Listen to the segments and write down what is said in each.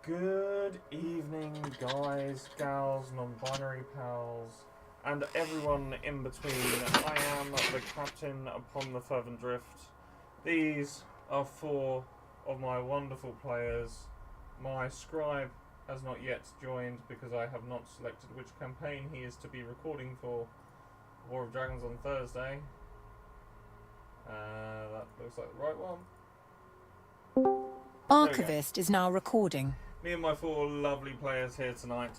Good evening, guys, gals, non-binary pals, and everyone in between. I am the captain upon the Fervent Drift. These are four of my wonderful players. My scribe has not yet joined because I have not selected which campaign he is to be recording for War of Dragons on Thursday. That looks like the right one. Archivist is now recording. Me and my four lovely players here tonight.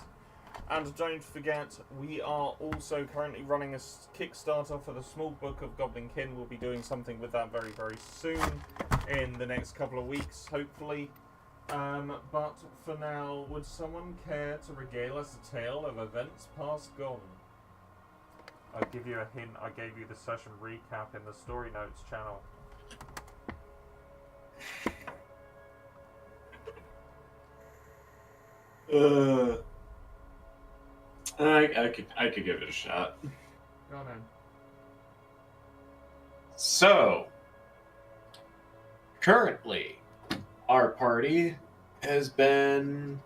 And don't forget, we are also currently running a Kickstarter for the Small Book of Goblin Kin. We'll be doing something with that very, very soon, in the next couple of weeks, hopefully. But for now, would someone care to regale us a tale of events past gone? I'll give you a hint. I gave you the session recap in the Story Notes channel. I could give it a shot. Go on then. So, currently, our party has been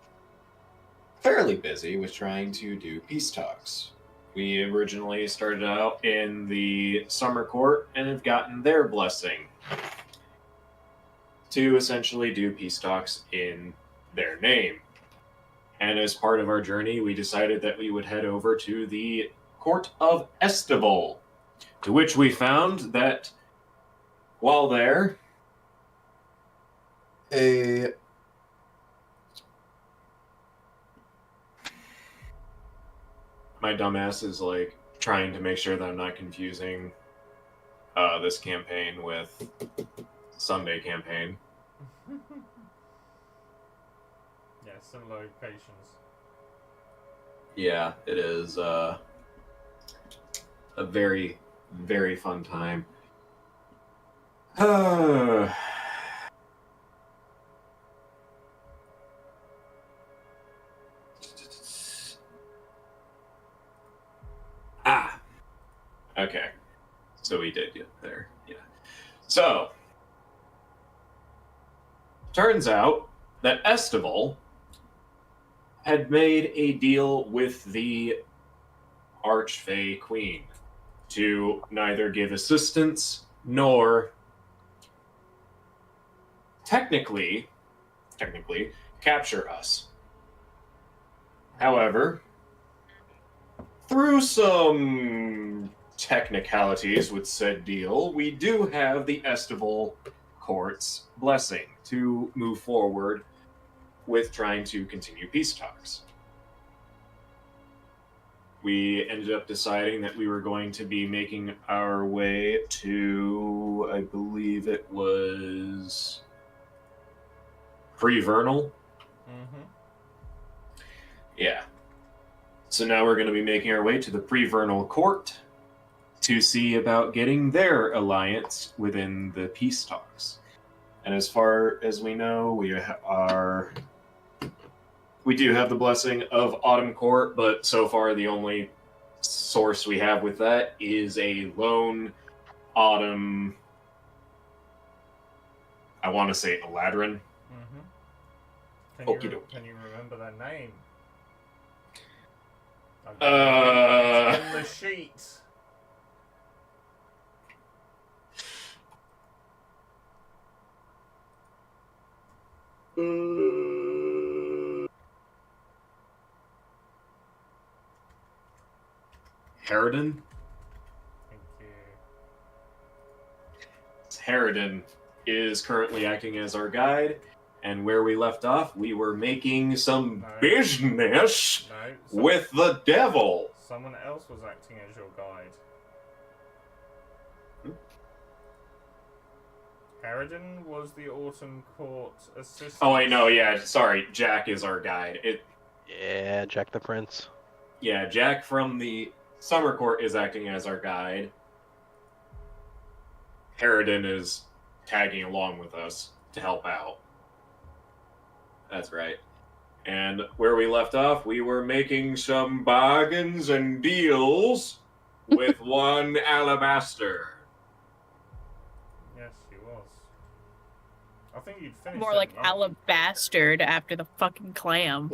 fairly busy with trying to do peace talks. We originally started out in the Summer Court and have gotten their blessing to essentially do peace talks in their name. And as part of our journey, we decided that we would head over to the Court of S.12, to which we found that while there, my dumbass is like trying to make sure that I'm not confusing this campaign with Sunday campaign. Yeah, similar locations. Yeah, it is a very, very fun time. Okay. So we did get there. Yeah. So, turns out that S.12 had made a deal with the Archfey Queen to neither give assistance nor technically capture us. However, through some technicalities with said deal, we do have the S.12 Court's blessing to move forward with trying to continue peace talks. We ended up deciding that we were going to be making our way to, I believe it was Prevernal. Mm-hmm. Yeah. So now we're going to be making our way to the Prevernal Court to see about getting their alliance within the peace talks. And as far as we know, we do have the blessing of Autumn Court, but so far the only source we have with that is a lone Autumn, I want to say Eladrin. Mm-hmm. Can you remember their name? It's in the sheet. Harridan? Thank you. Harridan is currently acting as our guide, and where we left off, we were making some business with the devil. Someone else was acting as your guide. Harridan was the Autumn Court assistant. Oh, I know, yeah, sorry, Jack is our guide. Yeah, Jack the Prince. Yeah, Jack from the Summer Court is acting as our guide. Harridan is tagging along with us to help out. That's right. And where we left off, we were making some bargains and deals with one Alabaster. Yes, she was. I think you'd finish More it, like right? alabastard after the fucking clam.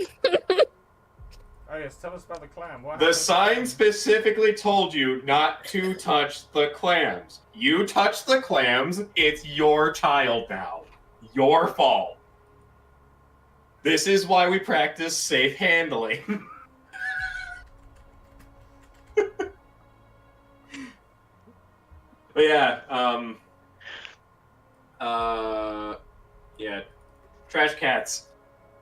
Oh yes, tell us about the clam. What The happened? sign specifically told you not to touch the clams. You touch the clams, it's your child now. Your fault. This is why we practice safe handling. But yeah, yeah, trash cats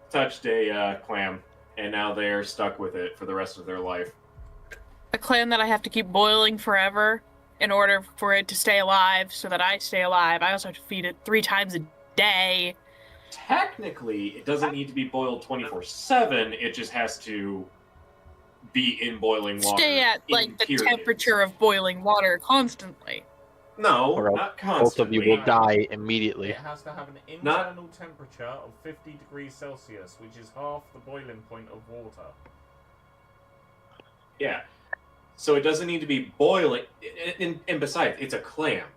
touched a clam, and now they are stuck with it for the rest of their life. A clam that I have to keep boiling forever in order for it to stay alive so that I stay alive. I also have to feed it 3 times a day. Technically, it doesn't need to be boiled 24/7. It just has to be in boiling water. Stay at, like, in the periods. temperature of boiling water constantly. No, Or else not both of you constantly. will die immediately. It has to have an internal temperature of 50 degrees Celsius, which is half the boiling point of water. Yeah. So it doesn't need to be boiling. And besides, it's a clam.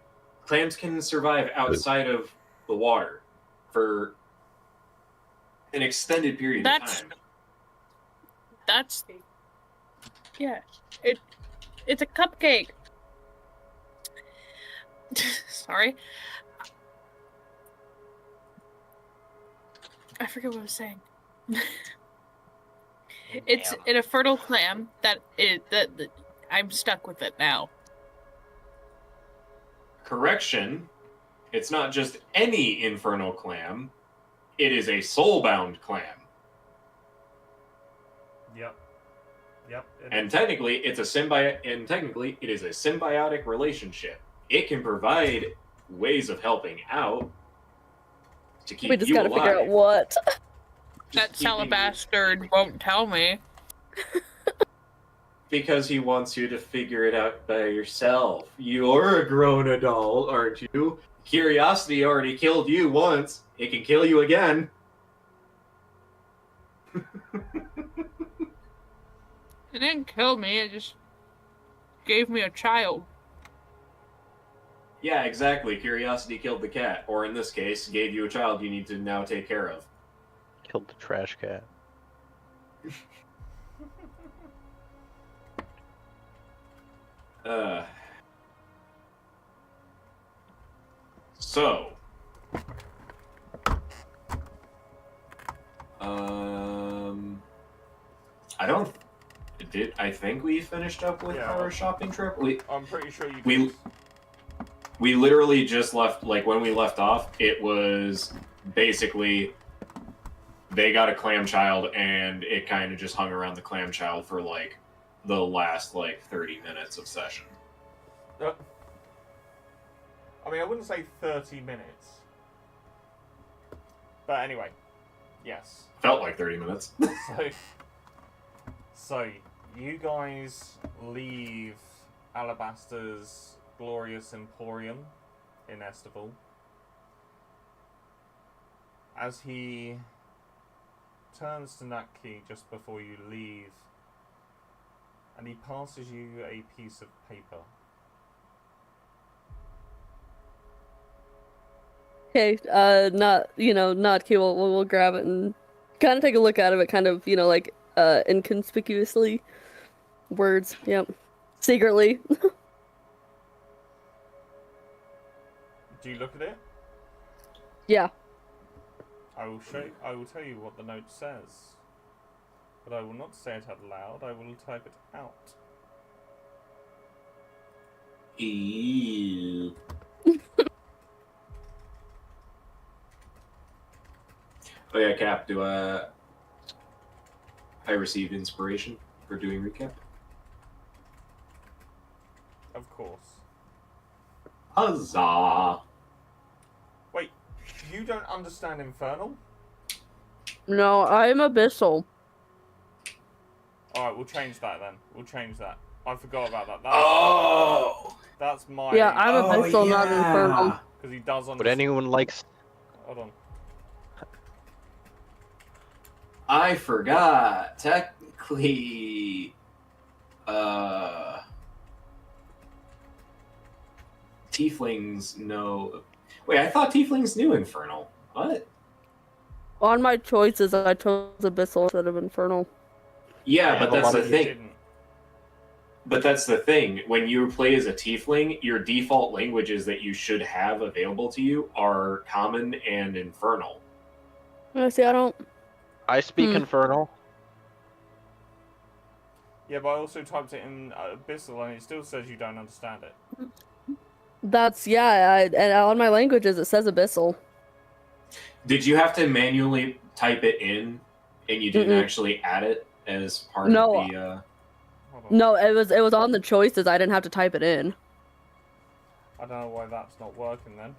Clams can survive outside of the water for an extended period of time. That's... Yeah. It's a cupcake. Sorry. I forget what I was saying. It's in a fertile clam that I'm stuck with it now. Correction. It's not just any infernal clam. It is a soulbound clam. Yep. And technically, it is a symbiotic relationship. It can provide ways of helping out to keep We just you gotta alive. figure out what. That salabastard won't tell me. Because he wants you to figure it out by yourself. You're a grown adult, aren't you? Curiosity already killed you once. It can kill you again. It didn't kill me, it just gave me a child. Yeah, exactly. Curiosity killed the cat. Or in this case, gave you a child you need to now take care of. Killed the trash cat. So. I think we finished up with our shopping trip? I'm pretty sure you we- did. We literally just left, like, when we left off, it was basically they got a clam child and it kind of just hung around the clam child for, like, the last, like, 30 minutes of session. I mean, I wouldn't say 30 minutes. But anyway, yes. Felt like 30 minutes. So, you guys leave Alabaster's glorious emporium in S.12. As he turns to Natki just before you leave, and he passes you a piece of paper. Okay, not cool. We'll grab it and kind of take a look at it, kind of, like, inconspicuously. Words, yep. Secretly. Do you look at it? Yeah. I will tell you what the note says. But I will not say it out loud, I will type it out. Ew. Oh yeah, Cap, do I receive inspiration for doing recap? Of course. Huzzah! Wait, you don't understand Infernal? No, I'm abyssal. Alright, we'll change that then. We'll change that. I forgot about that. That's my... Yeah, I'm abyssal, not infernal. Because he does understand... Would anyone like... Hold on. I forgot. Technically, tieflings know. Wait, I thought tieflings knew Infernal. What? On my choices, I chose Abyssal instead of Infernal. Yeah, but that's the you thing. didn't. But that's the thing. When you play as a tiefling, your default languages that you should have available to you are Common and Infernal. See, I don't. I speak Infernal. Yeah, but I also typed it in Abyssal and it still says you don't understand it. That's and on my languages it says Abyssal. Did you have to manually type it in, and you didn't Mm-mm. actually add it as part No. of the? Hold on. No, it was on the choices. I didn't have to type it in. I don't know why that's not working then.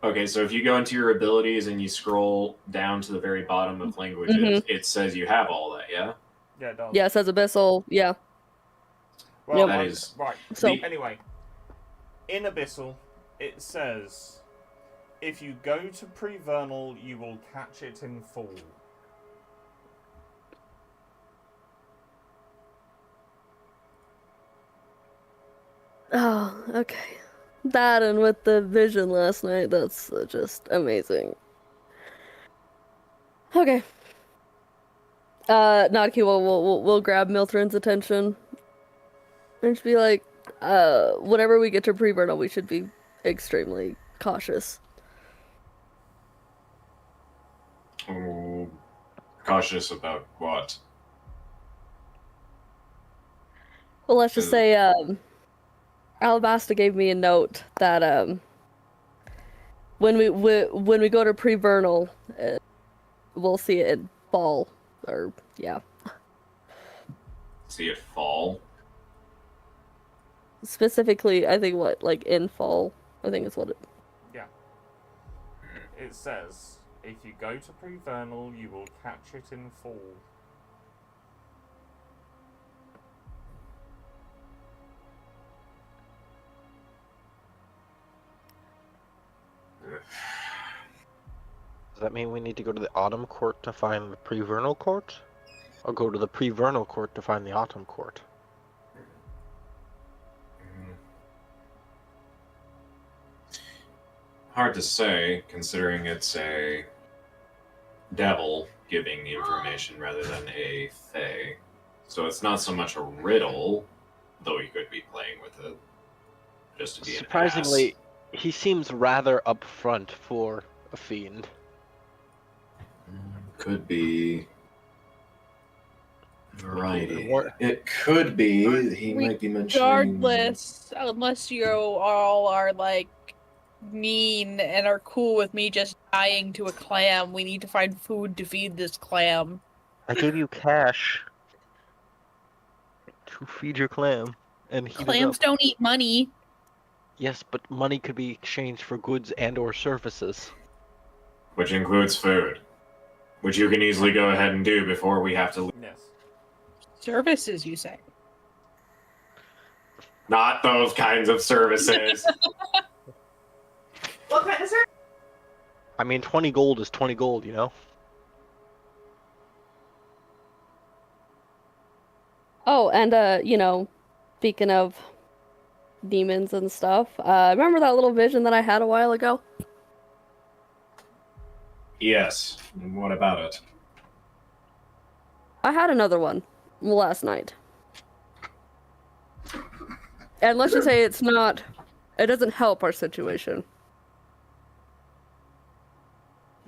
Okay, so if you go into your abilities and you scroll down to the very bottom of languages, it says you have all that. Yeah. Yeah, it does. Yeah, it says Abyssal. Yeah. Well, Yep. That is- right. So- Anyway, in Abyssal, it says if you go to Prevernal, you will catch it in full. Oh, okay. That and with the vision last night, that's just amazing. Okay. Nadki we'll grab Milthrin's attention and just be like, whenever we get to Prevernal, we should be extremely cautious. Oh, cautious about what? Well, let's just say, Alabasta gave me a note that when we go to Prevernal, we'll see it fall, or yeah, See it fall. specifically I think like in fall, I think is what it. It says if you go to Prevernal, you will catch it in full. Does that mean we need to go to the Autumn Court to find the Prevernal Court? Or go to the Prevernal Court to find the Autumn Court? Hard to say, considering it's a devil giving the information rather than a fae. So it's not so much a riddle, though you could be playing with it. Just to be Surprisingly, he seems rather upfront for a fiend. Could be variety. Or- It could be. He might be mentioning. Regardless, unless you all are like mean and are cool with me just dying to a clam, we need to find food to feed this clam. I gave you cash to feed your clam and heat it Clams up. don't eat money. Yes, but money could be exchanged for goods and or services. Which includes food. Which you can easily go ahead and do before we have to leave. Yes. Services, you say? Not those kinds of services. What kind of service? I mean, 20 gold is 20 gold, you know? Oh, and speaking of demons and stuff, remember that little vision that I had a while ago? Yes. What about it? I had another one last night. And let's just say it doesn't help our situation.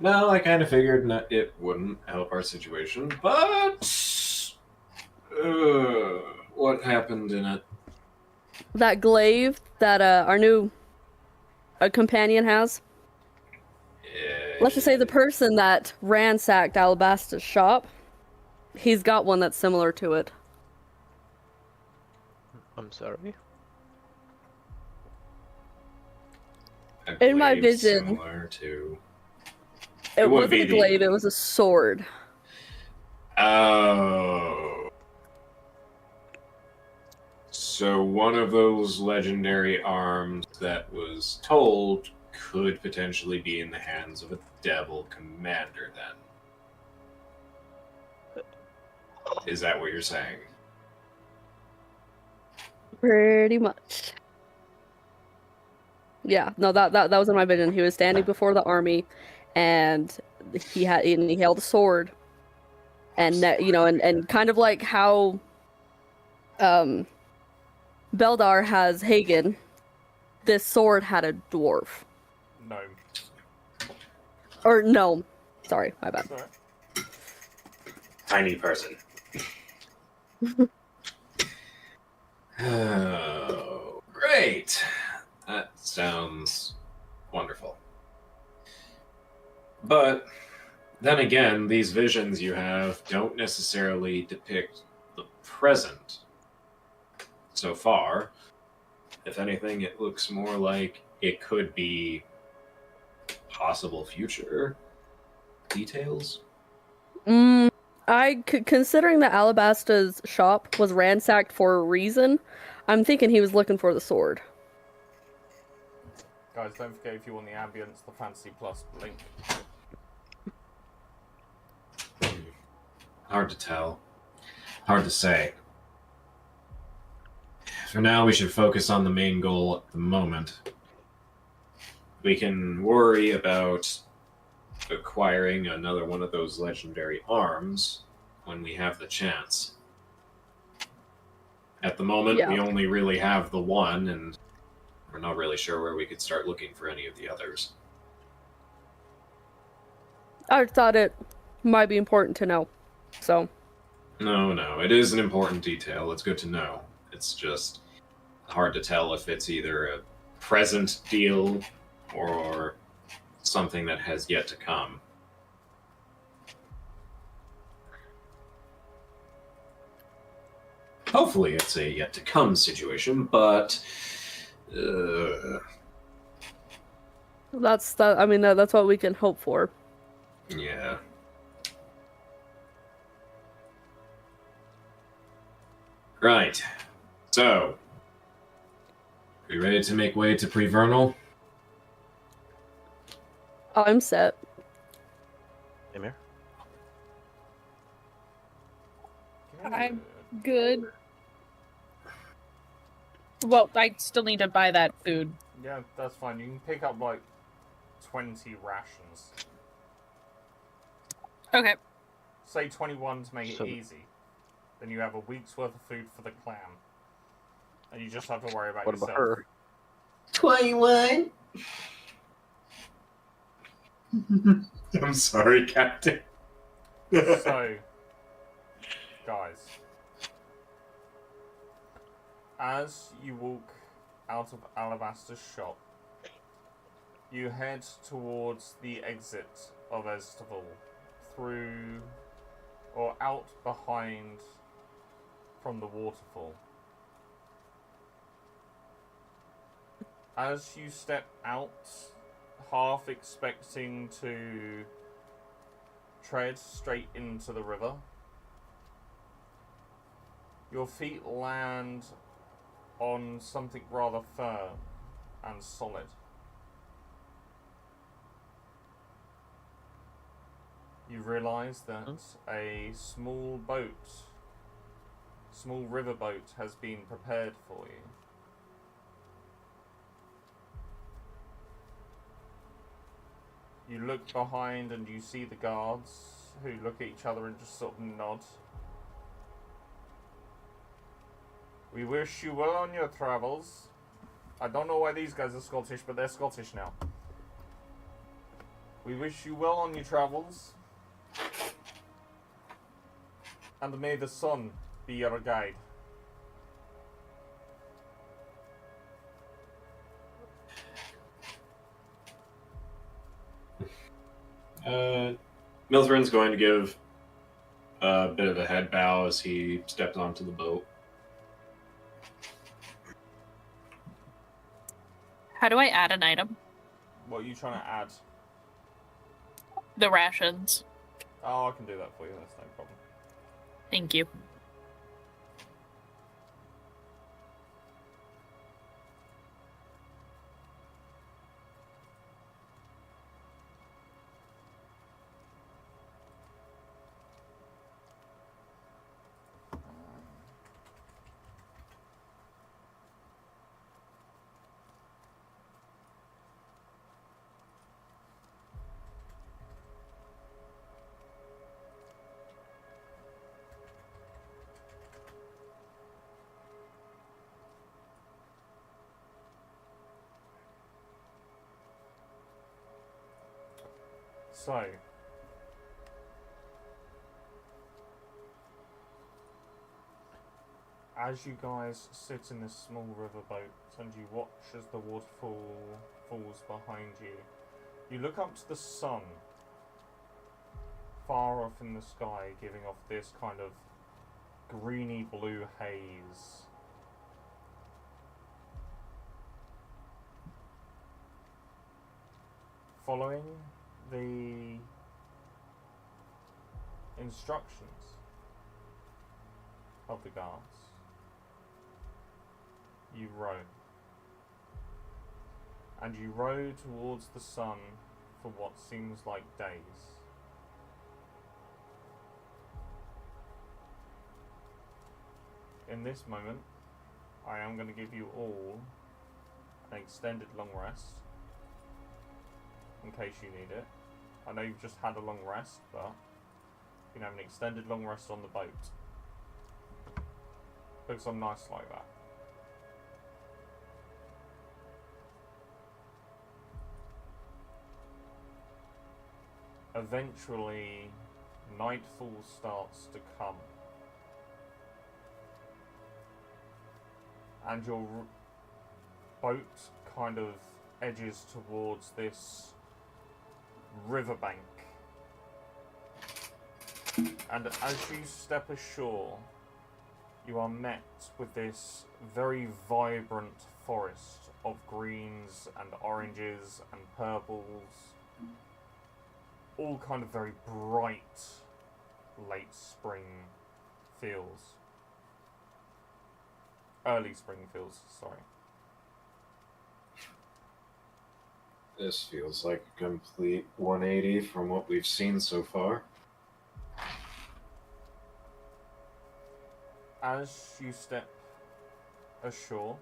No, I kind of figured it wouldn't help our situation, but what happened in it? That glaive that our new companion has. Let's just say the person that ransacked Alabasta's shop, he's got one that's similar to it. I'm sorry. In my vision, similar to... it would wasn't be a the- glaive, it was a sword. Oh. So one of those legendary arms that was told could potentially be in the hands of a devil commander then. Is that what you're saying? Pretty much. Yeah, no, that was in my vision. He was standing before the army, and he held a sword, and and kind of like how Beldar has Hagen, this sword had a dwarf. No. Or no, sorry, my bad. Sorry. Tiny person. Oh, great. That sounds wonderful. But then again, these visions you have don't necessarily depict the present so far. If anything, it looks more like it could be possible future details. Considering that Alabasta's shop was ransacked for a reason, I'm thinking he was looking for the sword. Guys, don't forget if you want the ambience, the Fantasy Plus link. Hard to tell. Hard to say. For now, we should focus on the main goal at the moment. We can worry about acquiring another one of those legendary arms when we have the chance. At the moment, we only really have the one, and we're not really sure where we could start looking for any of the others. I thought it might be important to know, so. No, it is an important detail. It's good to know. It's just hard to tell if it's either a present deal or something that has yet to come. Hopefully it's a yet to come situation, but That's what we can hope for. Yeah. Right. So, are you ready to make way to Prevernal? I'm set. Emir? I'm good. Well, I still need to buy that food. Yeah, that's fine. You can pick up like 20 rations. Okay. Say 21 to make it So- easy. Then you have a week's worth of food for the clan. And you just have to worry about What yourself. about her? 21. I'm sorry, Captain. So, guys, as you walk out of Alabaster's shop, you head towards the exit of S.12 through or out behind from the waterfall. As you step out, half expecting to tread straight into the river, your feet land on something rather firm and solid. You realise that a small river boat has been prepared for you. You look behind and you see the guards, who look at each other and just sort of nod. We wish you well on your travels. I don't know why these guys are Scottish, but they're Scottish now. We wish you well on your travels. And may the sun be your guide. Milthrin's going to give a bit of a head bow as he steps onto the boat. How do I add an item? What are you trying to add? The rations. Oh, I can do that for you, that's no problem. Thank you. So, as you guys sit in this small riverboat and you watch as the waterfall falls behind you, you look up to the sun, far off in the sky, giving off this kind of greeny blue haze. Following the instructions of the guards, you row. And you row towards the sun for what seems like days. In this moment, I am going to give you all an extended long rest, in case you need it. I know you've just had a long rest, but you can have an extended long rest on the boat. Because I'm nice like that. Eventually, nightfall starts to come. And your boat kind of edges towards this riverbank. And as you step ashore, you are met with this very vibrant forest of greens and oranges and purples. All kind of very bright late spring feels. Early spring feels, sorry. This feels like a complete 180 from what we've seen so far. As you step ashore,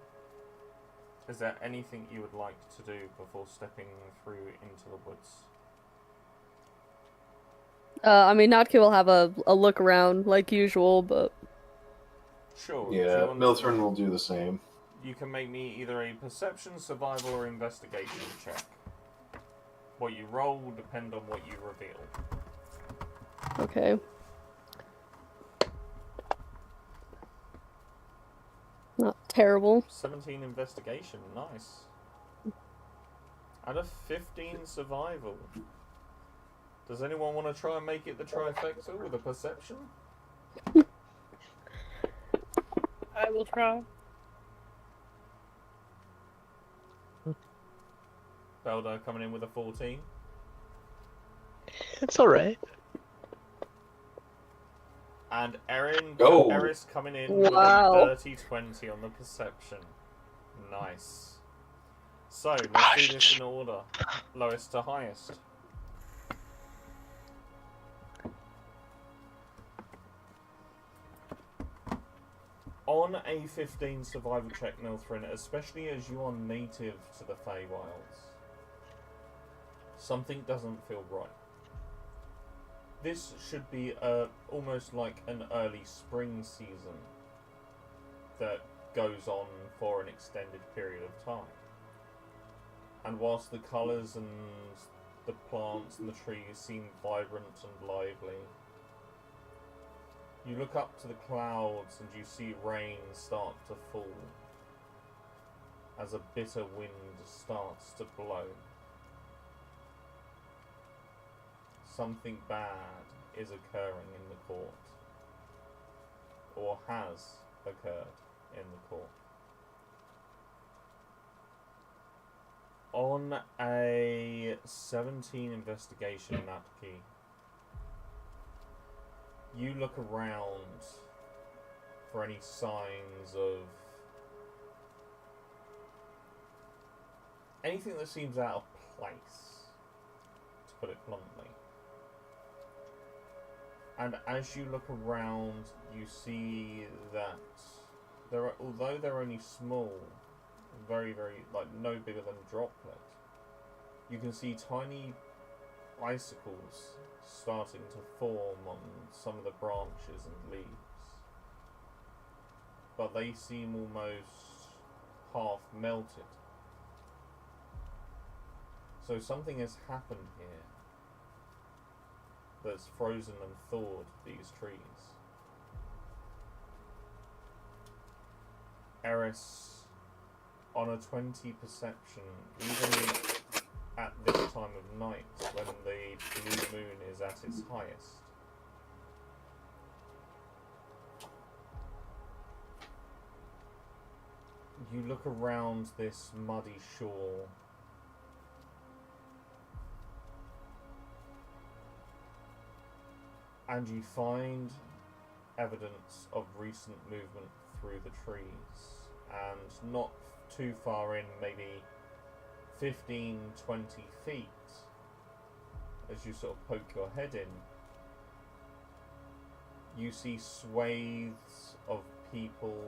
is there anything you would like to do before stepping through into the woods? I mean, Natki will have a look around like usual, but... Sure. Yeah, Miltern will do the same. You can make me either a perception, survival, or investigation check. What you roll will depend on what you reveal. Okay. Not terrible. 17 investigation, nice. And a 15 survival. Does anyone want to try and make it the trifecta with a perception? I will try. Belder coming in with a 14. It's alright. And Oh. Eris coming in with Wow. a dirty 20 on the perception. Nice. So, let's do this in order. Lowest to highest. On a 15 survival check, Milthrin, especially as you are native to the Feywilds, something doesn't feel right. This should be almost like an early spring season that goes on for an extended period of time. And whilst the colours and the plants and the trees seem vibrant and lively, you look up to the clouds and you see rain start to fall as a bitter wind starts to blow. Something bad is occurring in the court, or has occurred in the court. On a 17 investigation, Natki, you look around for any signs of anything that seems out of place, to put it bluntly. And as you look around, you see that there are, although they're only small, very, very, like, no bigger than a droplet, you can see tiny icicles starting to form on some of the branches and leaves. But they seem almost half melted. So something has happened here. that's frozen and thawed these trees. Eris, on a 20 perception, even at this time of night, when the blue moon is at its highest, you look around this muddy shore and you find evidence of recent movement through the trees, and not too far in, maybe 15, 20 feet, as you sort of poke your head in, you see swathes of people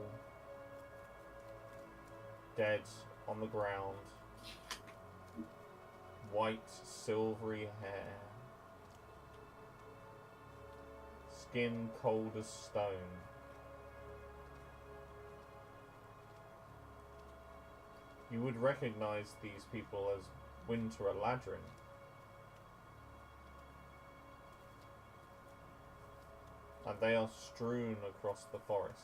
dead on the ground, white, silvery hair, skin cold as stone. You would recognize these people as Winter Eladrin. And they are strewn across the forest.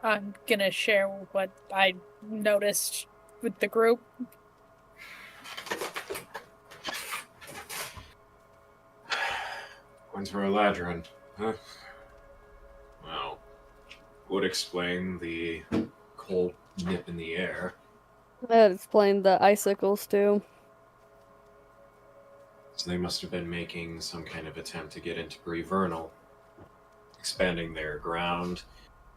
I'm gonna share what I noticed with the group. Winter Eladrin, huh? Well, would explain the cold nip in the air. That explained the icicles too. So they must have been making some kind of attempt to get into Prevernal, expanding their ground,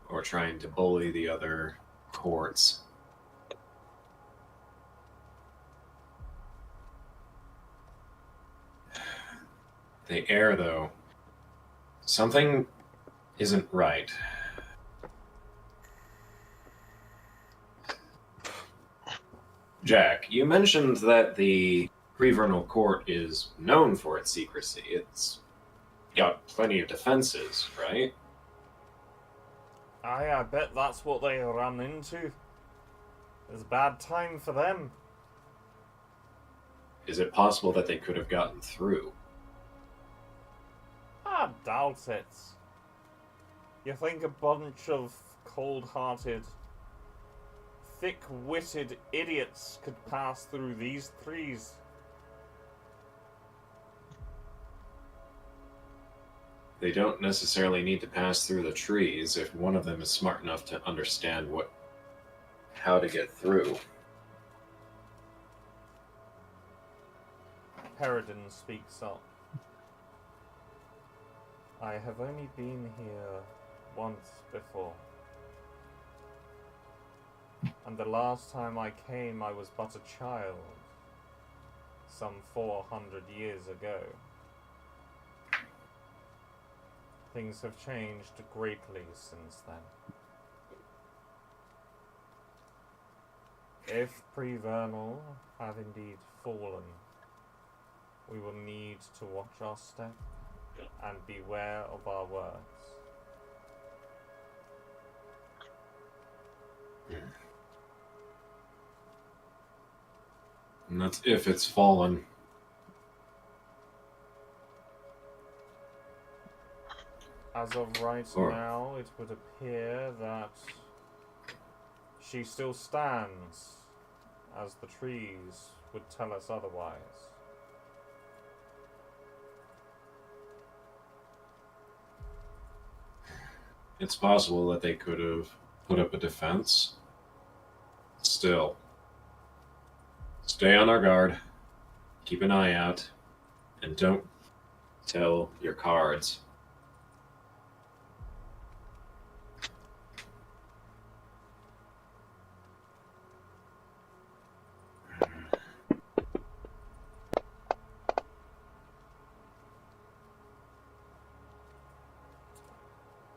or trying to bully the other courts. The air, though, something isn't right. Jack, you mentioned that the Prevernal Court is known for its secrecy. It's got plenty of defenses, right? Aye, I bet that's what they ran into. It's a bad time for them. Is it possible that they could have gotten through? I doubt it. You think a bunch of cold-hearted, thick-witted idiots could pass through these trees? They don't necessarily need to pass through the trees if one of them is smart enough to understand how to get through. Peridin speaks up. I have only been here once before. And the last time I came, I was but a child. Some 400 years ago. Things have changed greatly since then. If Prevernal have indeed fallen, we will need to watch our step and beware of our words. And that's if it's fallen. As of right now, it would appear that she still stands, as the trees would tell us otherwise. It's possible that they could have put up a defense. Still, stay on our guard, keep an eye out, and don't tell your cards.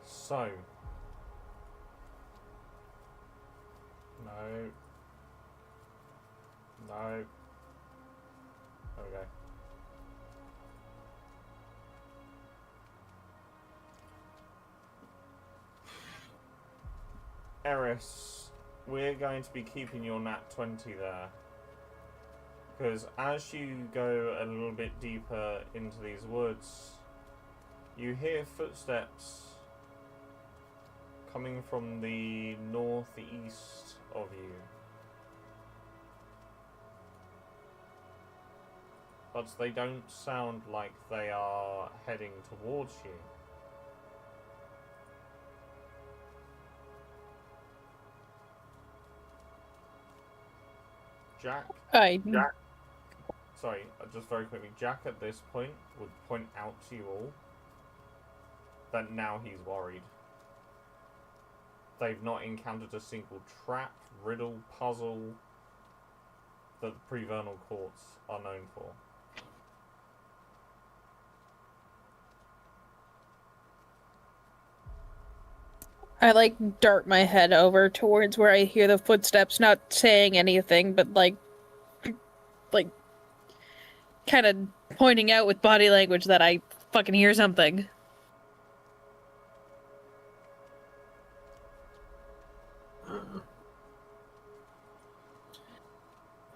So, no. Okay. Eris, we're going to be keeping your nat 20 there. Because as you go a little bit deeper into these woods, you hear footsteps coming from the northeast of you. But they don't sound like they are heading towards you. Jack, sorry, just very quickly, Jack at this point would point out to you all that now he's worried. They've not encountered a single trap, riddle, puzzle that the Prevernal courts are known for. I like dart my head over towards where I hear the footsteps, not saying anything, but like kind of pointing out with body language that I fucking hear something.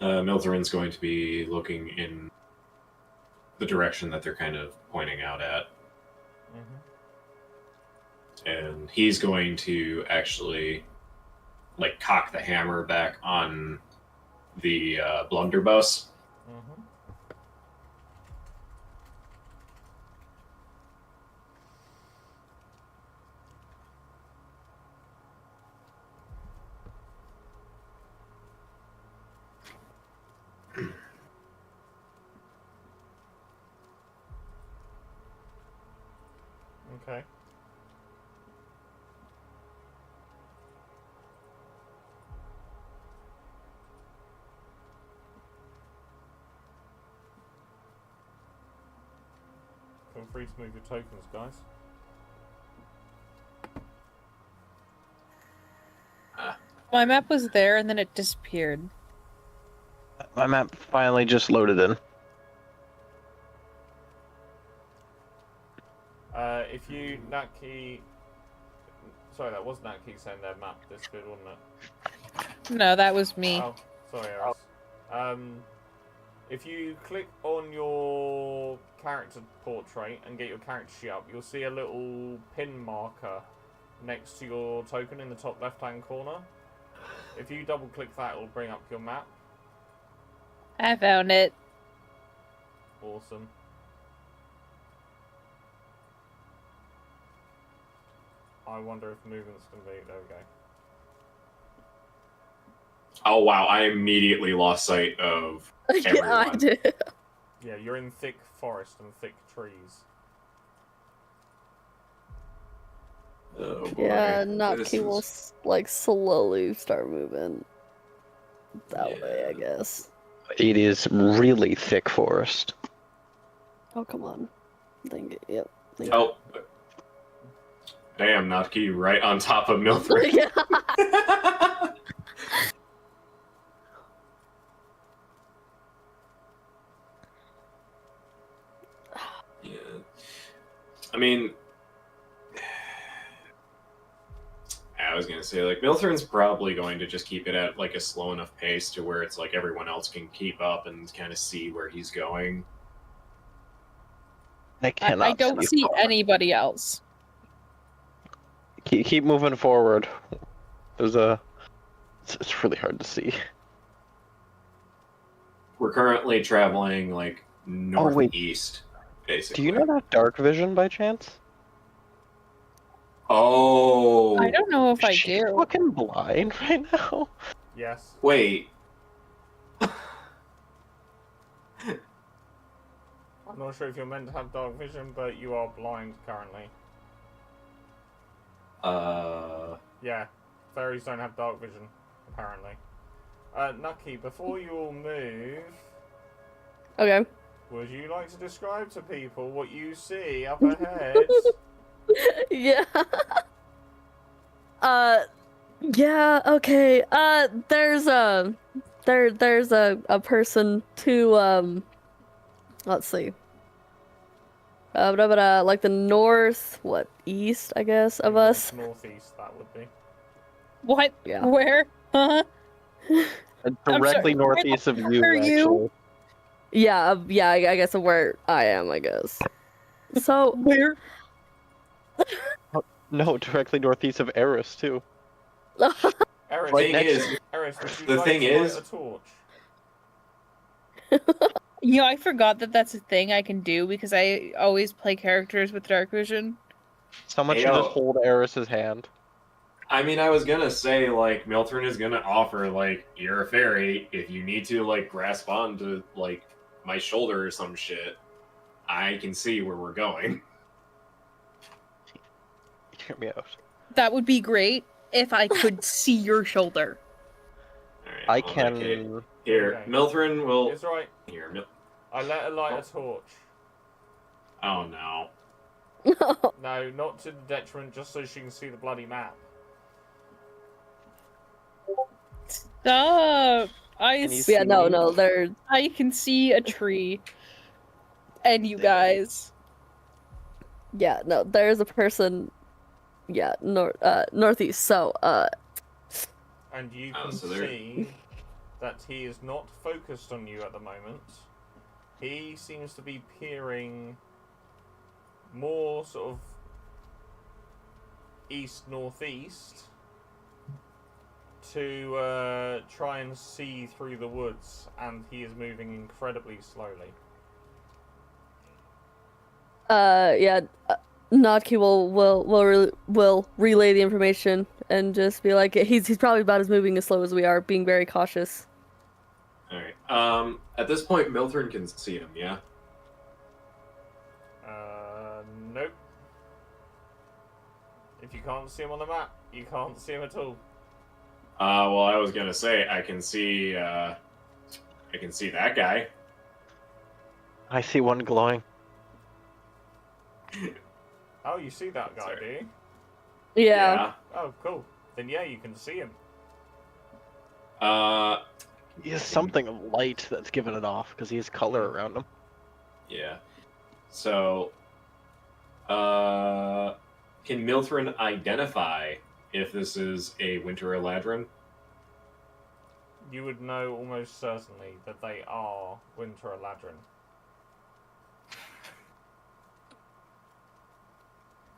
Miltherin's going to be looking in the direction that they're kind of pointing out at. And he's going to actually, like, cock the hammer back on the blunderbuss. Okay. Feel free to move your tokens, guys. My map was there and then it disappeared. My map finally just loaded in. If you Natkey, sorry, that was Natkey saying their map disappeared, wasn't it? No, that was me. Oh, sorry, Eris. If you click on your character portrait and get your character sheet up, you'll see a little pin marker next to your token in the top left-hand corner. If you double-click that, it'll bring up your map. I found it. Awesome. I wonder if movement's going to be... There we go. Oh, wow. I immediately lost sight of everyone. Yeah, I did. Yeah, you're in thick forest and thick trees. Oh, boy. Yeah, This Notki will is- like slowly start moving that way, I guess. It is really thick forest. Oh, come on. Thank you. Yep. Thank Oh. Damn, Notki right on top of Milford. you. Yeah. I mean, I was gonna say, like, Milthern's probably going to just keep it at like a slow enough pace to where it's like everyone else can keep up and kind of see where he's going. I cannot. I don't see forward. anybody else. Keep moving forward. There's a. It's really hard to see. We're currently traveling like Oh, wait. northeast, Do basically. you not have dark vision by chance? Oh, I don't know if I Is she do. fucking blind right now? Yes. wait. I'm not sure if you're meant to have dark vision, but you are blind currently. Yeah, fairies don't have dark vision, apparently. Nucky, before you all move, Okay. would you like to describe to people what you see up ahead? Yeah. Yeah, okay. There's a person to let's see. Like the east, I guess, of us. Northeast, that would be. What? Yeah. Where? Huh? Directly sorry, where the northeast of fuck you, are you? actually. Yeah, I guess of where I am, I guess. So, Where? No, directly northeast of Eris, too. Eris, Right Thing next is, Eris, would you the like thing to light is- a torch? You know, I forgot that that's a thing I can do because I always play characters with dark vision. Someone Hey, should just yo. hold Eris's hand. I mean, I was gonna say, like, Miltern is gonna offer, like, you're a fairy. If you need to, like, grasp onto, like, my shoulder or some shit, I can see where we're going. Hear me out. That would be great if I could see your shoulder. Alright, I well, in that case- can. Here, Okay. Miltern will. It's right. Here, I let her light a torch. Oh no. No, not to the detriment, just so she can see the bloody map. Stop! Can you see yeah, no, me? there. I can see a tree. And you guys. Yeah, no, there's a person. Yeah, northeast. So, And you Oh, can so there- see that he is not focused on you at the moment. He seems to be peering more sort of east-northeast to try and see through the woods, and he is moving incredibly slowly. yeah, Notki will relay the information and just be like, he's probably about as moving as slow as we are, being very cautious. Alright. At this point, Miltern can see him, yeah? Nope. If you can't see him on the map, you can't see him at all. Well, I was gonna say, I can see that guy. I see one glowing. Oh, you see that guy, Sorry. do you? Yeah. Oh, cool. Then yeah, you can see him. He has something of light that's giving it off because he has color around him. Yeah. So, can Miltern identify if this is a Winter Eladrin? You would know almost certainly that they are Winter Eladrin.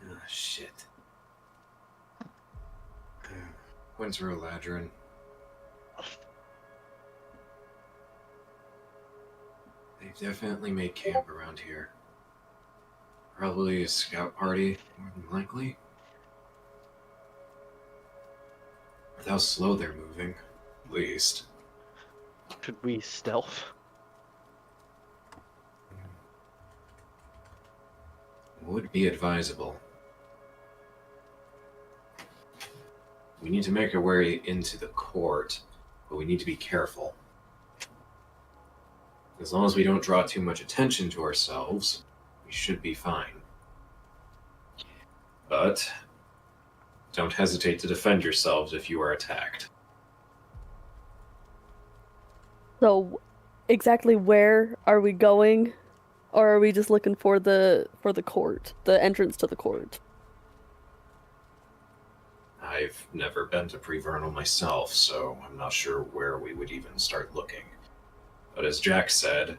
Oh, shit. Winter Eladrin. They've definitely made camp around here. Probably a scout party, more than likely. With how slow they're moving, at least. Should we stealth? Would be advisable. We need to make our way into the court, but we need to be careful. As long as we don't draw too much attention to ourselves, we should be fine. But don't hesitate to defend yourselves if you are attacked. So, exactly where are we going, or are we just looking for the court, the entrance to the court? I've never been to Prevernal myself, so I'm not sure where we would even start looking. But as Jack said,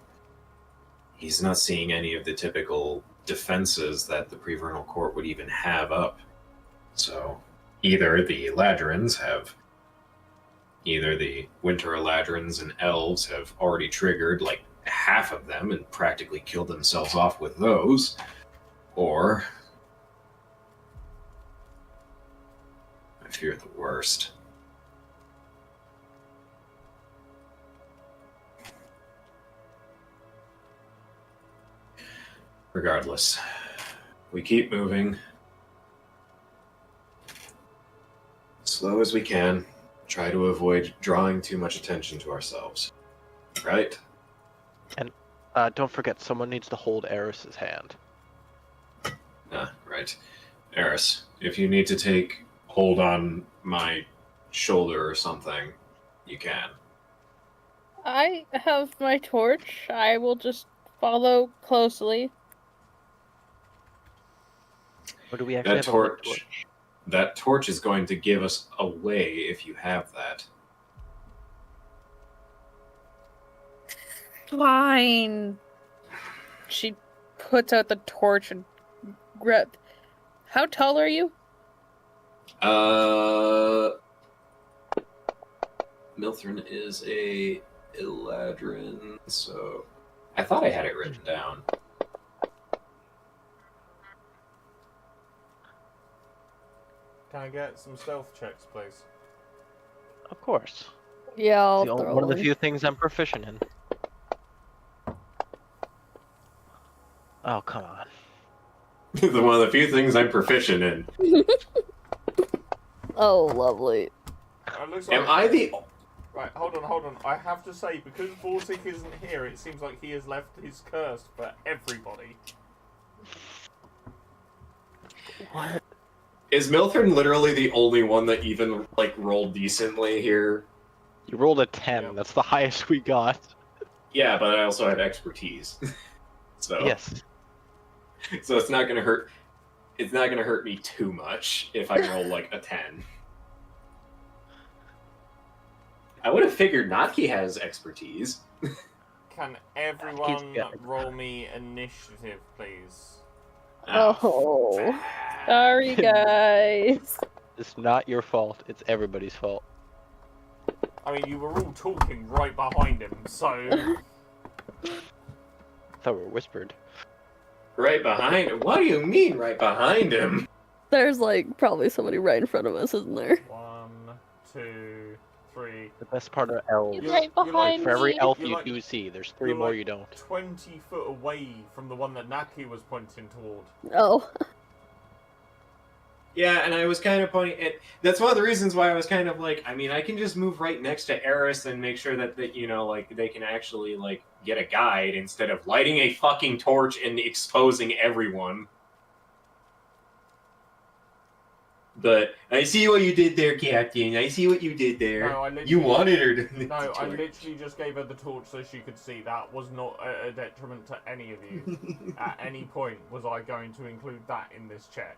he's not seeing any of the typical defenses that the Prevernal Court would even have up. So either the Winter Eladrins and Elves have already triggered like half of them and practically killed themselves off with those, or I fear the worst. Regardless, we keep moving. Slow as we can. Try to avoid drawing too much attention to ourselves. Right? Don't forget, someone needs to hold Eris's hand. Right. Eris, if you need to take hold on my shoulder or something, you can. I have my torch. I will just follow closely. Or do we actually That have a lit torch That torch is going to give us away if you have that. Fine. She puts out the torch and grab. How tall are you? Milthrin is a Eladrin, so I thought I had it written down. Can I get some stealth checks, please? Of course. Yeah, I'll It's throw one of the in. few things I'm proficient in. Oh, come on. One of the few things I'm proficient in. Oh, lovely. It looks Am I the... Right, hold on. I have to say, because Vortic isn't here, it seems like he has left his curse for everybody. What? Is Milthrin literally the only one that even, like, rolled decently here? You rolled a 10. Yep. That's the highest we got. Yeah, but I also had expertise. So Yes. So it's not gonna hurt. It's not gonna hurt me too much if I roll like a 10. I would have figured Natki has expertise. Can everyone Yeah. roll me initiative, please? Oh. Sorry, guys. It's not your fault. It's everybody's fault. I mean, you were all talking right behind him, so... I thought we were whispered. Right behind him? What do you mean right behind him? There's like probably somebody right in front of us, isn't there? 1, 2, 3... The best part of elves. He's right you're like- behind For every me. elf You're you like- do see, there's 3 you're more like you don't. 20 foot away from the one that Naki was pointing toward. Oh. Yeah, and I was kind of pointing at... That's one of the reasons why I was kind of like, I mean, I can just move right next to Eris and make sure that you know, like, they can actually, like, get a guide instead of lighting a fucking torch and exposing everyone. But I see what you did there, Captain. I see what you did there. No, I literally- You wanted her to... No, I literally just gave her the torch so she could see. That was not a detriment to any of you. At any point was I going to include that in this check.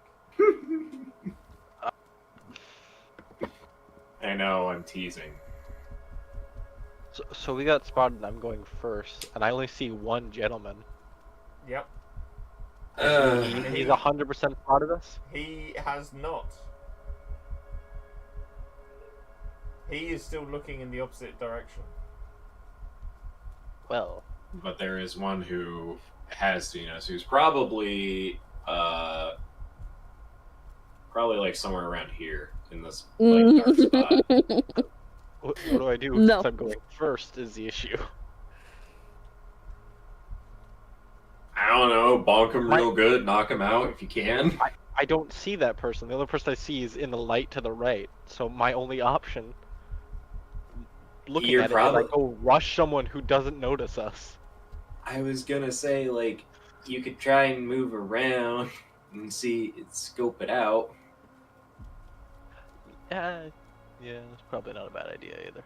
I know, I'm teasing. So we got spotted and I'm going first, and I only see one gentleman. Yep. He's 100% part of us? He has not. He is still looking in the opposite direction. Well, But there is one who has seen us, who's probably like somewhere around here in this like dark spot. what do I do No. since I'm going first is the issue. I don't know, bonk him real good, knock him out if you can. I don't see that person. The only person I see is in the light to the right. So my only option, looking You're at probably- it, is I go rush someone who doesn't notice us. I was gonna say, like, you could try and move around and scope it out. Yeah, that's probably not a bad idea either.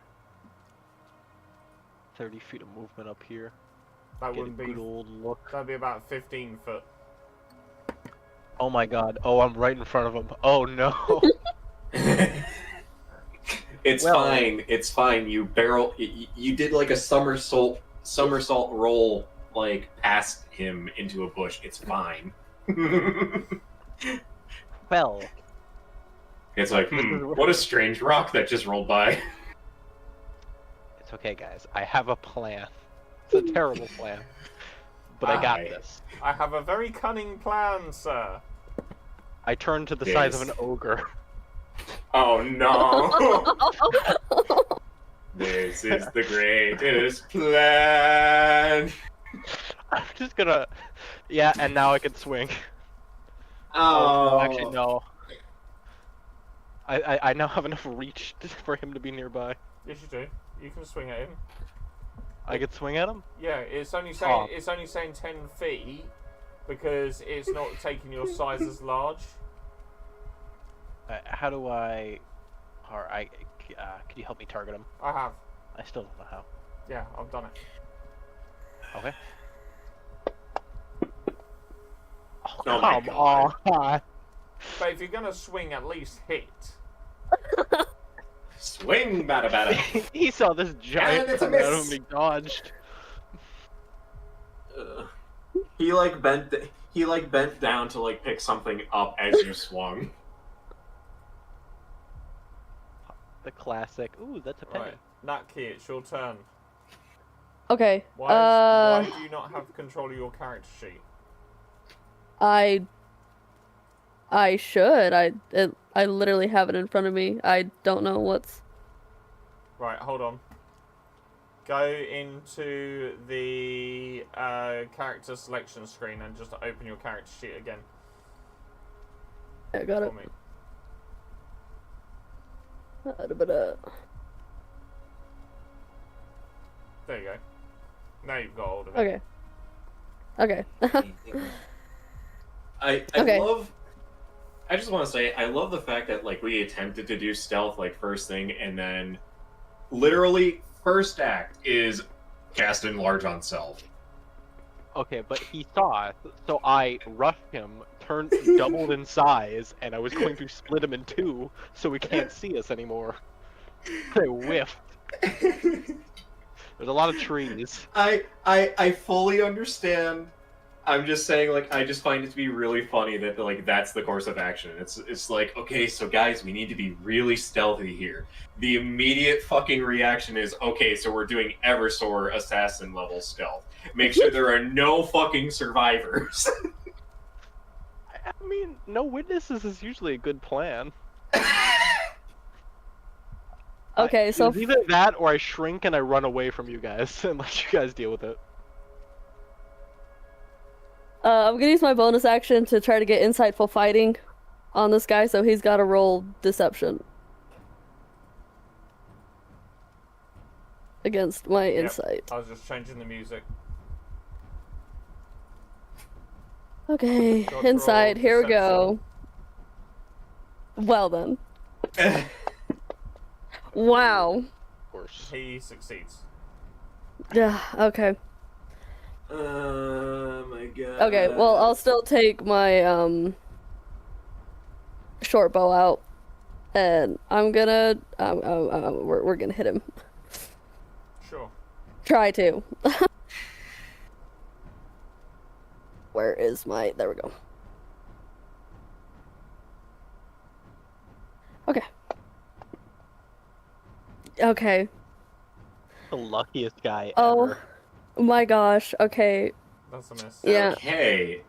30 feet of movement up here. That Get a wouldn't be. good old look. That'd be about 15 foot. Oh my god. Oh, I'm right in front of him. Oh no. It's Well- fine. It's fine. You barrel. You did like a somersault roll, like past him into a bush. It's fine. Well, It's like, what a strange rock that just rolled by. it's okay, guys. I have a plan. It's a terrible plan. But I got Aye. this. I have a very cunning plan, sir. I turn to the size of Yes. an ogre. Oh no! This is the greatest plan. I'm just gonna. Yeah, and now I can swing. Oh, Actually, no. I now have enough reach for him to be nearby. Yes, you do. You can swing at him. I could swing at him? Yeah, it's only saying 10 feet because it's not taking your size as large. How do I. Or can you help me target him? I have. I still don't know how. Yeah, I've done it. Okay. Oh my Come God. on. But if you're gonna swing, at least hit. Swing, bada bada. He saw this giant And it's a coming out of miss. him. He dodged. He like bent down to like pick something up as you swung. The classic. Ooh, that's a penny. Right, Natki, it's your turn. Okay. Why do you not have control of your character sheet? I should. I literally have it in front of me. I don't know what's. Right, hold on. Go into the character selection screen and just open your character sheet again. I got it. For me. There you go. Now you've got hold of it. Okay. Okay. I Okay. love. I just want to say I love the fact that like we attempted to do stealth like first thing, and then literally first act is cast enlarge on self. Okay, but he saw it, so I rushed him, doubled in size, and I was going to split him in two, so he can't see us anymore. I whiffed. There's a lot of trees. I fully understand. I'm just saying, like, I just find it to be really funny that, like, that's the course of action. It's like, okay, so guys, we need to be really stealthy here. The immediate fucking reaction is, okay, so we're doing Eversor assassin level stealth. Make sure there are no fucking survivors. I mean, no witnesses is usually a good plan. Okay, so It's either that or I shrink and I run away from you guys and let you guys deal with it. I'm gonna use my bonus action to try to get insightful fighting on this guy, so he's got to roll deception against my insight. I was just changing the music. Okay, Got insight. roll Here we go. Well then. Wow. Of course. He succeeds. Yeah. Okay. Oh my god. Okay. Well, I'll still take my short bow out, and I'm gonna we're gonna hit him. Sure. Try to. Where is my? There we go. Okay. Okay. The luckiest guy Oh ever. my gosh. Okay. That's a miss. Yeah. Okay.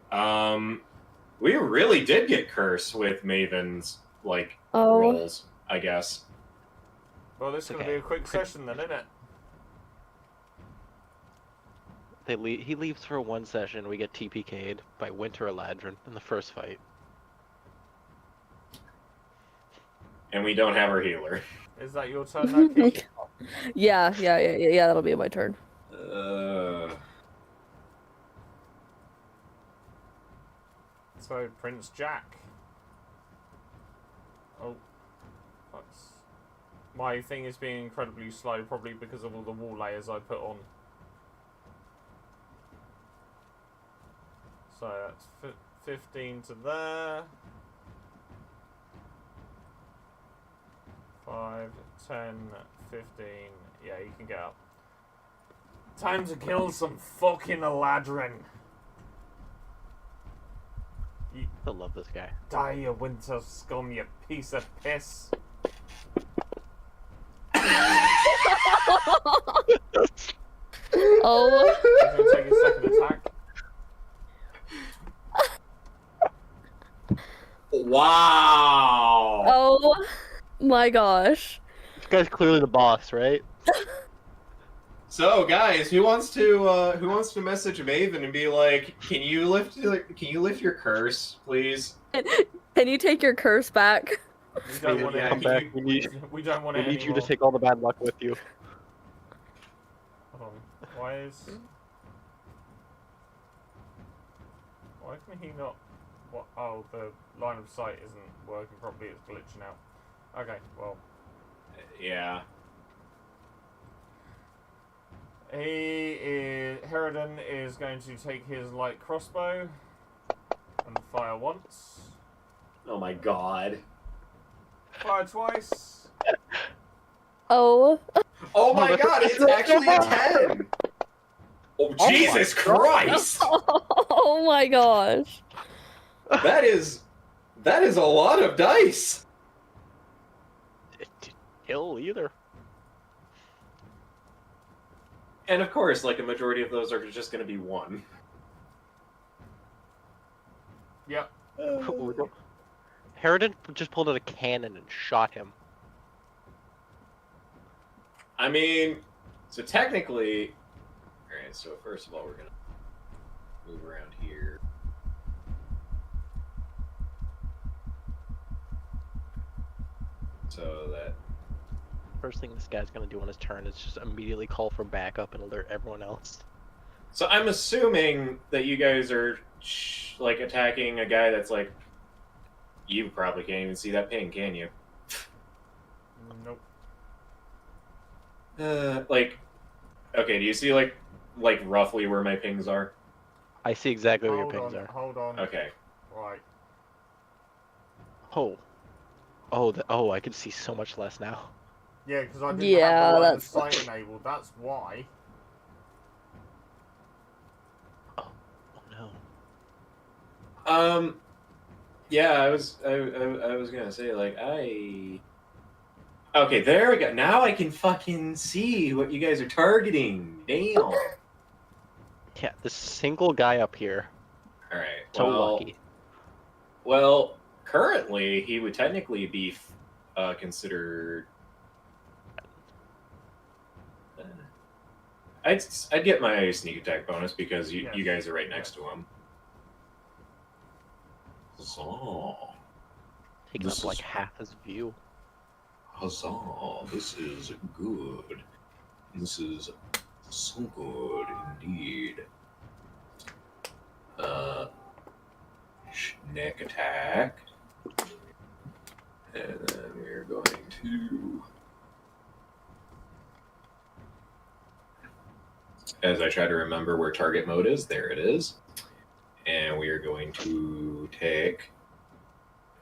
We really did get cursed with Maven's like Oh. rolls, I guess. Well, this is going to Okay. be a quick session then, isn't it? He leaves for one session. We get TPK'd by Winter Eladrin in the first fight. And we don't have our healer. Is that your turn, Natki? Yeah. That'll be my turn. So, Prince Jack. Oh. That's... My thing is being incredibly slow, probably because of all the wall layers I put on. So, that's 15 to there. 5, 10, 15. Yeah, you can get up. Time to kill some fucking Eladrin. I love this guy. Die, you winter scum, you piece of piss. Oh. He's gonna take his second attack. Wow. Oh my gosh. This guy's clearly the boss, right? So, guys, who wants to message Maven and be like, can you lift your curse, please? Can you take your curse back? We don't want Come it. back. We don't want We it need you anymore. to take all the bad luck with you. Hold on. Why can he not? What? Oh, the line of sight isn't working properly. It's glitching out. Okay. Well, Yeah. Herodin is going to take his light crossbow and fire once. Oh my god. Fire twice. Oh. Oh my that's- god, it's actually a 10! Oh, Oh Jesus my God. Christ! Oh my gosh. That is a lot of dice! It didn't kill either. And of course, like, a majority of those are just gonna be 1. Yep. Harridan just pulled out a cannon and shot him. I mean, so technically... Alright, so first of all, we're gonna move around here. So that... First thing this guy's gonna do on his turn is just immediately call for backup and alert everyone else. So I'm assuming that you guys are, like, attacking a guy that's, like... You probably can't even see that ping, can you? Nope. Like... Okay, do you see, like roughly where my pings are? I see exactly where your Hold pings on, are. hold on. Okay. Right. Oh. Oh, oh, I can see so much less now. Yeah, because I didn't Yeah, have the line of that's- sight enabled. That's why. Oh no. Yeah, I was gonna say, like, Okay, there we go. Now I can fucking see what you guys are targeting. Damn. Yeah, this single guy up here. Alright, So lucky. Well, currently, he would technically be considered... I'd get my sneak attack bonus because you guys are right next to him. So... Taking up like half his view. Huzzah, this is good. This is so good indeed. Neck attack. And then we're going to... As I try to remember where target mode is, there it is. And we are going to take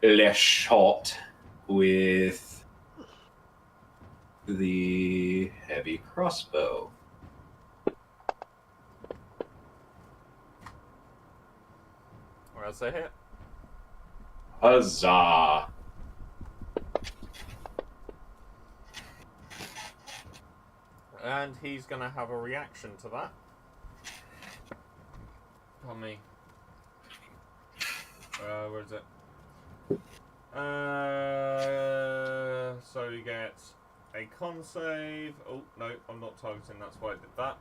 Le Shot with the heavy crossbow. Or else I hit. Huzzah! And he's going to have a reaction to that. On me. Where is it? So you get a con save. Oh, no, I'm not targeting, that's why I did that.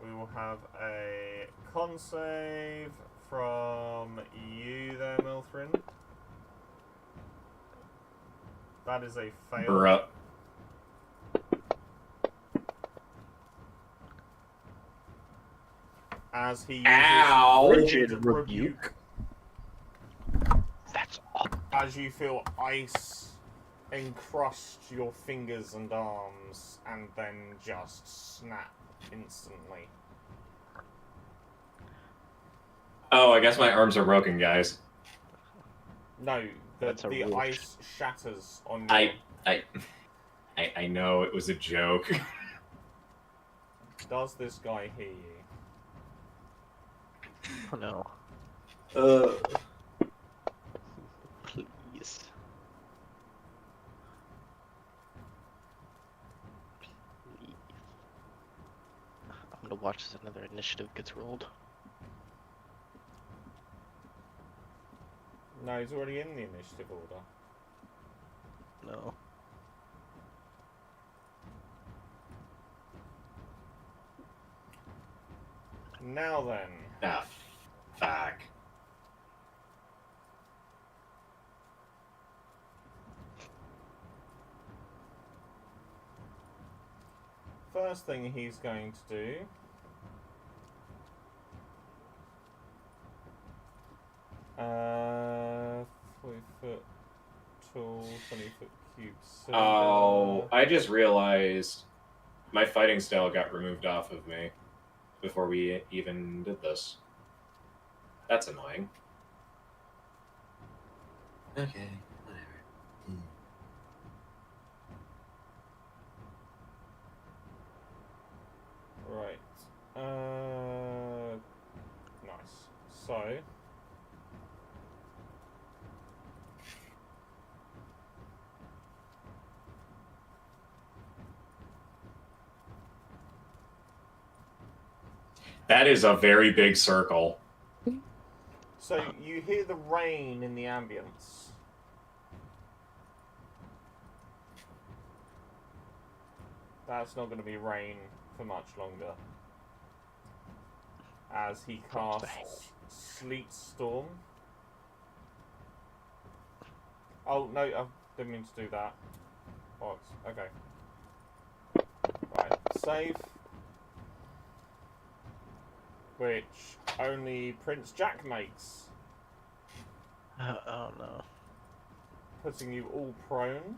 We will have a con save from you there, Milthrin. That is a fail. Bruh. As he uses Ow! Rigid Rebuke. That's all. As you feel ice encrust your fingers and arms and then just snap instantly. Oh, I guess my arms are broken, guys. No, That's a the roach. ice shatters on you. I know it was a joke. Does this guy hear you? Oh no. Please. Please. I'm gonna watch as another initiative gets rolled. No, he's already in the initiative order. No. Now then. Ah, fuck. First thing he's going to do uh, 40-foot tall, 20-foot cube cylinder. Oh, I just realized my fighting style got removed off of me before we even did this. That's annoying. Okay, whatever. Right. Nice. So. That is a very big circle. So you hear the rain in the ambience. That's not going to be rain for much longer. As he casts Sleet Storm. Oh, no, I didn't mean to do that. Oh, okay. Right, save. Which only Prince Jack makes. Oh no. Putting you all prone.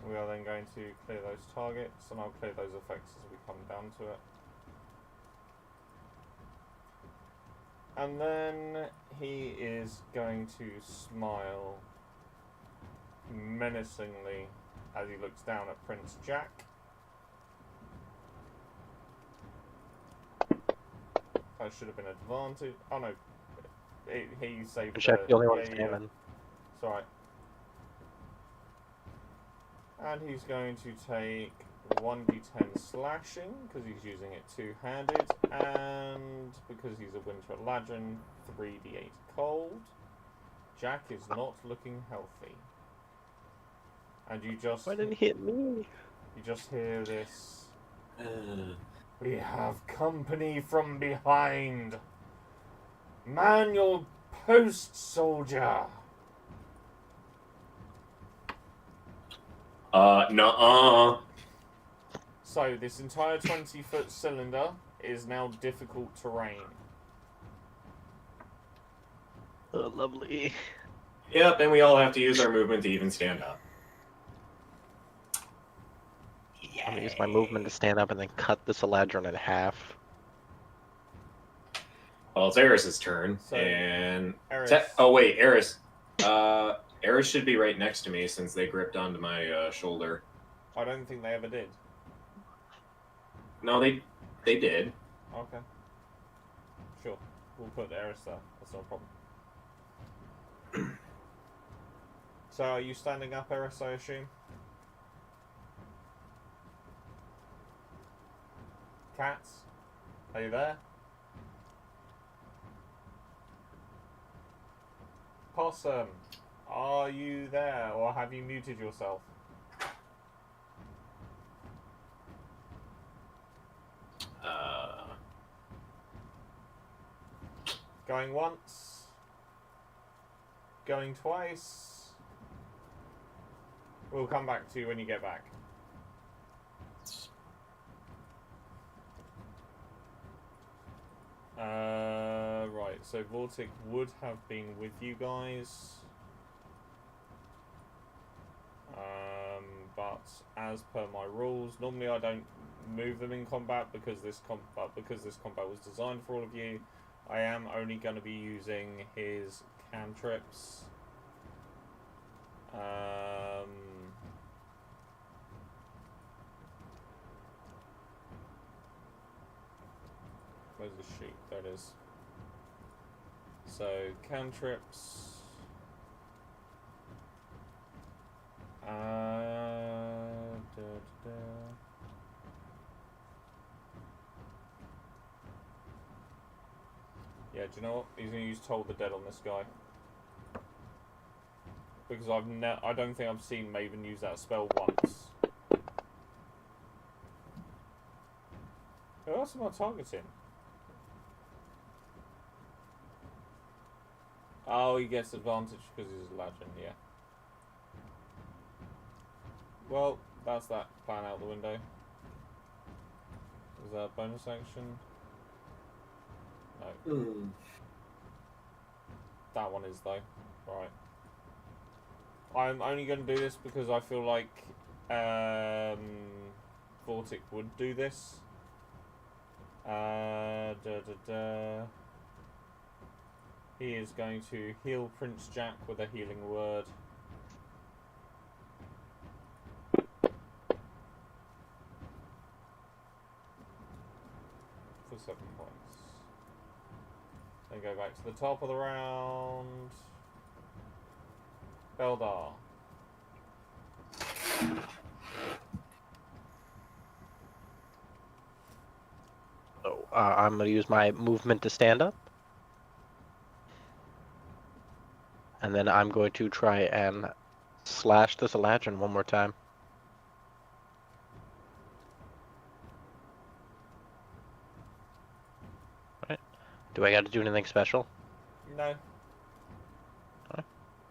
We are then going to clear those targets, and I'll clear those effects as we come down to it. And then he is going to smile menacingly as he looks down at Prince Jack. That should have been advantage. Oh no, he saved. Jack, the only one yeah. standing. It's alright. And he's going to take 1d10 slashing, because he's using it two-handed, and because he's a Winter Ladron, 3d8 cold. Jack is not looking healthy. And you just... Why didn't he hit me? You just hear this... We have company from behind. Man your post, soldier. Nuh-uh. So, this entire 20-foot cylinder is now difficult terrain. Oh, lovely. Yep, and we all have to use our movement to even stand up. I'm gonna use my movement to stand up and then cut this Eladrin in half. Well, it's Eris's turn, So, and... Eris, oh, wait, Eris. Eris should be right next to me since they gripped onto my shoulder. I don't think they ever did. No, they did. Okay. Sure. We'll put Eris there. That's not a problem. So, are you standing up, Eris, I assume? Cats? Are you there? Possum, are you there, or have you muted yourself? Going once. Going twice. We'll come back to you when you get back. Right, so Vortic would have been with you guys. But as per my rules, normally I don't move them in combat because this combat was designed for all of you. I am only going to be using his cantrips. Where's the sheet? There it is. So, cantrips. Yeah, do you know what? He's going to use Toll the Dead on this guy. Because I don't think I've seen Maven use that spell once. Who else am I targeting? Oh, he gets advantage because he's a legend, yeah. Well, that's that plan out the window. Is that a bonus action? No. That one is, though. Right. I'm only going to do this because I feel like Vortic would do this. He is going to heal Prince Jack with a healing word. For 7 points. Then go back to the top of the round. Beldar. So I'm gonna use my movement to stand up, and then I'm going to try and slash this Eladrin one more time. Right. Do I got to do anything special? No.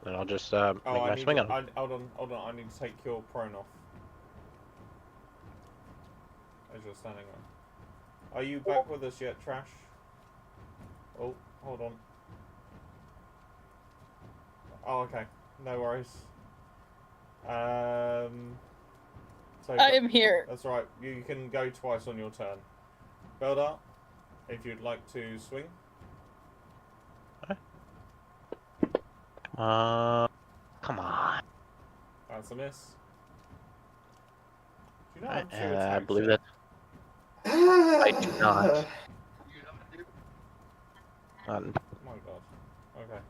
Then I'll just make my swing on him. Hold on, I need to take your prone off. As you're standing on. Are you back with us yet, Trash? Oh, hold on. Oh, okay. No worries. So I am here. that's right. You can go twice on your turn. Beldar, if you'd like to swing. Come on. That's a miss. Do you not have 2 attacks I believe yet? that. I do not. Oh my god. Okay.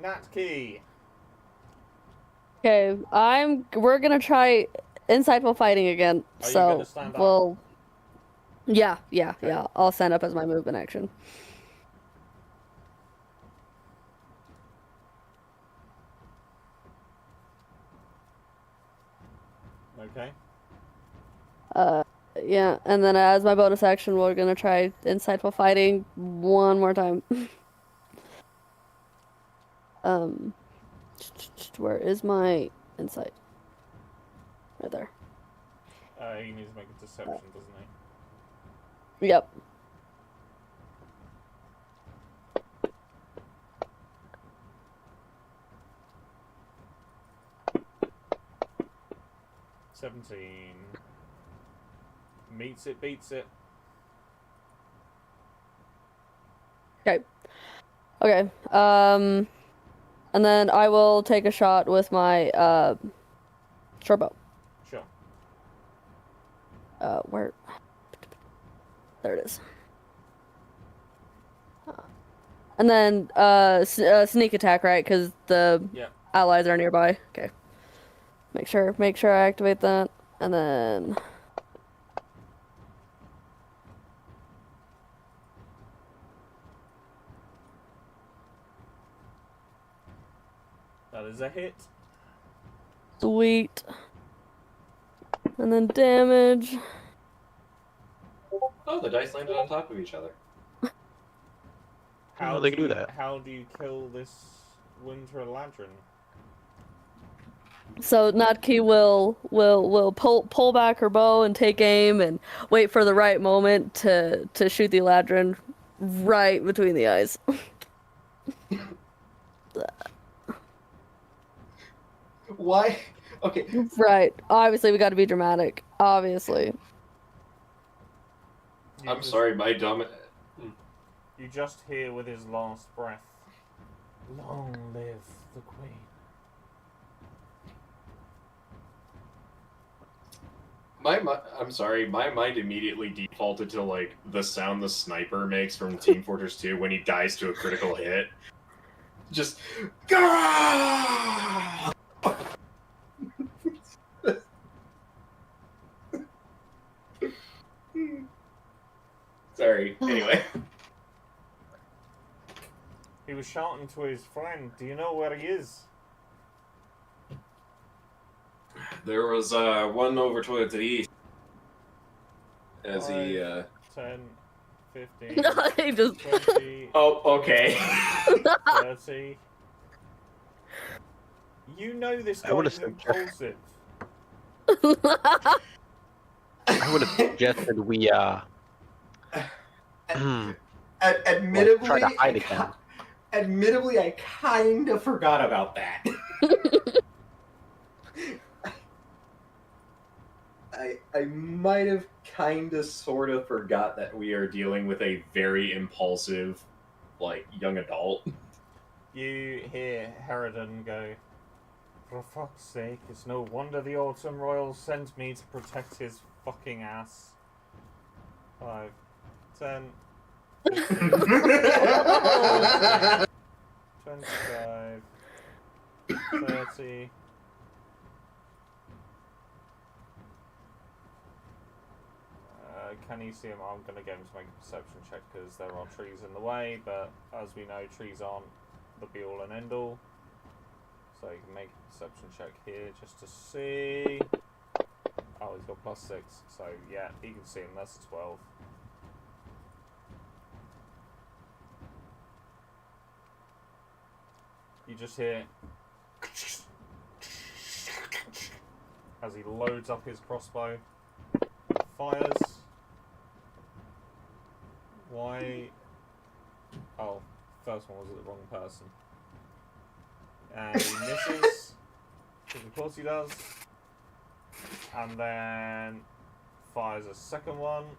Nat Key. Okay, we're gonna try insightful fighting again. Are you so gonna stand up? we'll. Yeah. Okay. I'll stand up as my movement action. Okay. Yeah, and then as my bonus action, we're gonna try insightful fighting one more time. Where is my insight? Right there. He needs to make a deception, doesn't he? Yep. Meets it, beats it. Okay. And then I will take a shot with my short bow. Sure. Where? There it is. And then sneak attack, right? Because the allies are nearby. Okay. Make sure I activate that, and then. That is a hit. Sweet. And then damage. Oh, the dice landed on top of each other. How they do that? How do you kill this Winter Eladrin? So Natki will pull back her bow and take aim and wait for the right moment to shoot the Eladrin right between the eyes. Why? Okay. Right. Obviously, we got to be dramatic. Obviously. I'm sorry, my dumb. You just hear with his last breath, "Long live the Queen." I'm sorry, my mind immediately defaulted to like the sound the sniper makes from Team Fortress 2 when he dies to a critical hit. Just Gah! Sorry. Anyway. He was shouting to his friend, "Do you know where he is?" There was one over towards the east. As he 10, 15, He just 20, Oh, okay. 30. You know this guy I would've is said- impulsive. I would have suggested we Admittedly, try to hide again. Admittedly, I kind of forgot about that. I might have kind of sort of forgot that we are dealing with a very impulsive, like, young adult. You hear Herodon go, "For fuck's sake, it's no wonder the Autumn Royals sent me to protect his fucking ass." 5, 10, 15, 25, 30. Can you see him? I'm going to get him to make a perception check because there are trees in the way, but as we know, trees aren't the be all and end all. So you can make a perception check here just to see. Oh, he's got +6, so yeah, he can see him. That's a 12. You just hear as he loads up his crossbow, fires. Why? Oh, first one was at the wrong person. And he misses, because of course he does. And then fires a second one.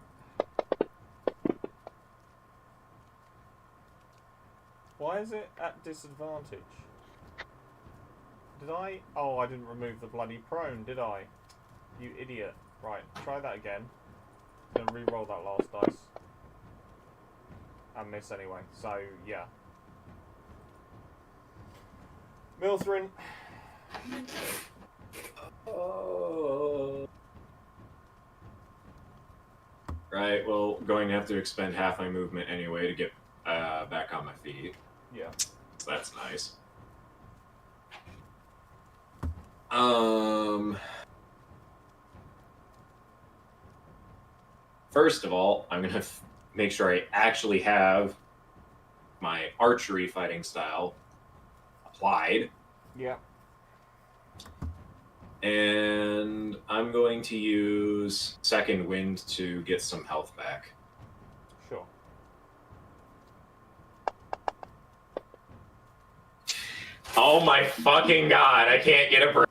Why is it at disadvantage? Did I? Oh, I didn't remove the bloody prone, did I? You idiot. Right, try that again. I'm gonna re-roll that last dice. And miss anyway, so yeah. Milthrin. Right, well, going to have to expend half my movement anyway to get back on my feet. Yeah. So that's nice. First of all, I'm going to make sure I actually have my archery fighting style applied. Yeah. And I'm going to use Second Wind to get some health back. Sure. Oh my fucking god, I can't get a break.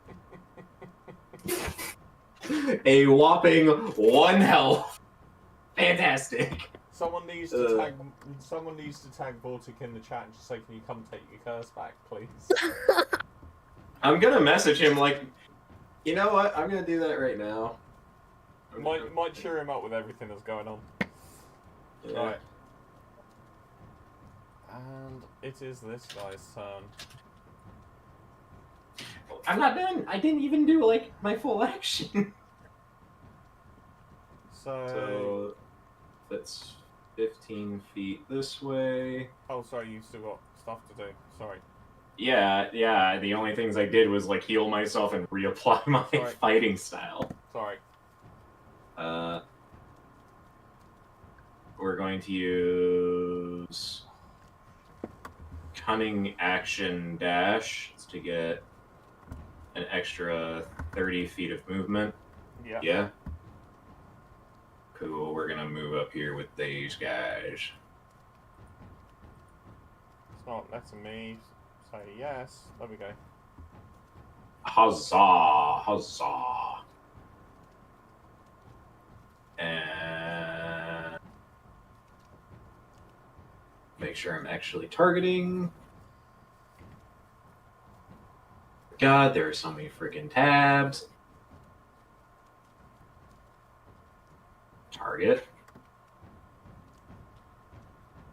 A whopping 1 health. Fantastic. Someone needs to tag. Someone needs to tag Vortic in the chat and just say, "Can you come take your curse back, please?" I'm gonna message him like, you know what? I'm gonna do that right now. Might cheer him up with everything that's going on. Yeah. Right. And it is this guy's turn. I'm not done. I didn't even do like my full action. So that's 15 feet this way. Oh, sorry, you still got stuff to do. Sorry. Yeah. The only things I did was like heal myself and reapply my Sorry. fighting style. Sorry. We're going to use Cunning Action Dash to get an extra 30 feet of movement. Yeah. Yeah. Cool, we're gonna move up here with these guys. It's not letting me say yes. There we go. Huzzah! Huzzah! And make sure I'm actually targeting. God, there are so many freaking tabs. Target.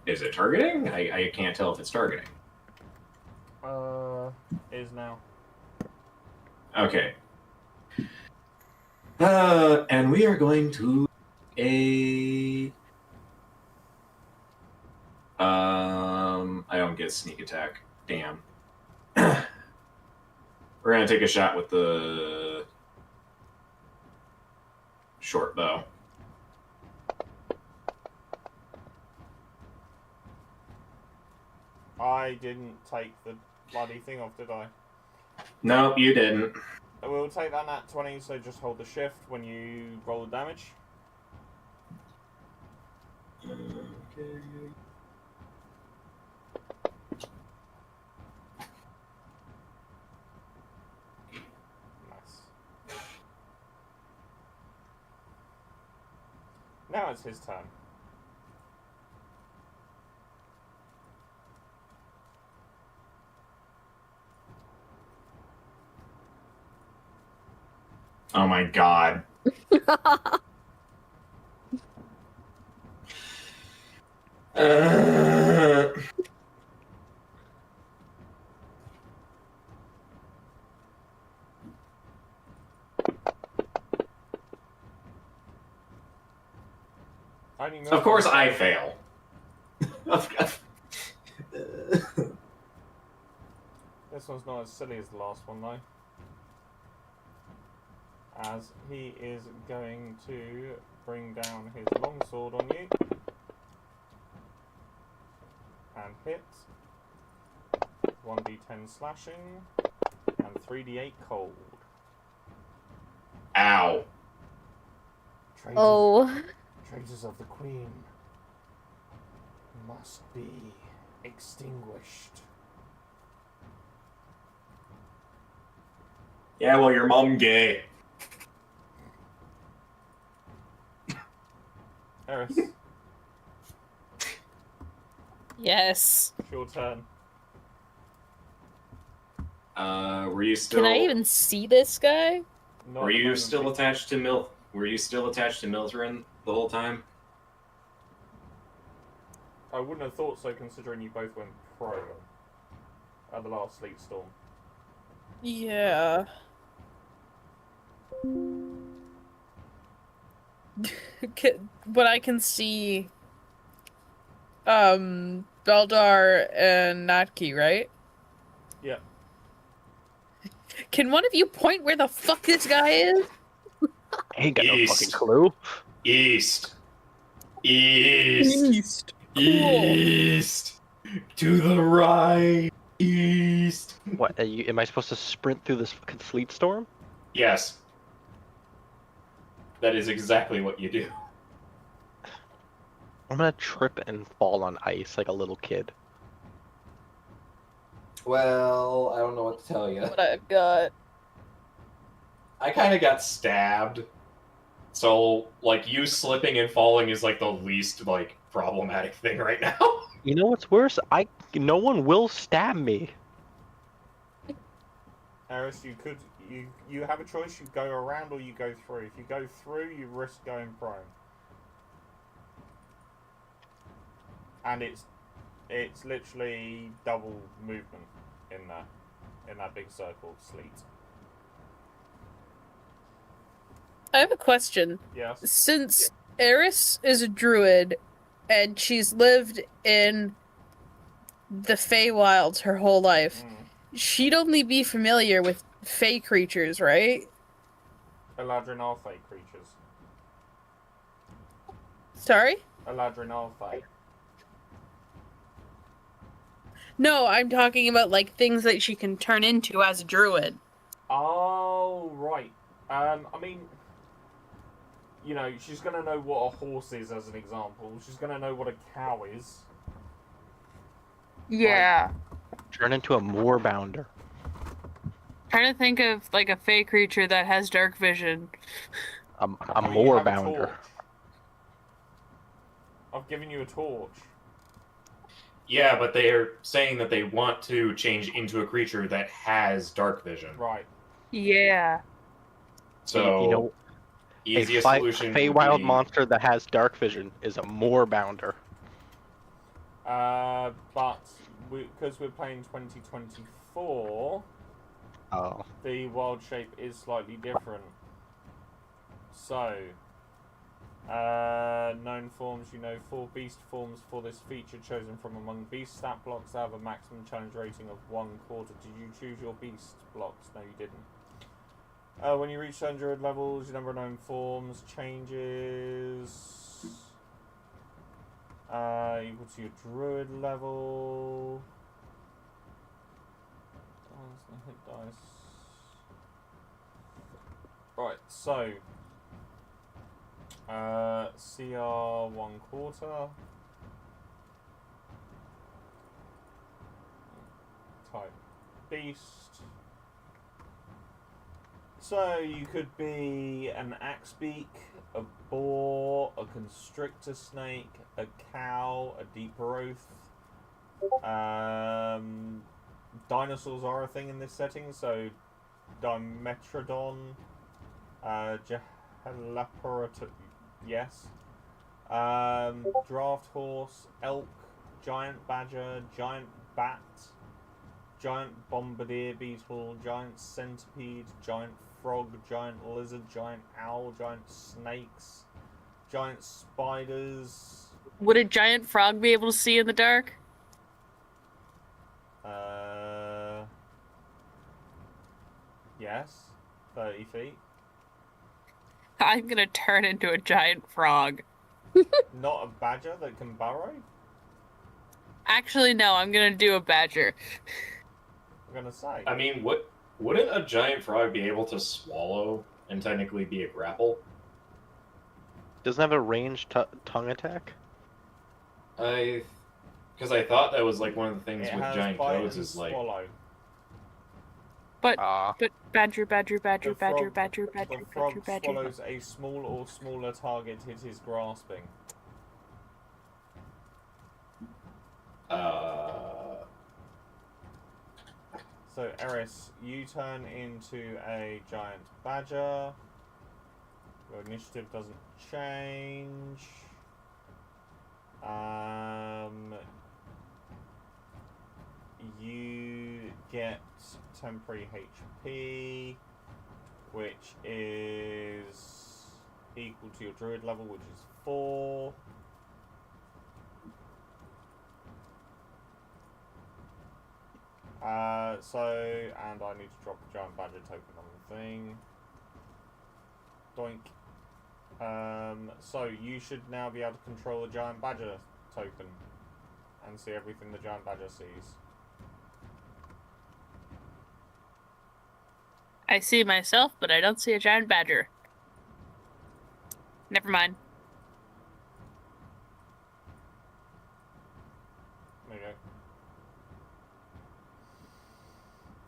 Is it targeting? I can't tell if it's targeting. Is now. Okay. And we are going to I don't get sneak attack. Damn. We're gonna take a shot with the short bow. I didn't take the bloody thing off, did I? No, you didn't. We'll take that nat 20, so just hold the shift when you roll the damage. Okay. Nice. Now it's his turn. Oh my god. Of course I fail. This one's not as silly as the last one, though. As he is going to bring down his longsword on you. And hit. 1d10 slashing. And 3d8 cold. Ow. Traitors, Oh. traitors of the Queen must be extinguished. Yeah, well, your mom gay. Eris, Yes. it's your turn. Were you still? Can I even see this guy? Not Were at the you moment, still Pete. attached to Were you still attached to Mithrin the whole time? I wouldn't have thought so, considering you both went prone at the last sleet storm. Yeah. But I can see Beldar and Natki, right? Yeah. Can one of you point where the fuck this guy is? I ain't got no East. fucking clue. East. East. Cool. East. To the right. East. What? Am I supposed to sprint through this fucking sleep storm? Yes. That is exactly what you do. I'm gonna trip and fall on ice like a little kid. Well, I don't know what to tell you. What I've got. I kind of got stabbed. So, like, you slipping and falling is, like, the least, like, problematic thing right now. You know what's worse? No one will stab me. Eris, you have a choice. You go around or you go through. If you go through, you risk going prone. And it's literally double movement in that big circle of sleet. I have a question. Yes. Since Eris is a druid and she's lived in the Feywilds her whole life, she'd only be familiar with Fey creatures, right? Eladrin are Fey creatures. Sorry? Eladrin are Fey. No, I'm talking about like things that she can turn into as a druid. Oh, right. I mean, you know, she's going to know what a horse is, as an example. She's going to know what a cow is. Yeah. Turn into a moorbounder. Trying to think of like a Fey creature that has dark vision. A You have a moorbounder. torch. I've given you a torch. Yeah, but they are saying that they want to change into a creature that has dark vision. Right. Yeah. So, You know, easiest a solution would Feywild be... monster that has dark vision is a moorbounder. But because we're playing 2024, Oh. the wild shape is slightly different. So, known forms, you know, 4 beast forms for this feature chosen from among beast stat blocks that have a maximum challenge rating of 1/4. Did you choose your beast blocks? No, you didn't. When you reach 100 levels, your number of known forms changes. Equal to your druid level. Where's the hit dice? Right, so CR 1/4. Type beast. So you could be an axebeak, a boar, a constrictor snake, a cow, a deep growth. Dinosaurs are a thing in this setting, so Dimetrodon, Jehelaporatus, yes. Draft horse, elk, giant badger, giant bat, giant bombardier beetle, giant centipede, giant frog, giant lizard, giant owl, giant snakes, giant spiders. Would a giant frog be able to see in the dark? Yes, 30 feet. I'm gonna turn into a giant frog. Not a badger that can burrow? Actually, no, I'm gonna do a badger. I'm gonna say. I mean, wouldn't a giant frog be able to swallow and technically be a grapple? Doesn't have a ranged tongue attack? Because I thought that was like one of the things It with has giant bite toads and is like. swallow. But Ah. badger. The frog badger. swallows a small or smaller target it is grasping. So, Eris, you turn into a giant badger. Your initiative doesn't change. You get temporary HP, which is equal to your druid level, which is 4. And I need to drop a giant badger token on the thing. Doink. So you should now be able to control the giant badger token and see everything the giant badger sees. I see myself, but I don't see a giant badger. Never mind. There you go.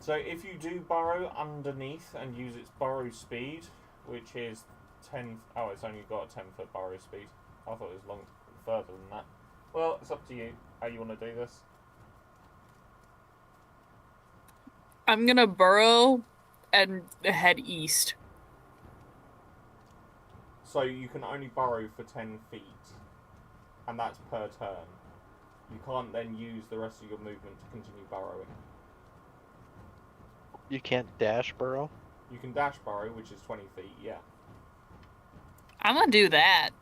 So if you do burrow underneath and use its burrow speed, which is 10... Oh, it's only got a 10-foot burrow speed. I thought it was further than that. Well, it's up to you how you want to do this. I'm gonna burrow and head east. So you can only burrow for 10 feet. And that's per turn. You can't then use the rest of your movement to continue burrowing. You can't dash burrow? You can dash burrow, which is 20 feet, yeah. I'm gonna do that.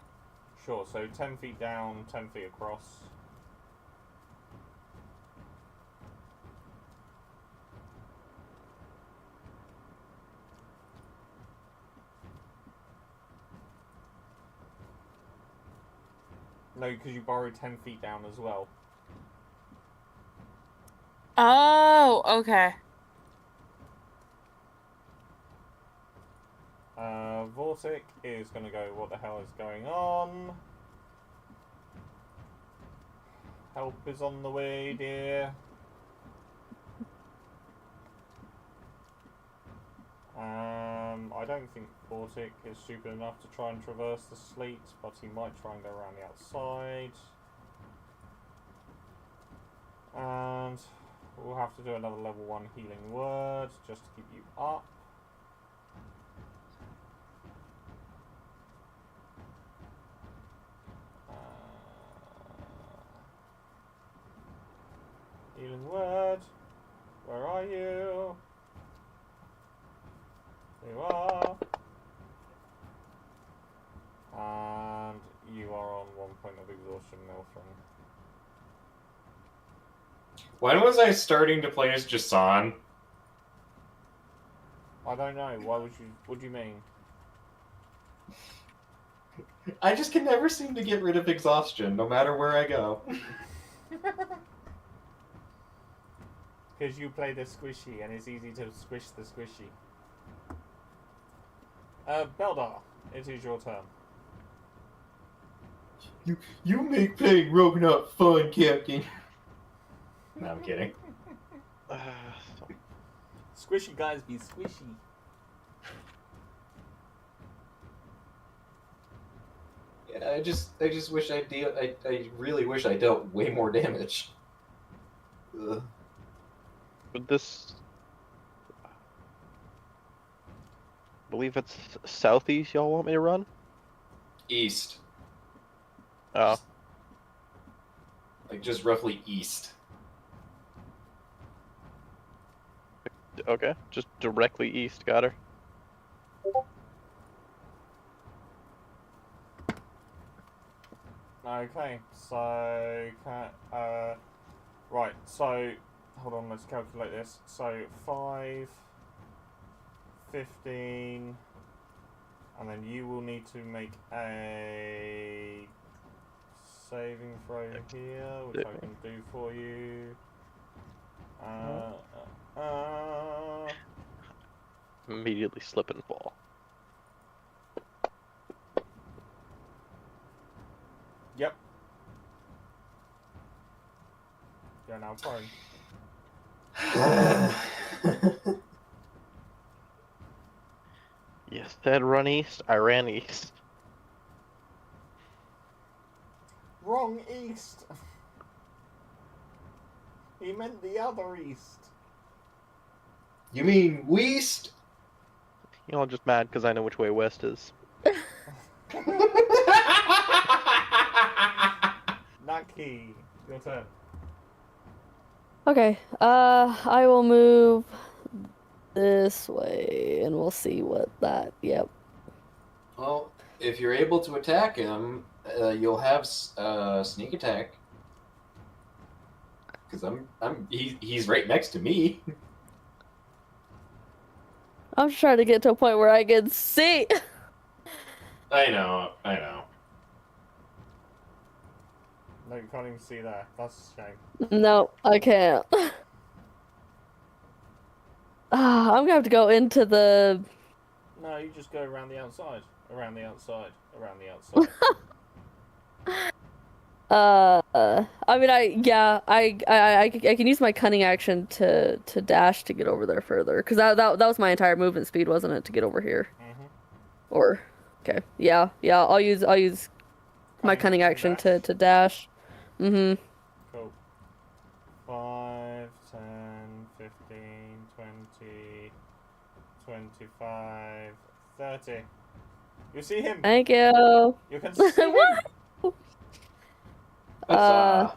Sure, so 10 feet down, 10 feet across. No, because you burrow 10 feet down as well. Oh, okay. Vortic is going to go, what the hell is going on? Help is on the way, dear. I don't think Vortic is stupid enough to try and traverse the sleet, but he might try and go around the outside. And we'll have to do another level 1 healing word just to keep you up. Healing word, where are you? There you are. And you are on 1 point of exhaustion, Milfrin. When was I starting to play as Jason? I don't know, why would you, what do you mean? I just can never seem to get rid of exhaustion, no matter where I go. Because you play the squishy, and it's easy to squish the squishy. Beldar, it is your turn. You make playing Rogue not fun, Captain. No, I'm kidding. Squishy guys be squishy. Yeah, I just wish I really wish I dealt way more damage. Ugh. But this, I believe it's southeast. Y'all want me to run? East, Oh, like just roughly east. okay. Just directly east. Got her. Okay, so right. So hold on, let's calculate this. So 5, 15, and then you will need to make a saving throw here, which I can do for you. Immediately slip and fall. Yep. You're now prone. You said run east. I ran east. Wrong east. He meant the other east. You mean west? Y'all just mad because I know which way west is. Naki, your turn. Okay. I will move this way, and we'll see what that. Yep. Well, if you're able to attack him, you'll have sneak attack. Because he's right next to me. I'm just trying to get to a point where I can see. I know. No, you can't even see there. That's a shame. No, I can't. I'm gonna have to go into the. No, you just go around the outside. Around the outside. Around the outside. I mean, I can use my cunning action to dash to get over there further, because that was my entire movement speed, wasn't it, to get over here? Mm-hmm. Or, okay, yeah, I'll use my cunning action to dash. Mm-hmm. Cool. 5, 10, 15, 20, 25, 30. You see him? Thank you. You can see him. That's,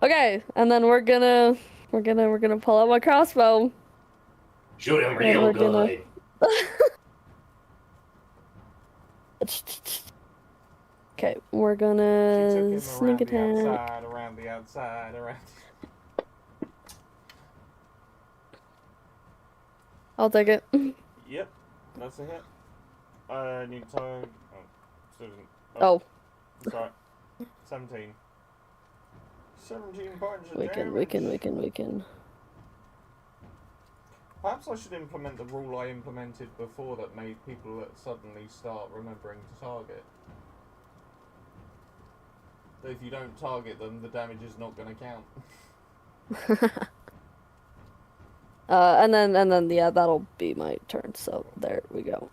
Okay, and then we're gonna pull out my crossbow. shoot him And real we're good. Okay, we're She took gonna him sneak attack. around the outside. I'll take it. Yep, that's a hit. New tone. Oh, student. Oh. Sorry. 17. 17 points of We damage. can. Perhaps I should implement the rule I implemented before that made people suddenly start remembering to target. That if you don't target them, the damage is not going to count. And then yeah, that'll be my turn. So there we go.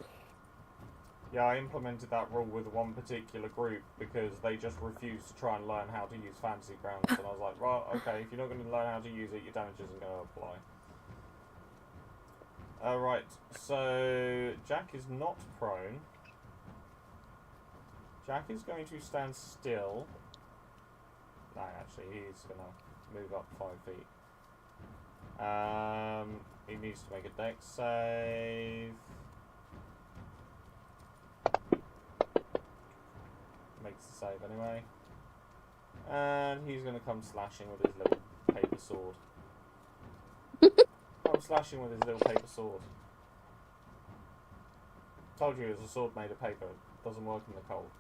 Yeah, I implemented that rule with one particular group because they just refused to try and learn how to use fantasy grounds, and I was like, well, okay, if you're not going to learn how to use it, your damage isn't going to apply. Right, so Jack is not prone. Jack is going to stand still. No, actually, he's going to move up 5 feet. He needs to make a dex save. Makes the save anyway. And he's going to come slashing with his little paper sword. I'm slashing with his little paper sword. Told you it was a sword made of paper. It doesn't work in the cold.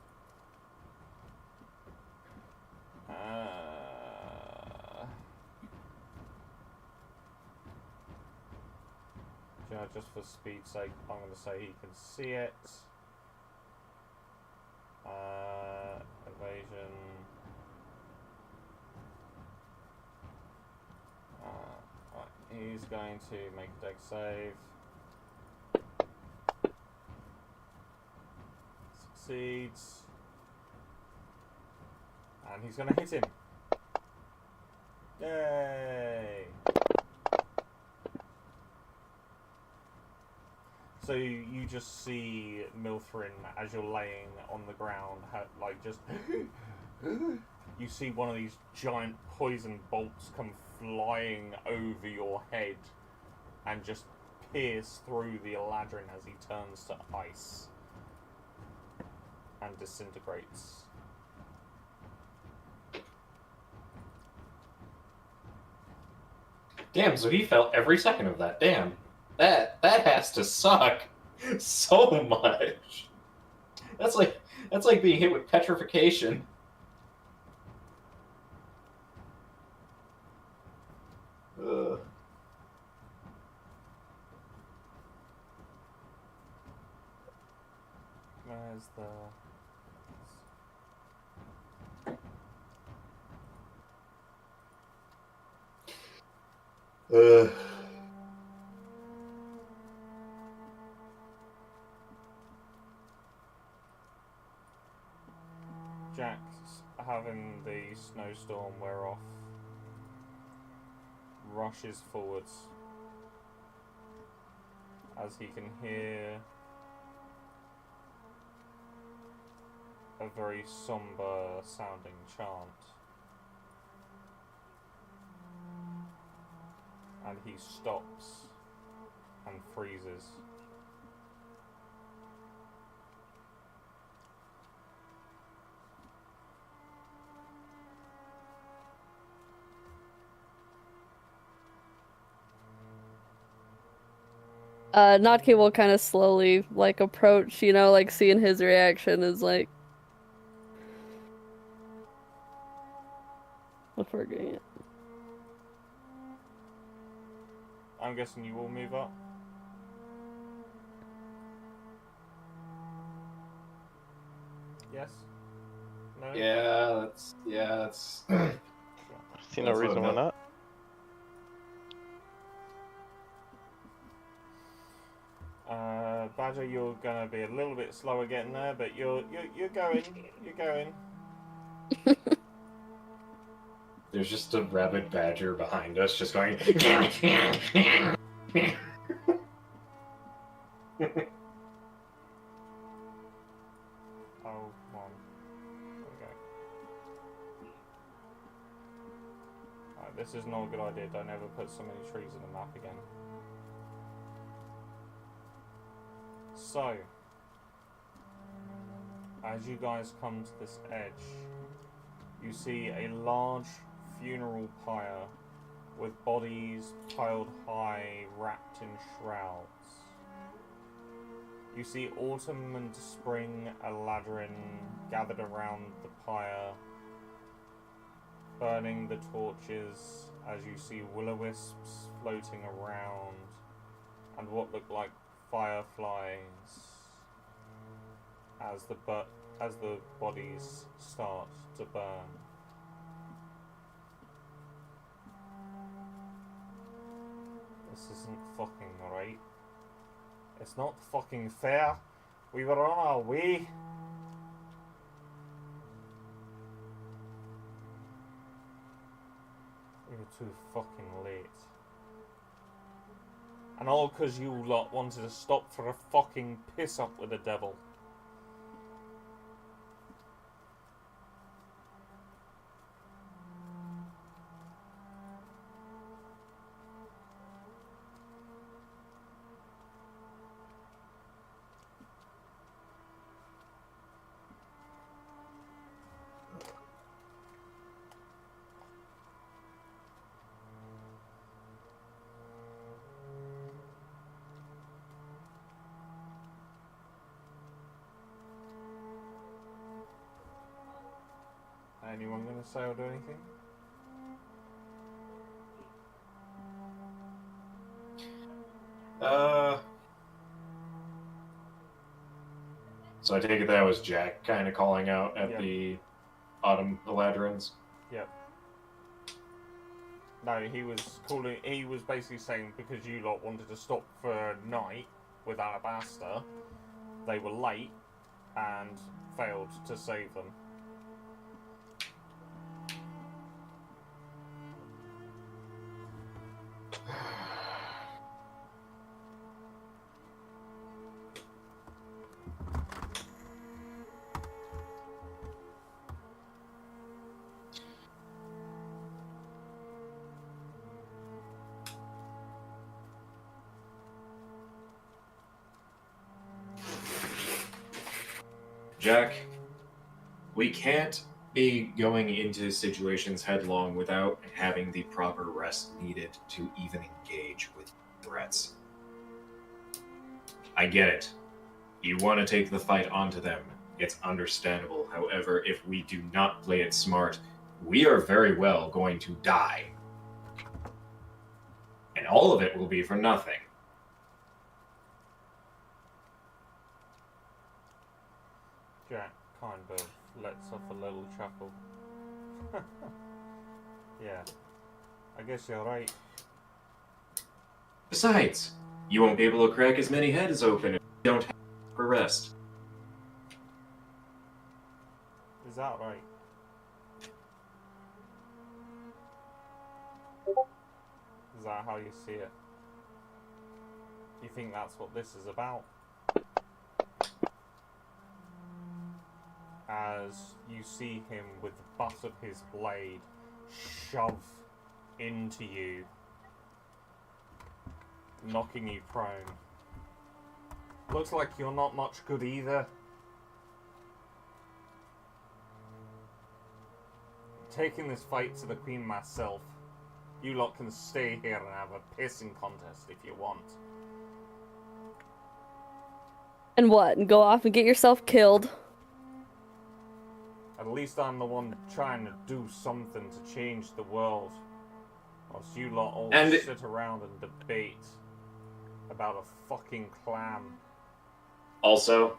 Just for speed's sake, I'm going to say he can see it. Evasion. Right, he's going to make a dex save. Succeeds. And he's going to hit him. Yay! So you just see Milthrin as you're laying on the ground, like just... You see one of these giant poison bolts come flying over your head and just pierce through the Eladrin as he turns to ice and disintegrates. Damn, so he felt every second of that. Damn. That has to suck so much. That's like being hit with petrification. Ugh. Where's the... Jack's having the snowstorm wear off, rushes forwards as he can hear a very somber sounding chant, and he stops and freezes. Natke will kind of slowly, like, approach, you know, like, seeing his reaction is like... What we're getting at. I'm guessing you will move up? Yes? No? Yeah, that's... See no reason why not. Badger, you're gonna be a little bit slower getting there, but you're going. You're going. There's just a rabid badger behind us, just going. Oh, come on. Okay. Alright, this is not a good idea. Don't ever put so many trees in the map again. So, as you guys come to this edge, you see a large funeral pyre with bodies piled high, wrapped in shrouds. You see Autumn and Spring Eladrin gathered around the pyre, burning the torches as you see will-o-wisps floating around and what look like fireflies as the bodies start to burn. This isn't fucking right. It's not fucking fair. We were on our way. We were too fucking late. And all because you lot wanted to stop for a fucking piss up with the devil. Anyone gonna say or do anything? So I take it that was Jack kind of calling out at Yep. the Autumn Eladrins. Yep. No, he was calling. He was basically saying because you lot wanted to stop for a night with Alabaster, they were late and failed to save them. Jack, we can't be going into situations headlong without having the proper rest needed to even engage with threats. I get it. You want to take the fight onto them. It's understandable. However, if we do not play it smart, we are very well going to die. And all of it will be for nothing. Jack kind of lets off a little chuckle. Yeah, I guess you're right. Besides, you won't be able to crack as many heads open if you don't have proper rest. Is that right? Is that how you see it? You think that's what this is about? As you see him with the butt of his blade shove into you, knocking you prone. Looks like you're not much good either. Taking this fight to the Queen myself. You lot can stay here and have a pissing contest if you want. And what? And go off and get yourself killed? At least I'm the one trying to do something to change the world. Whilst you lot all sit around and debate about a fucking clan. Also,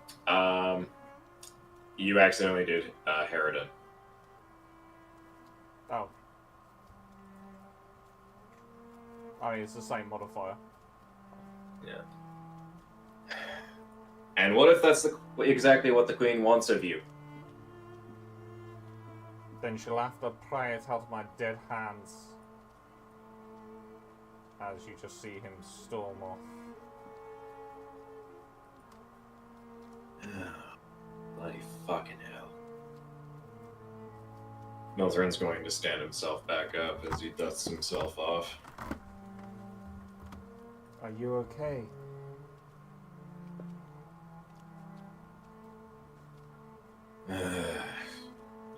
you accidentally did Harridan. Oh. I mean, it's the same modifier. Yeah. And what if that's exactly what the Queen wants of you? Then she'll have to pry it out of my dead hands. As you just see him storm off. Bloody fucking hell. Milthrin's going to stand himself back up as he dusts himself off. Are you okay?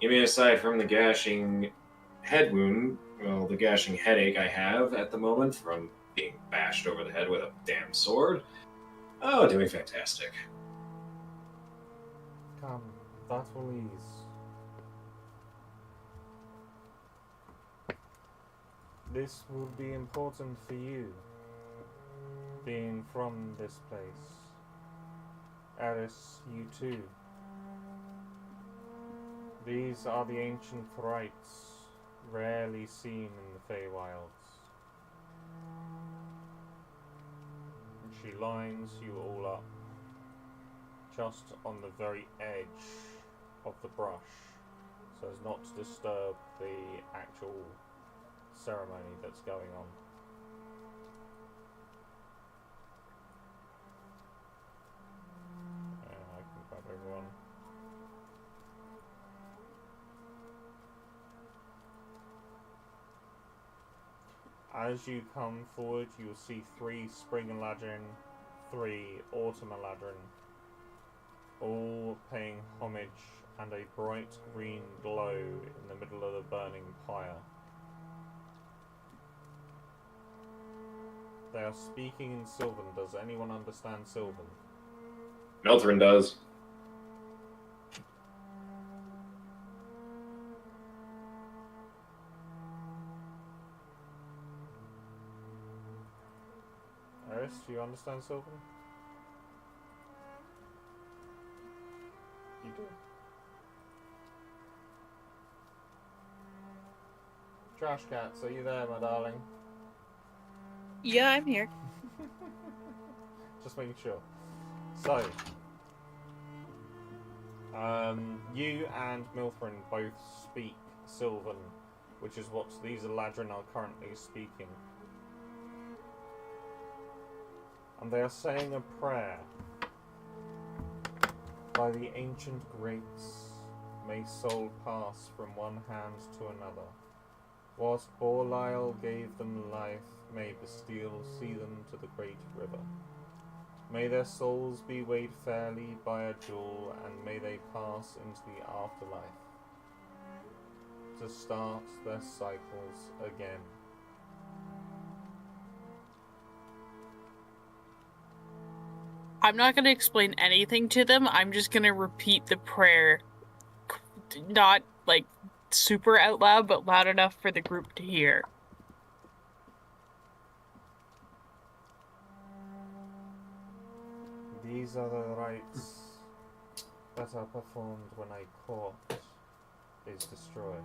You mean aside from the gashing head wound, well, the gashing headache I have at the moment from being bashed over the head with a damn sword? Oh, doing fantastic. Come, that will ease. This will be important for you, being from this place. Eris, you too. These are the ancient rites, rarely seen in the Feywilds. And she lines you all up, just on the very edge of the brush, so as not to disturb the actual ceremony that's going on. I can grab everyone. As you come forward, you will see 3 Spring Eladrin, 3 Autumn Eladrin, all paying homage and a bright green glow in the middle of the burning pyre. They are speaking in Sylvan. Does anyone understand Sylvan? Milthrin does. Eris, do you understand Sylvan? You do. Trash Cats, are you there, my darling? Yeah, I'm here. Just making sure. So, you and Milthrin both speak Sylvan, which is what these Eladrin are currently speaking. And they are saying a prayer. By the ancient greats, may soul pass from one hand to another. Whilst Borlyle gave them life, may Bastille see them to the great river. May their souls be weighed fairly by a jewel, and may they pass into the afterlife to start their cycles again. I'm not going to explain anything to them. I'm just going to repeat the prayer. Not, like, super out loud, but loud enough for the group to hear. These are the rites that are performed when a court is destroyed.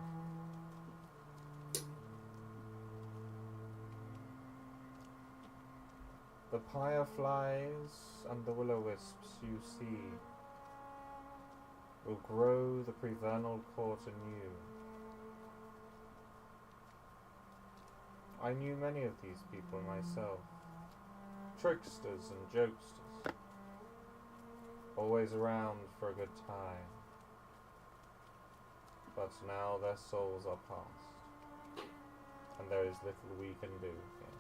The fireflies and the will-o-wisps you see will grow the Prevernal court anew. I knew many of these people myself, tricksters and jokesters, always around for a good time. But now their souls are past, and there is little we can do here.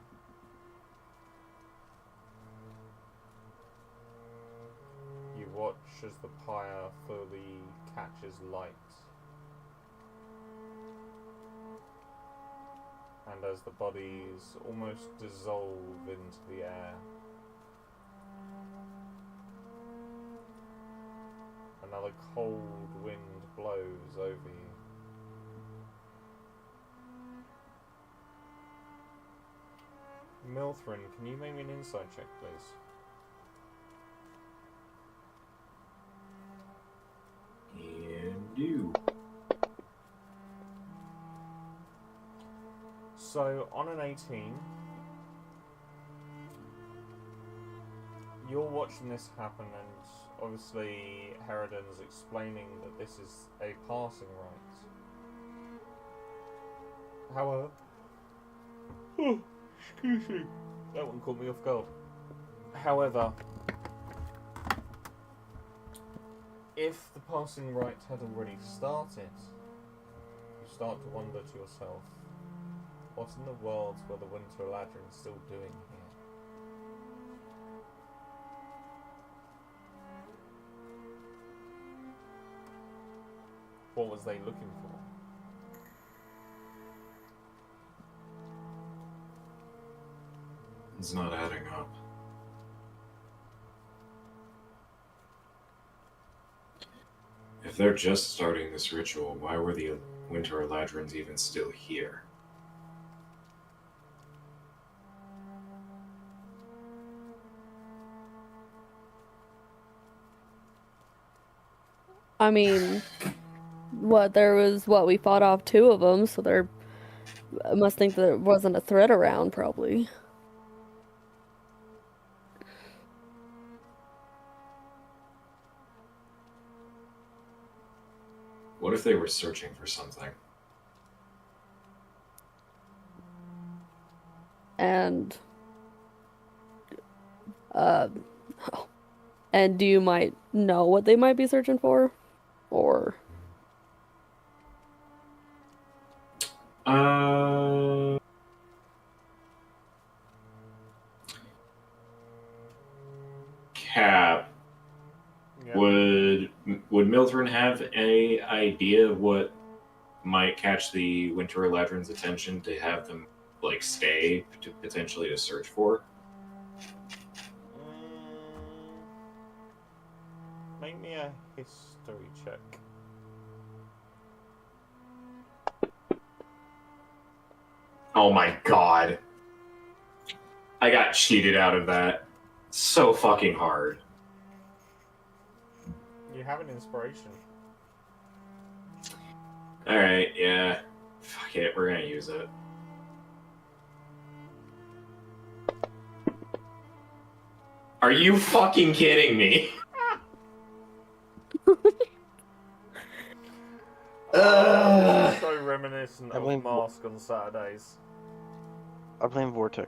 You watch as the pyre fully catches light, and as the bodies almost dissolve into the air. Another cold wind blows over you. Milthrin, can you make me an insight check, please? And do. So, on an 18, you're watching this happen, and obviously Herodin's explaining that this is a passing rite. However, excuse me, that one caught me off guard. However, if the passing rite had already started, you start to wonder to yourself, what in the world were the Winter Eladrin still doing here? What was they looking for? It's not adding up. If they're just starting this ritual, why were the Winter Eladrins even still here? I mean, we fought off 2 of them, so I must think that there wasn't a threat around, probably. What if they were searching for something? And, and do you might know what they might be searching for? Or... Cap. Yeah. Would Milthrin have any idea of what might catch the Winter Eladrin's attention to have them like stay to potentially to search for? Make me a history check. Oh my god. I got cheated out of that so fucking hard. You have an inspiration. Alright, yeah. Fuck it, we're gonna use it. Are you fucking kidding me? So reminiscent I of blame- Mask on Saturdays. I blame Vortic.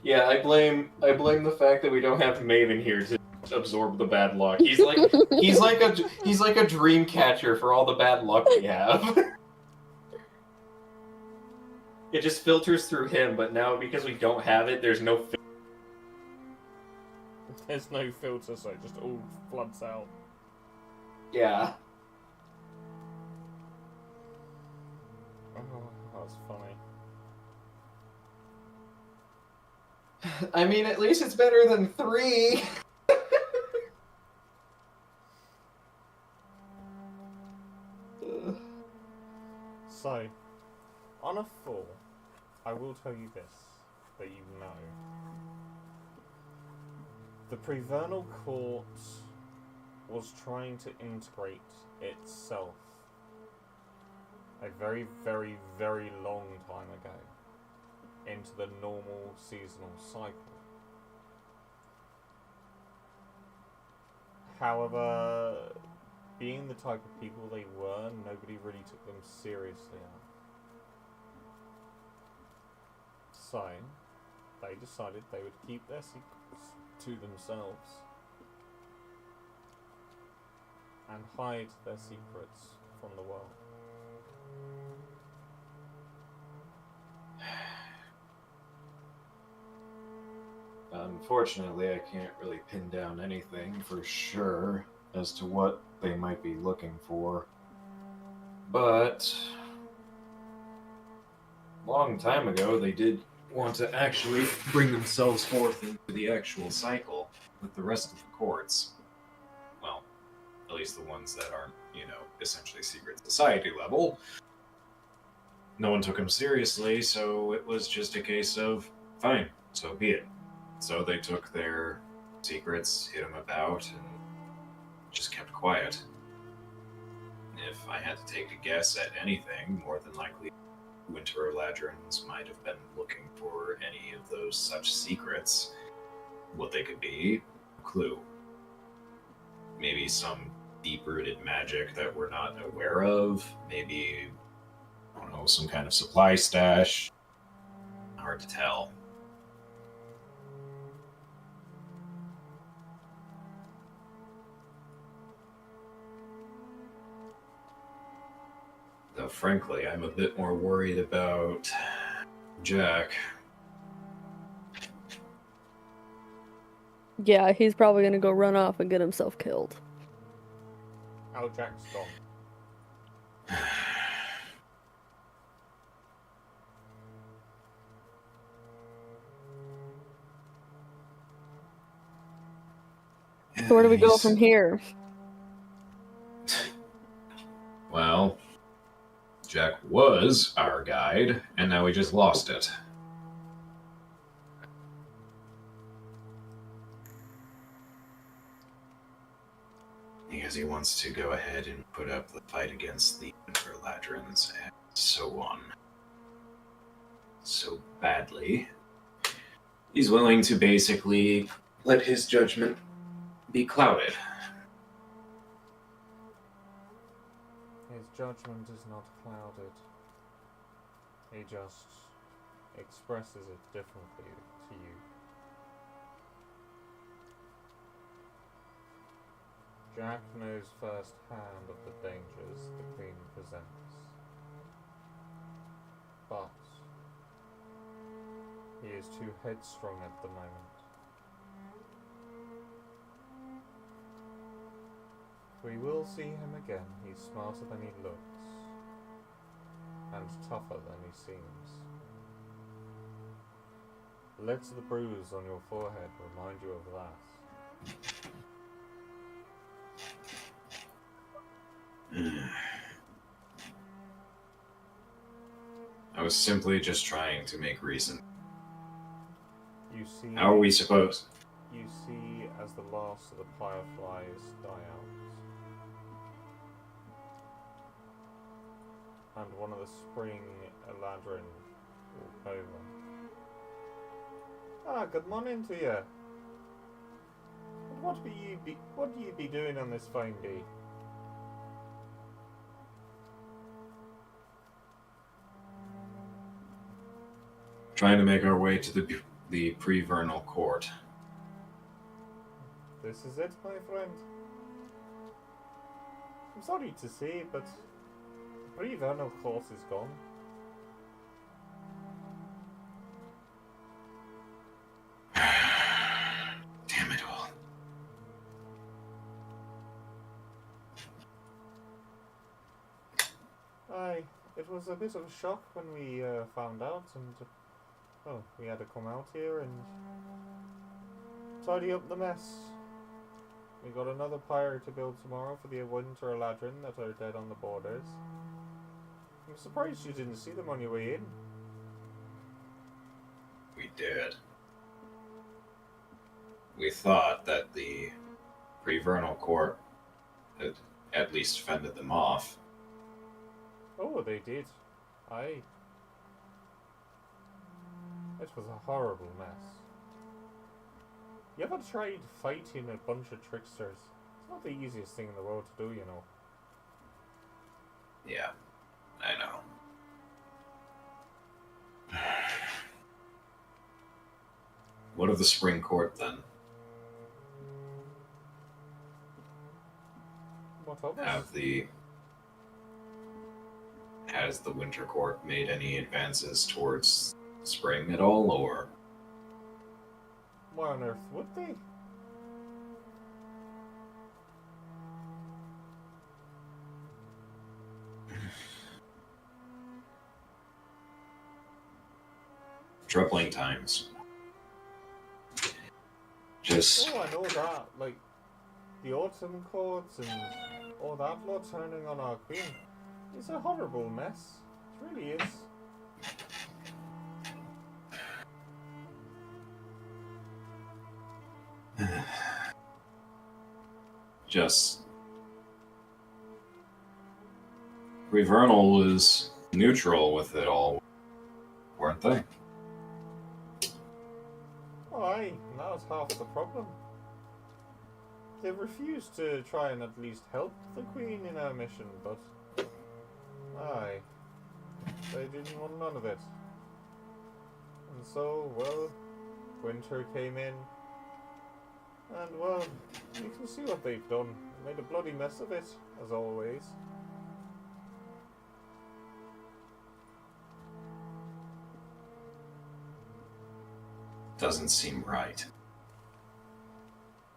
Yeah, I blame the fact that we don't have Maven here to absorb the bad luck. He's like a dream catcher for all the bad luck we have. It just filters through him, but now because we don't have it, there's no. There's no filter, so it just all floods out. Yeah. Oh, that's funny. I mean, at least it's better than 3. So, on a 4, I will tell you this, that you know. The Prevernal Court was trying to integrate itself a very, very, very long time ago into the normal seasonal cycle. However, being the type of people they were, nobody really took them seriously enough. So, they decided they would keep their secrets to themselves and hide their secrets from the world. Unfortunately, I can't really pin down anything for sure as to what they might be looking for. But long time ago, they did want to actually bring themselves forth into the actual cycle with the rest of the courts. Well, at least the ones that aren't, essentially secret society level. No one took them seriously, so it was just a case of, fine, so be it. So they took their secrets, hid them about, and just kept quiet. If I had to take a guess at anything, more than likely Winter Ladrons might have been looking for any of those such secrets. What they could be, clue. Maybe some deep-rooted magic that we're not aware of. Maybe, I don't know, some kind of supply stash. Hard to tell. Though frankly, I'm a bit more worried about Jack. Yeah, he's probably gonna go run off and get himself killed. Oh, Jack's gone. So where do we go from here? Well, Jack was our guide, and now we just lost it. Because he wants to go ahead and put up the fight against the Winter Ladrons and so on. So badly. He's willing to basically let his judgment be clouded. His judgment is not clouded. He just expresses it differently to you. Jack knows firsthand of the dangers the Queen presents. But he is too headstrong at the moment. We will see him again. He's smarter than he looks, and tougher than he seems. Let the bruise on your forehead remind you of that. I was simply just trying to make reason. You see. How are we supposed? You see, as the last of the fireflies die out, and one of the spring Eladrin walk over. Ah, good morning to you. What do you be doing on this fine day? Trying to make our way to the Prevernal Court. This is it, my friend. I'm sorry to say, but the Prevernal Court is gone. Aye, it was a bit of a shock when we found out, and well, we had to come out here and tidy up the mess. We got another pyre to build tomorrow for the winter Eladrin that are dead on the borders. I'm surprised you didn't see them on your way in. We did. We thought that the Prevernal Court had at least fended them off. Oh, they did. Aye. It was a horrible mess. You ever tried fighting a bunch of tricksters? It's not the easiest thing in the world to do, you know. Yeah, I know. What of the Spring Court, then? What of it? Has the Winter Court made any advances towards spring at all, or? Why on earth would they? Troubling times. Just Oh, I know that. Like, the Autumn Courts and all that lot turning on our queen. It's a horrible mess. It really is. just Prevernal was neutral with it all, weren't they? Oh, aye, that was half the problem. They refused to try and at least help the Queen in her mission, but aye, they didn't want none of it. And so, well, winter came in, and well, you can see what they've done. Made a bloody mess of it, as always. Doesn't seem right.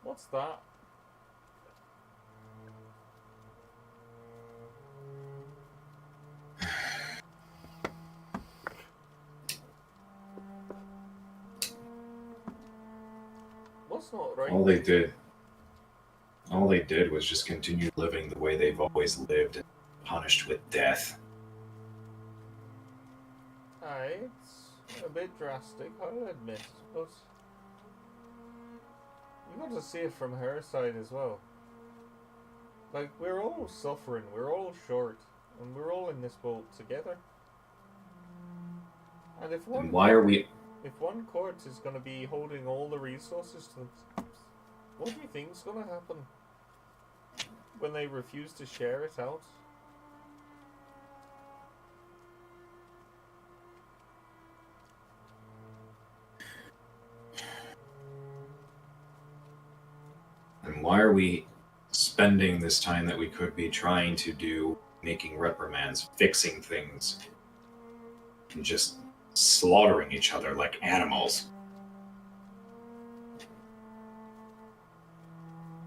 What's that? What's not right? All they did was just continue living the way they've always lived, punished with death. Aye, it's a bit drastic, I'll admit, but you got to see it from her side as well. Like, we're all suffering, we're all short, and we're all in this boat together. And if one, And why are we... if one court is going to be holding all the resources to themselves, what do you think's going to happen when they refuse to share it out? And why are we spending this time that we could be trying to do, making reprimands, fixing things, and just slaughtering each other like animals?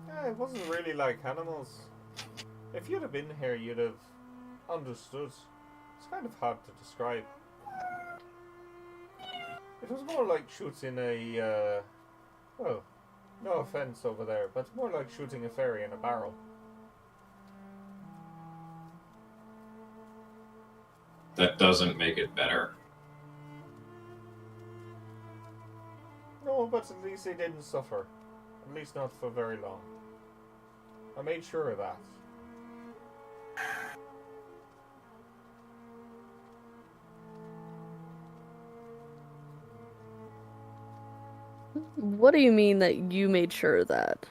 Yeah, it wasn't really like animals. If you'd have been here, you'd have understood. It's kind of hard to describe. It was more like shooting a, well, no offense over there, but more like shooting a fairy in a barrel. That doesn't make it better. No, but at least they didn't suffer. At least not for very long. I made sure of that. What do you mean that you made sure of that?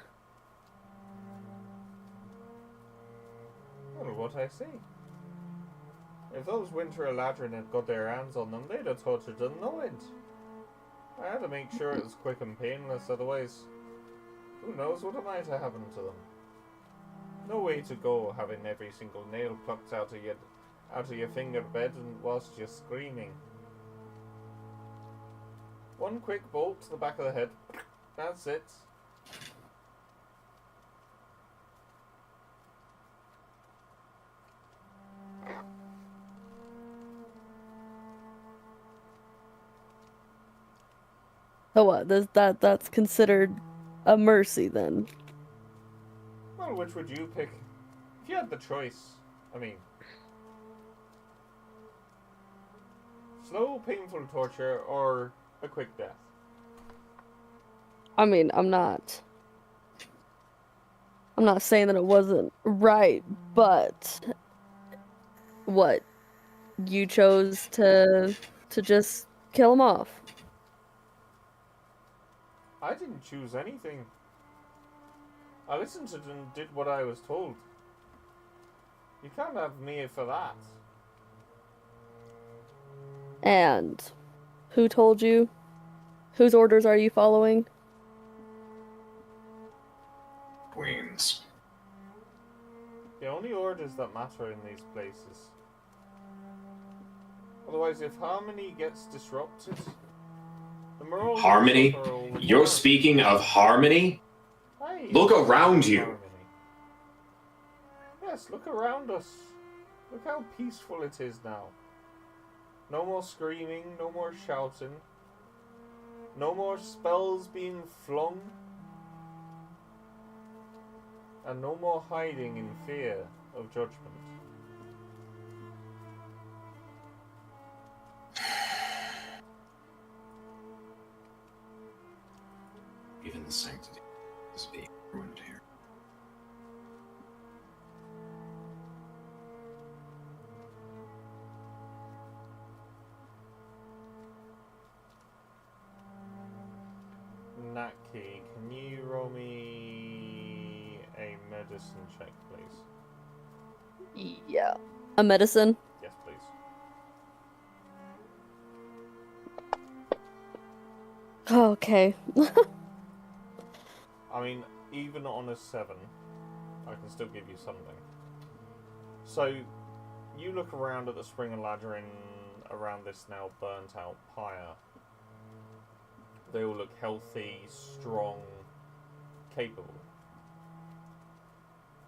Well, what I say. If those Winter Eladrin had got their hands on them, they'd have tortured them no end. I had to make sure it was quick and painless, otherwise, who knows what might have happened to them. No way to go having every single nail plucked out of your finger bed and whilst you're screaming. One quick bolt to the back of the head. That's it. So what? That's considered a mercy then? Well, which would you pick? If you had the choice, I mean, slow, painful torture or a quick death. I mean, I'm not saying that it wasn't right, but what? You chose to just kill him off. I didn't choose anything. I listened to it and did what I was told. You can't have me for that. And who told you? Whose orders are you following? Queens. The only orders that matter in these places. Otherwise, if harmony gets disrupted, the morale Harmony? will suffer all the You're more. speaking of harmony? Hey, Look around you. harmony. Yes, look around us. Look how peaceful it is now. No more screaming, no more shouting. No more spells being flung. And no more hiding in fear of judgment. Even the sanctity is being ruined here. Naki, can you roll me a medicine check, please? Yeah. A medicine? Yes, please. Okay. I mean, even on a 7, I can still give you something. So, you look around at the spring and ladder in around this now burnt out pyre. They all look healthy, strong, capable.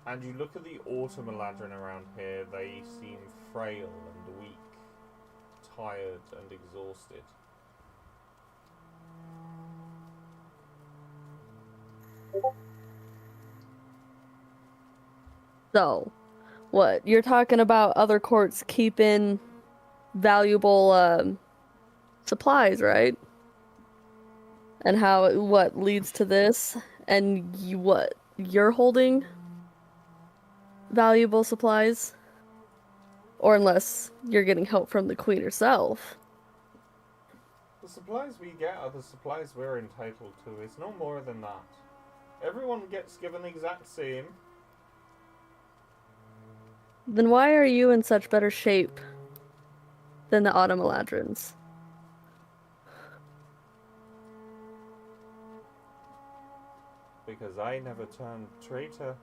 And you look at the autumn Eladrin around here, they seem frail and weak, tired and exhausted. So, what? You're talking about other courts keeping valuable supplies, right? And how what leads to this? And you what? You're holding valuable supplies? Or unless you're getting help from the queen herself. The supplies we get are the supplies we're entitled to. It's no more than that. Everyone gets given the exact same. Then why are you in such better shape than the Autumn Eladrins? Because I never turned traitor.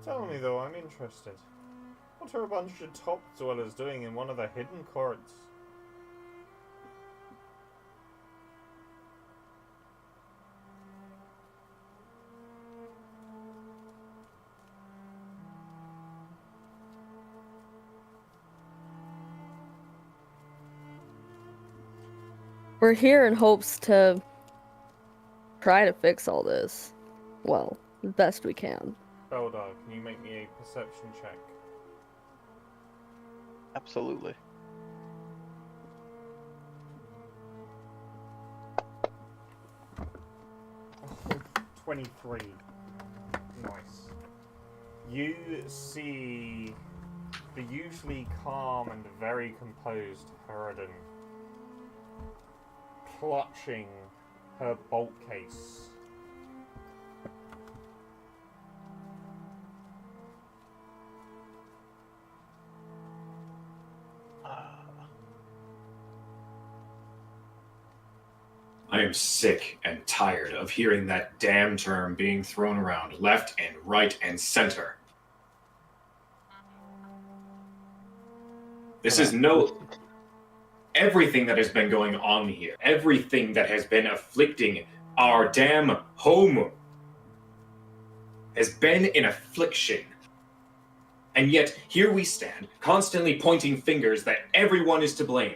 Tell me though, I'm interested. What are a bunch of top dwellers doing in one of the hidden courts? We're here in hopes to try to fix all this. Well, the best we can. Beldar, can you make me a perception check? Absolutely. Oh, 23. Nice. You see the usually calm and very composed Harridan clutching her bolt case. I am sick and tired of hearing that damn term being thrown around left and right and center. This is no... Everything that has been going on here, everything that has been afflicting our damn home has been an affliction And yet, here we stand, constantly pointing fingers that everyone is to blame.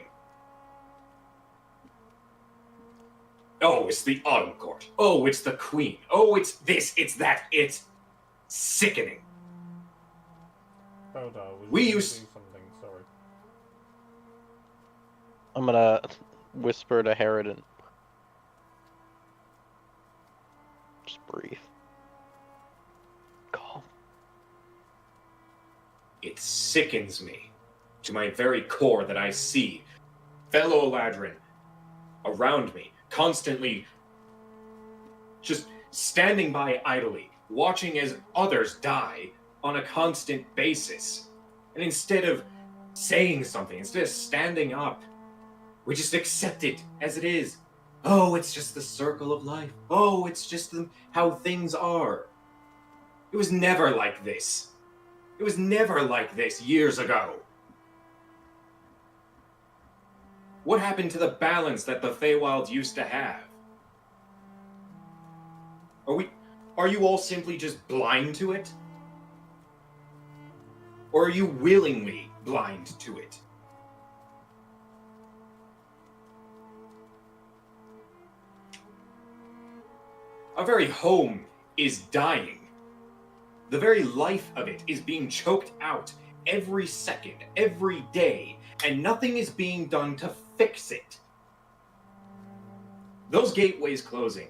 Oh, it's the Autumn Court. Oh, it's the Queen. Oh, it's this, it's that. It's sickening. Beldar, was We you gonna used- do something? Sorry. I'm gonna whisper to Harridan. Just breathe. Calm. It sickens me to my very core that I see fellow Eladrin around me, constantly just standing by idly, watching as others die on a constant basis. And instead of saying something, instead of standing up, we just accept it as it is. Oh, it's just the circle of life. Oh, it's just how things are. It was never like this. It was never like this years ago. What happened to the balance that the Feywild used to have? Are you all simply just blind to it? Or are you willingly blind to it? Our very home is dying. The very life of it is being choked out every second, every day, and nothing is being done to fix it. Those gateways closing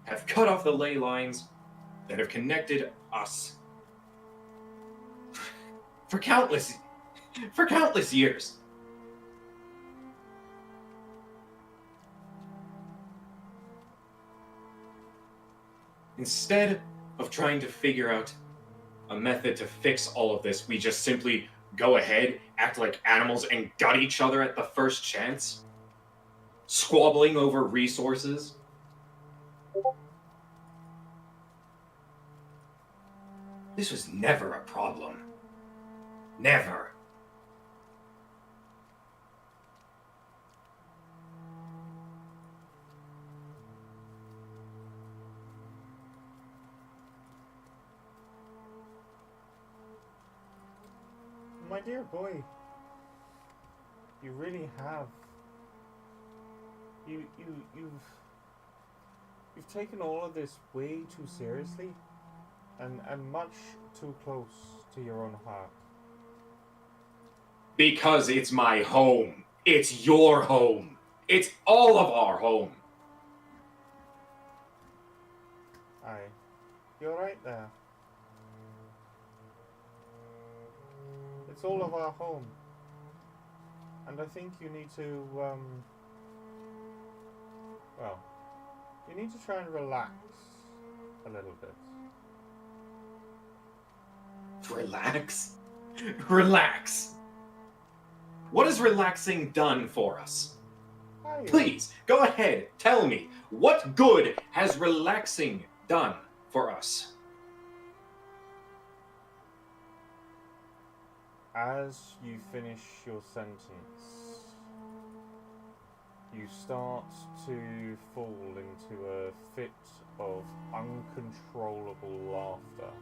have cut off the ley lines that have connected us for countless years. Instead of trying to figure out a method to fix all of this, we just simply go ahead, act like animals, and gut each other at the first chance, squabbling over resources. This was never a problem. Never. My dear boy, you really have. You've taken all of this way too seriously, and much too close to your own heart. Because it's my home. It's your home. It's all of our home. Aye, you're right there. It's all of our home. And I think you need to, well, you need to try and relax a little bit. Relax? Relax. What has relaxing done for us? Aye, Please, go ahead, tell me, what good has relaxing done for us? As you finish your sentence, you start to fall into a fit of uncontrollable laughter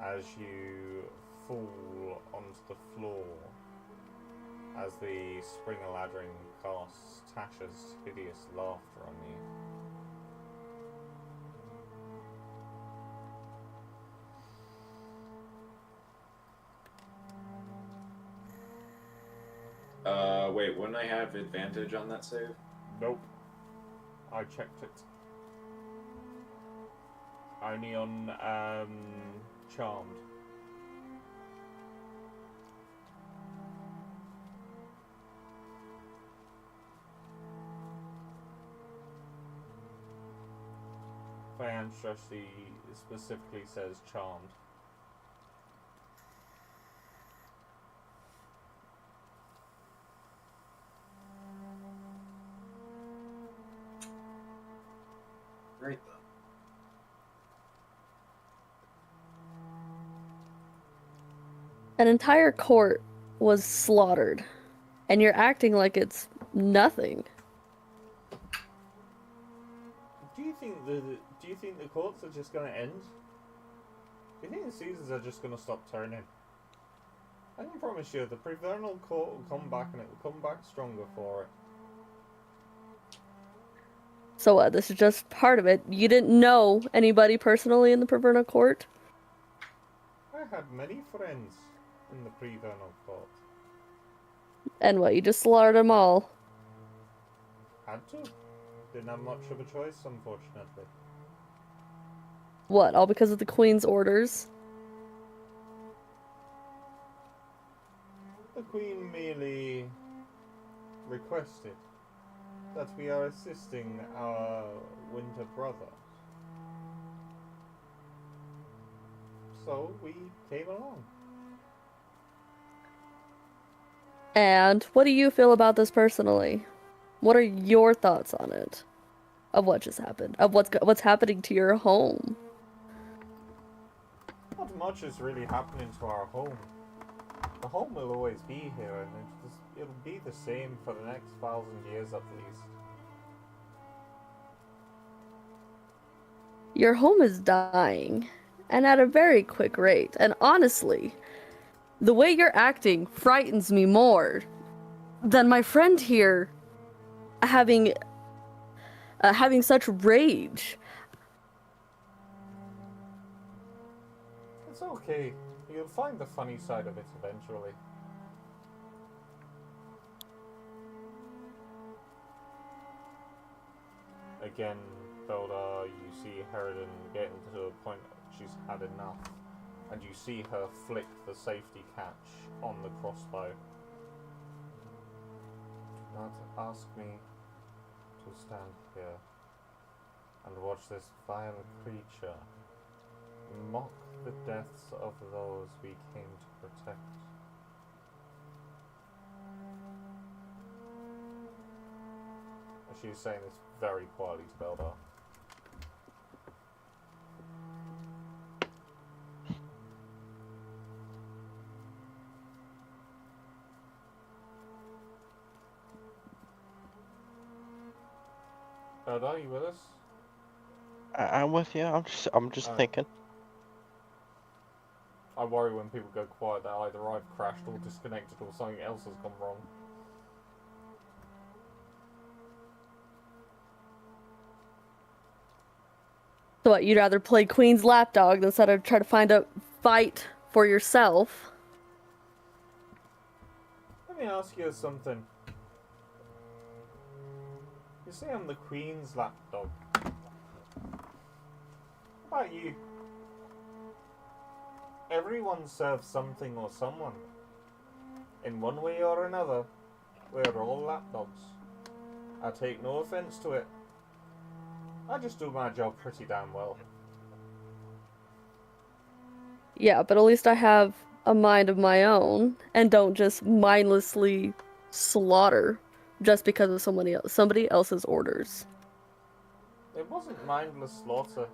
as you fall onto the floor as the Spring Eladrin casts Tasha's hideous laughter on you. Wait, wouldn't I have advantage on that save? Nope. I checked it. Only on Charmed. Diane Stressy specifically says Charmed. Right then. An entire court was slaughtered, and you're acting like it's nothing. Do do you think the courts are just going to end? Do you think the seasons are just going to stop turning? I can promise you, the Prevernal court will come back, and it will come back stronger for it. So what? This is just part of it. You didn't know anybody personally in the Prevernal court? I had many friends in the Prevernal court. And what? You just slaughtered them all? Had to. Didn't have much of a choice, unfortunately. What? All because of the Queen's orders? The Queen merely requested that we are assisting our winter brother. So we came along. And what do you feel about this personally? What are your thoughts on it? Of what just happened? Of what's happening to your home? Not much is really happening to our home. The home will always be here, and it'll be the same for the next 1,000 years at least. Your home is dying, and at a very quick rate. And honestly, the way you're acting frightens me more than my friend here having such rage. It's okay. You'll find the funny side of it eventually. Again, Belda, you see Harridan getting to the point that she's had enough, and you see her flick the safety catch on the crossbow. Do not ask me to stand here and watch this vile creature mock the deaths of those we came to protect. She's saying this very quietly to Beldar. Beldar, are you with us? I'm with you. I'm just thinking. I worry when people go quiet that either I've crashed or disconnected or something else has gone wrong. So what, you'd rather play Queen's lapdog instead of try to find a fight for yourself? Let me ask you something. You say I'm the Queen's lapdog. How about you? Everyone serves something or someone. In one way or another, we're all lapdogs. I take no offense to it. I just do my job pretty damn well. Yeah, but at least I have a mind of my own and don't just mindlessly slaughter just because of somebody else's orders. It wasn't mindless slaughter.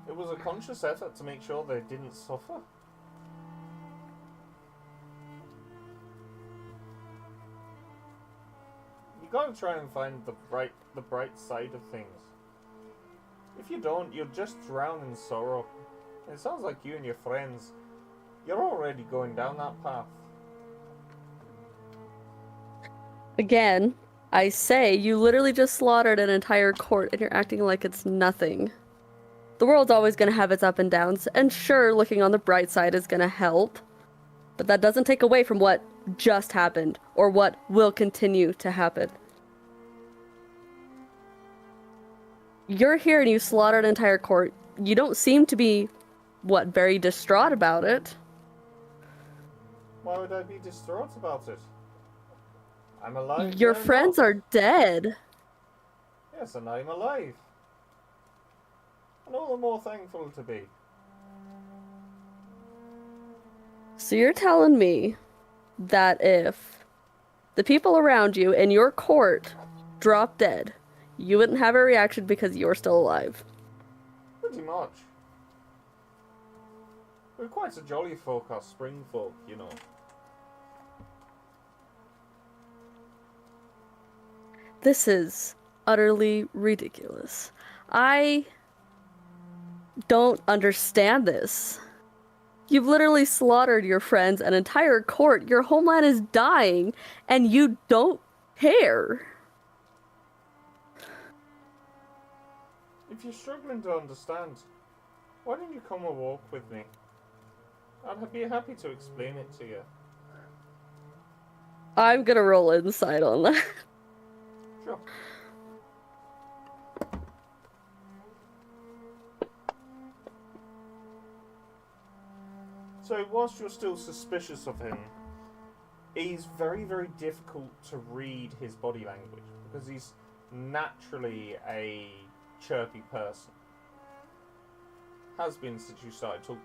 It was a conscious effort to make sure they didn't suffer. You gotta try and find the bright side of things. If you don't, you'll just drown in sorrow. It sounds like you and your friends, you're already going down that path. Again, I say you literally just slaughtered an entire court and you're acting like it's nothing. The world's always going to have its up and downs, and sure, looking on the bright side is going to help. But that doesn't take away from what just happened, or what will continue to happen. You're here and you slaughtered an entire court. You don't seem to be, very distraught about it. Why would I be distraught about it? I'm alive. Your friends are dead. Yes, and I'm alive. And all the more thankful to be. So you're telling me that if the people around you in your court drop dead, you wouldn't have a reaction because you're still alive? Pretty much. We're quite a jolly folk, our spring folk, you know. This is utterly ridiculous. I don't understand this. You've literally slaughtered your friends, an entire court, your homeland is dying, and you don't care. If you're struggling to understand, why don't you come a walk with me? I'd be happy to explain it to you. I'm gonna roll insight on that. Sure. So, whilst you're still suspicious of him, he's very, very difficult to read his body language because he's naturally a chirpy person. Has been since you started talking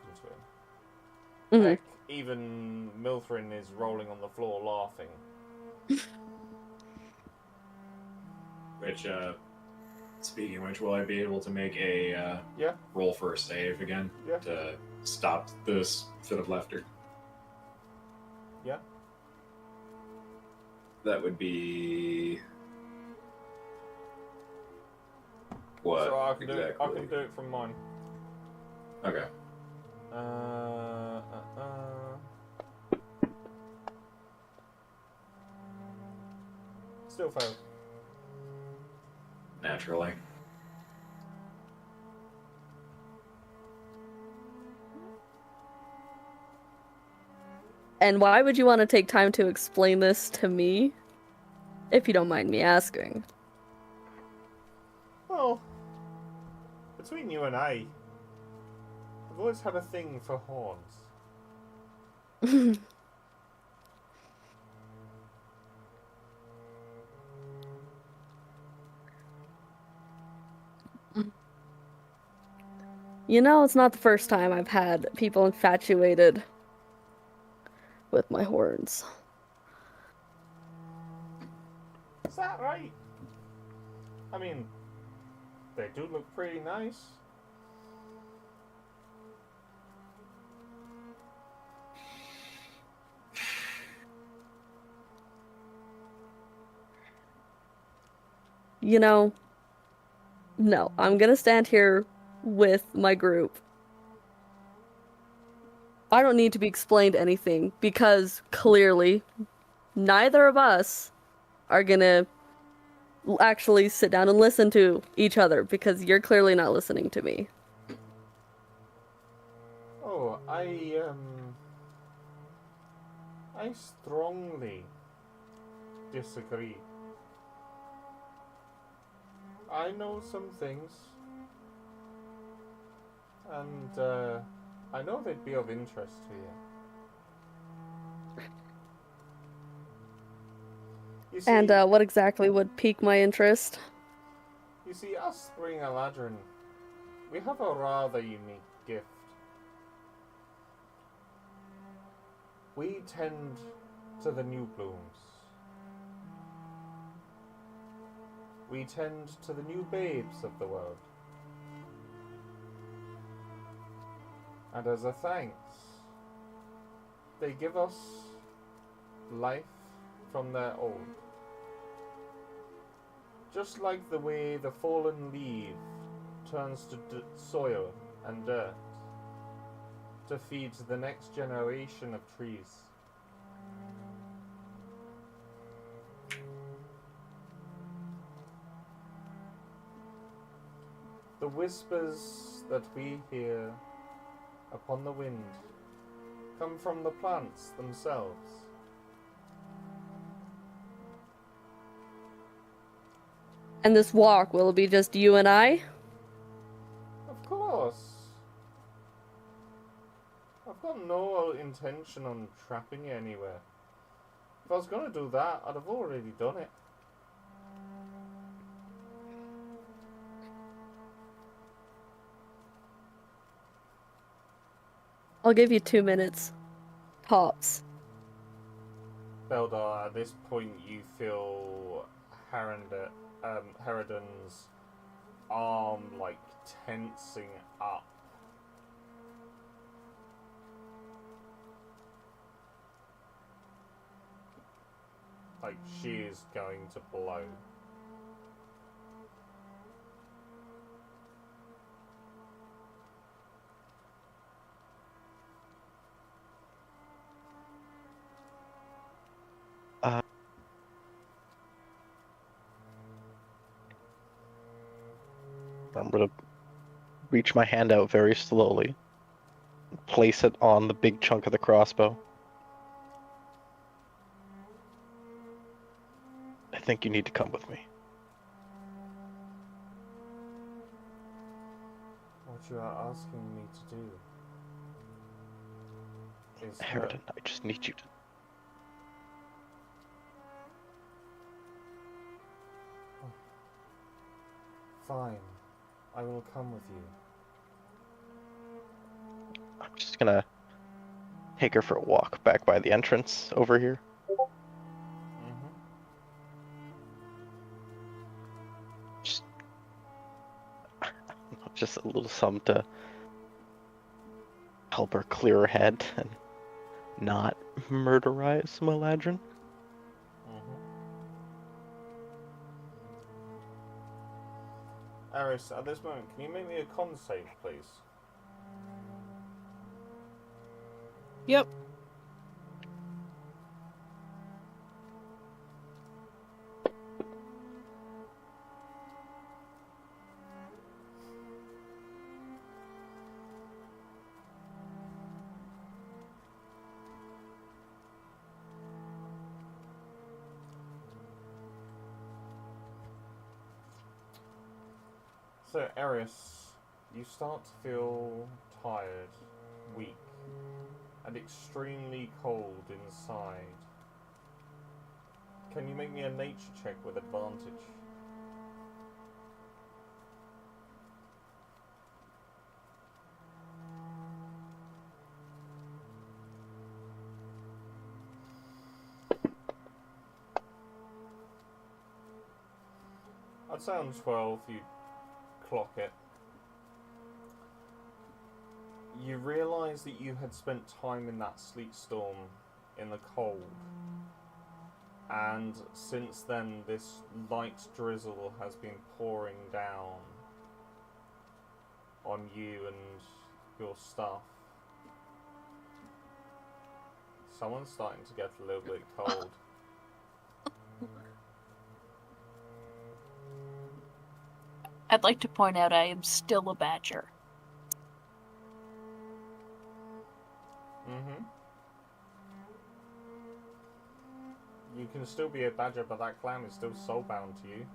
to him. Mhm. Heck, even Milthrin is rolling on the floor laughing. Which, speaking of which, will I be able to make a Yeah? roll for a save again Yeah. to stop this fit of laughter? Yeah? That would be what So I can exactly? do it from mine. Okay. Still failed. Naturally. And why would you want to take time to explain this to me? If you don't mind me asking. Well, between you and I, I've always had a thing for horns. You know, it's not the first time I've had people infatuated with my horns. Is that right? I mean, they do look pretty nice. You know, no, I'm gonna stand here with my group. I don't need to be explained anything because clearly neither of us are gonna actually sit down and listen to each other because you're clearly not listening to me. Oh, I strongly disagree. I know some things, and I know they'd be of interest to you. You see, And what exactly would pique my interest? you see, us Spring Eladrin, we have a rather unique gift. We tend to the new blooms. We tend to the new babes of the world. And as a thanks, they give us life from their old. Just like the way the fallen leaf turns to soil and dirt to feed the next generation of trees. The whispers that we hear upon the wind come from the plants themselves. And this walk, will it be just you and I? Of course. I've got no intention on trapping you anywhere. If I was going to do that, I'd have already done it. I'll give you 2 minutes. Tops. Beldar, at this point you feel Herodon's arm like tensing up. Like she is going to blow. I'm gonna reach my hand out very slowly, place it on the big chunk of the crossbow. I think you need to come with me. What you are asking me to do is Harridan, I just need you to. Fine. I will come with you. I'm just gonna take her for a walk back by the entrance over here. Mm-hmm. Just a little something to help her clear her head and not murderize Meladrin. Eris, at this moment, can you make me a con save, please? Yep. So, Eris, you start to feel tired, weak, and extremely cold inside. Can you make me a nature check with advantage? I'd say on 12 you clock it. You realise that you had spent time in that sleet storm in the cold, and since then this light drizzle has been pouring down on you and your stuff. Someone's starting to get a little bit cold. I'd like to point out I am still a badger. Mm-hmm. You can still be a badger, but that clam is still soulbound to you.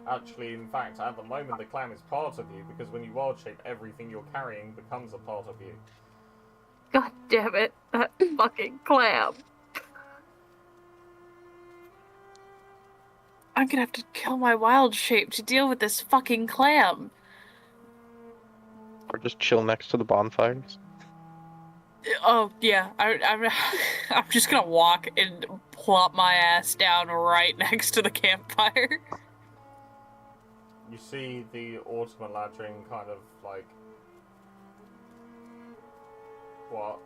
Actually, in fact, at the moment, the clam is part of you, because when you wild shape, everything you're carrying becomes a part of you. God damn it, that fucking clam. I'm gonna have to kill my wild shape to deal with this fucking clam. Or just chill next to the bonfires. Oh, yeah, I'm just gonna walk and plop my ass down right next to the campfire. You see the Autumn Ladring kind of like... What?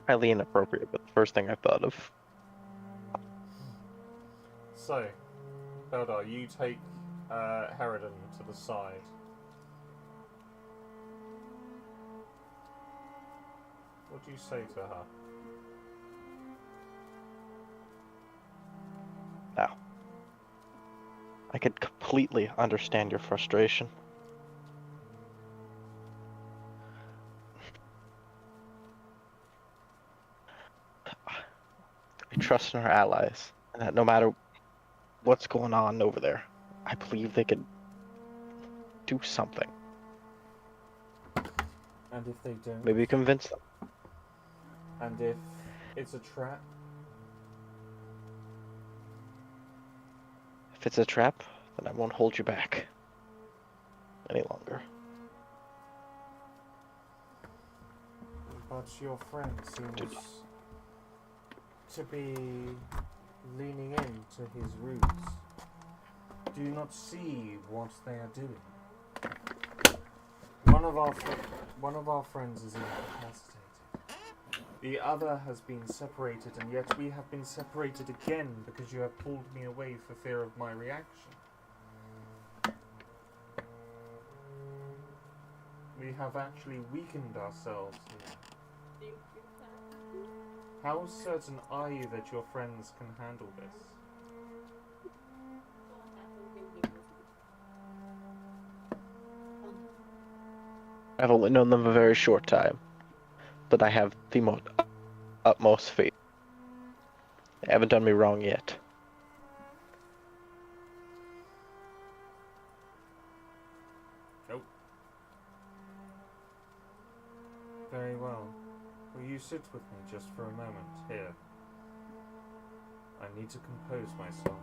Highly inappropriate, but the first thing I thought of. So, Beldar, you take Harridan to the side. What do you say to her? Now, I could completely understand your frustration. I trust in our allies, and that no matter what's going on over there, I believe they could do something. And if they don't? Maybe convince them. And if it's a trap? If it's a trap, then I won't hold you back any longer. But your friend seems to be leaning into his roots. Do you not see what they are doing? One of our friends is incapacitated. The other has been separated, and yet we have been separated again because you have pulled me away for fear of my reaction. We have actually weakened ourselves here. How certain are you that your friends can handle this? I've only known them a very short time, but I have the utmost faith. They haven't done me wrong yet. Nope. Very well. Will you sit with me just for a moment here? I need to compose myself.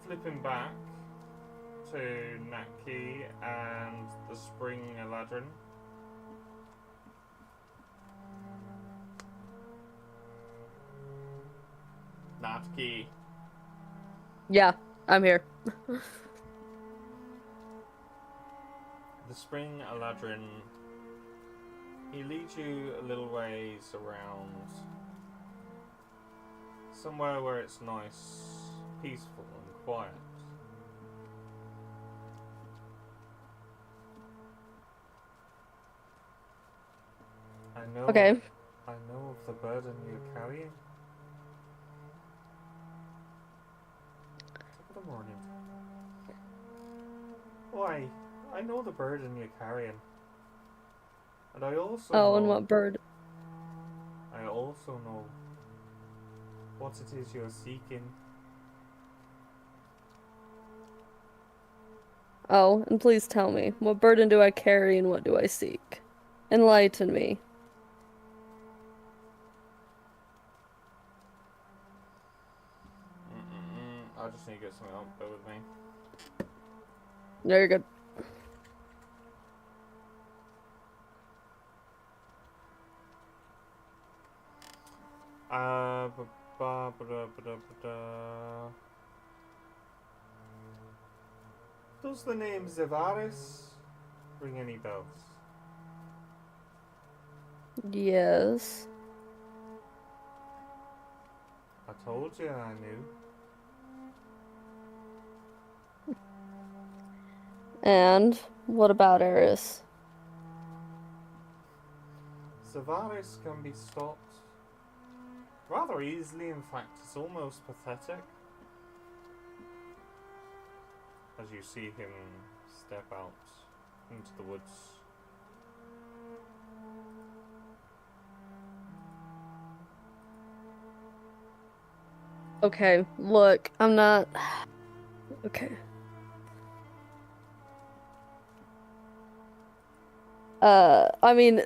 Flipping back to Natki and the Spring Eladrin. Natki. Yeah, I'm here. The Spring Eladrin. He leads you a little ways around somewhere where it's nice, peaceful and quiet. Okay. I know of the burden you're carrying. Top of the morning. Why? I know the burden you're carrying. And I also Oh, know, and what bird? I also know what it is you're seeking. Oh, and please tell me, what burden do I carry and what do I seek? Enlighten me. I just need to get something up. Bear with me. No, you're good. Does the name Zevaris ring any bells? Yes. I told you I knew. And what about Eris? Zevaris can be stopped rather easily. In fact, it's almost pathetic. As you see him step out into the woods. Okay, look, I'm not... Okay. I mean,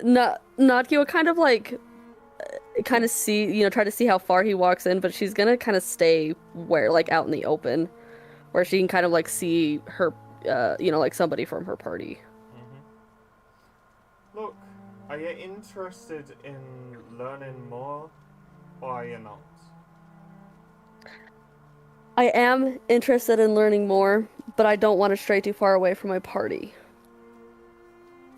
Natki will kind of like, kind of see, you know, try to see how far he walks in, but she's gonna kind of stay where, like, out in the open, where she can kind of like see her, you know, like somebody from her party. Look, are you interested in learning more, or are you not? I am interested in learning more, but I don't want to stray too far away from my party.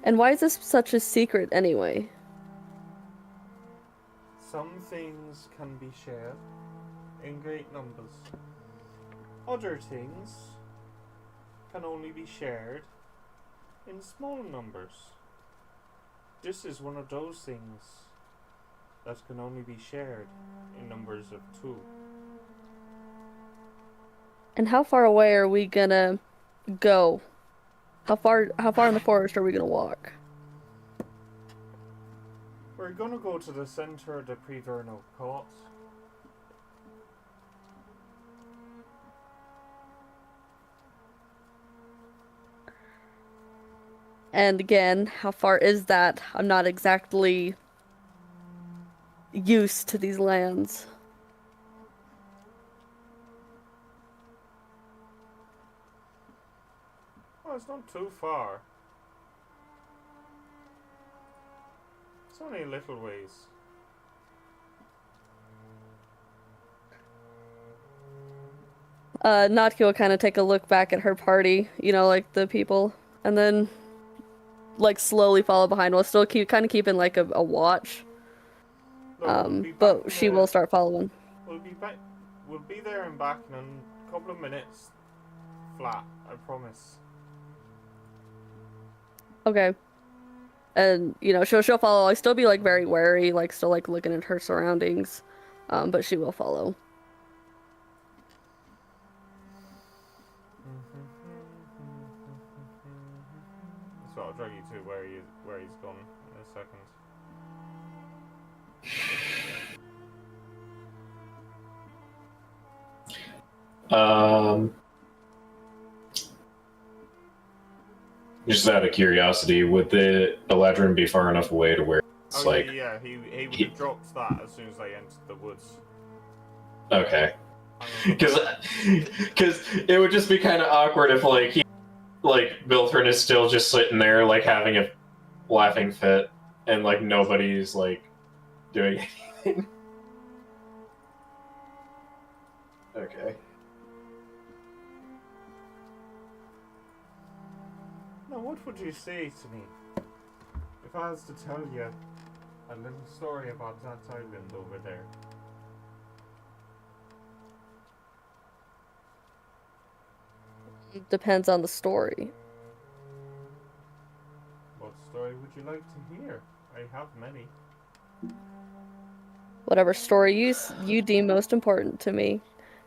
And why is this such a secret anyway? Some things can be shared in great numbers. Other things can only be shared in small numbers. This is one of those things that can only be shared in numbers of 2. And how far away are we gonna go? How far in the forest are we gonna walk? We're gonna go to the center of the Prevernal court. And again, how far is that? I'm not exactly used to these lands. Oh, it's not too far. It's only a little ways. Natki will kind of take a look back at her party, you know, like the people, and then like slowly follow behind while still keeping like a watch. Look, we'll be back But in she the- will start following. We'll be back. We'll be there and back in a couple of minutes. Flat, I promise. Okay. And, you know, she'll follow. Like, still be, like, very wary, like, still, like, looking at her surroundings. But she will follow. So I'll drag you to where he's gone in a second. Just out of curiosity, would the Eladrin be far enough away to where it's Oh like... yeah, he would have dropped that as soon as they entered the woods. Okay. Because it would just be kind of awkward if, like, Milthorn is still just sitting there, like, having a laughing fit, and, like, nobody's, like, doing anything. Okay. Now, what would you say to me if I was to tell you a little story about that island over there? Depends on the story. What story would you like to hear? I have many. Whatever story you deem most important to me.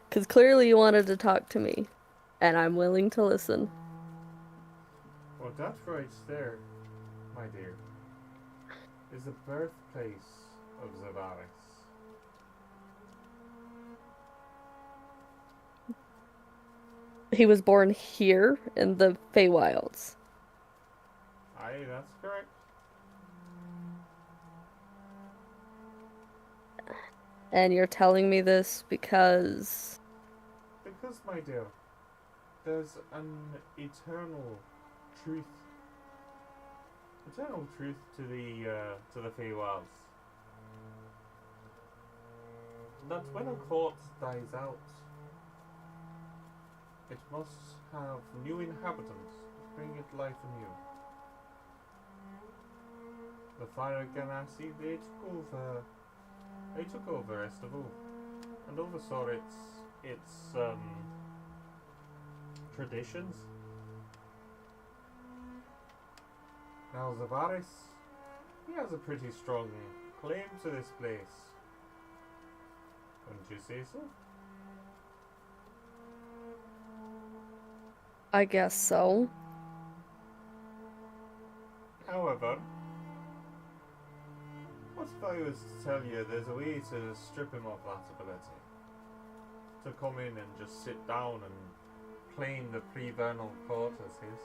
Because clearly you wanted to talk to me. And I'm willing to listen. Well, that right there, my dear, is the birthplace of Zavaris. He was born here in the Feywilds. Aye, that's correct. And you're telling me this because... Because, my dear, there's an eternal truth to the Feywilds. That when a corpse dies out, it must have new inhabitants to bring it life anew. The Fire Ganassi, they took over S.12 and oversaw its traditions. Now Zavaris, he has a pretty strong claim to this place. Wouldn't you say so? I guess so. However, what if I was to tell you there's a way to strip him of that ability? To come in and just sit down and claim the Prevernal court as his?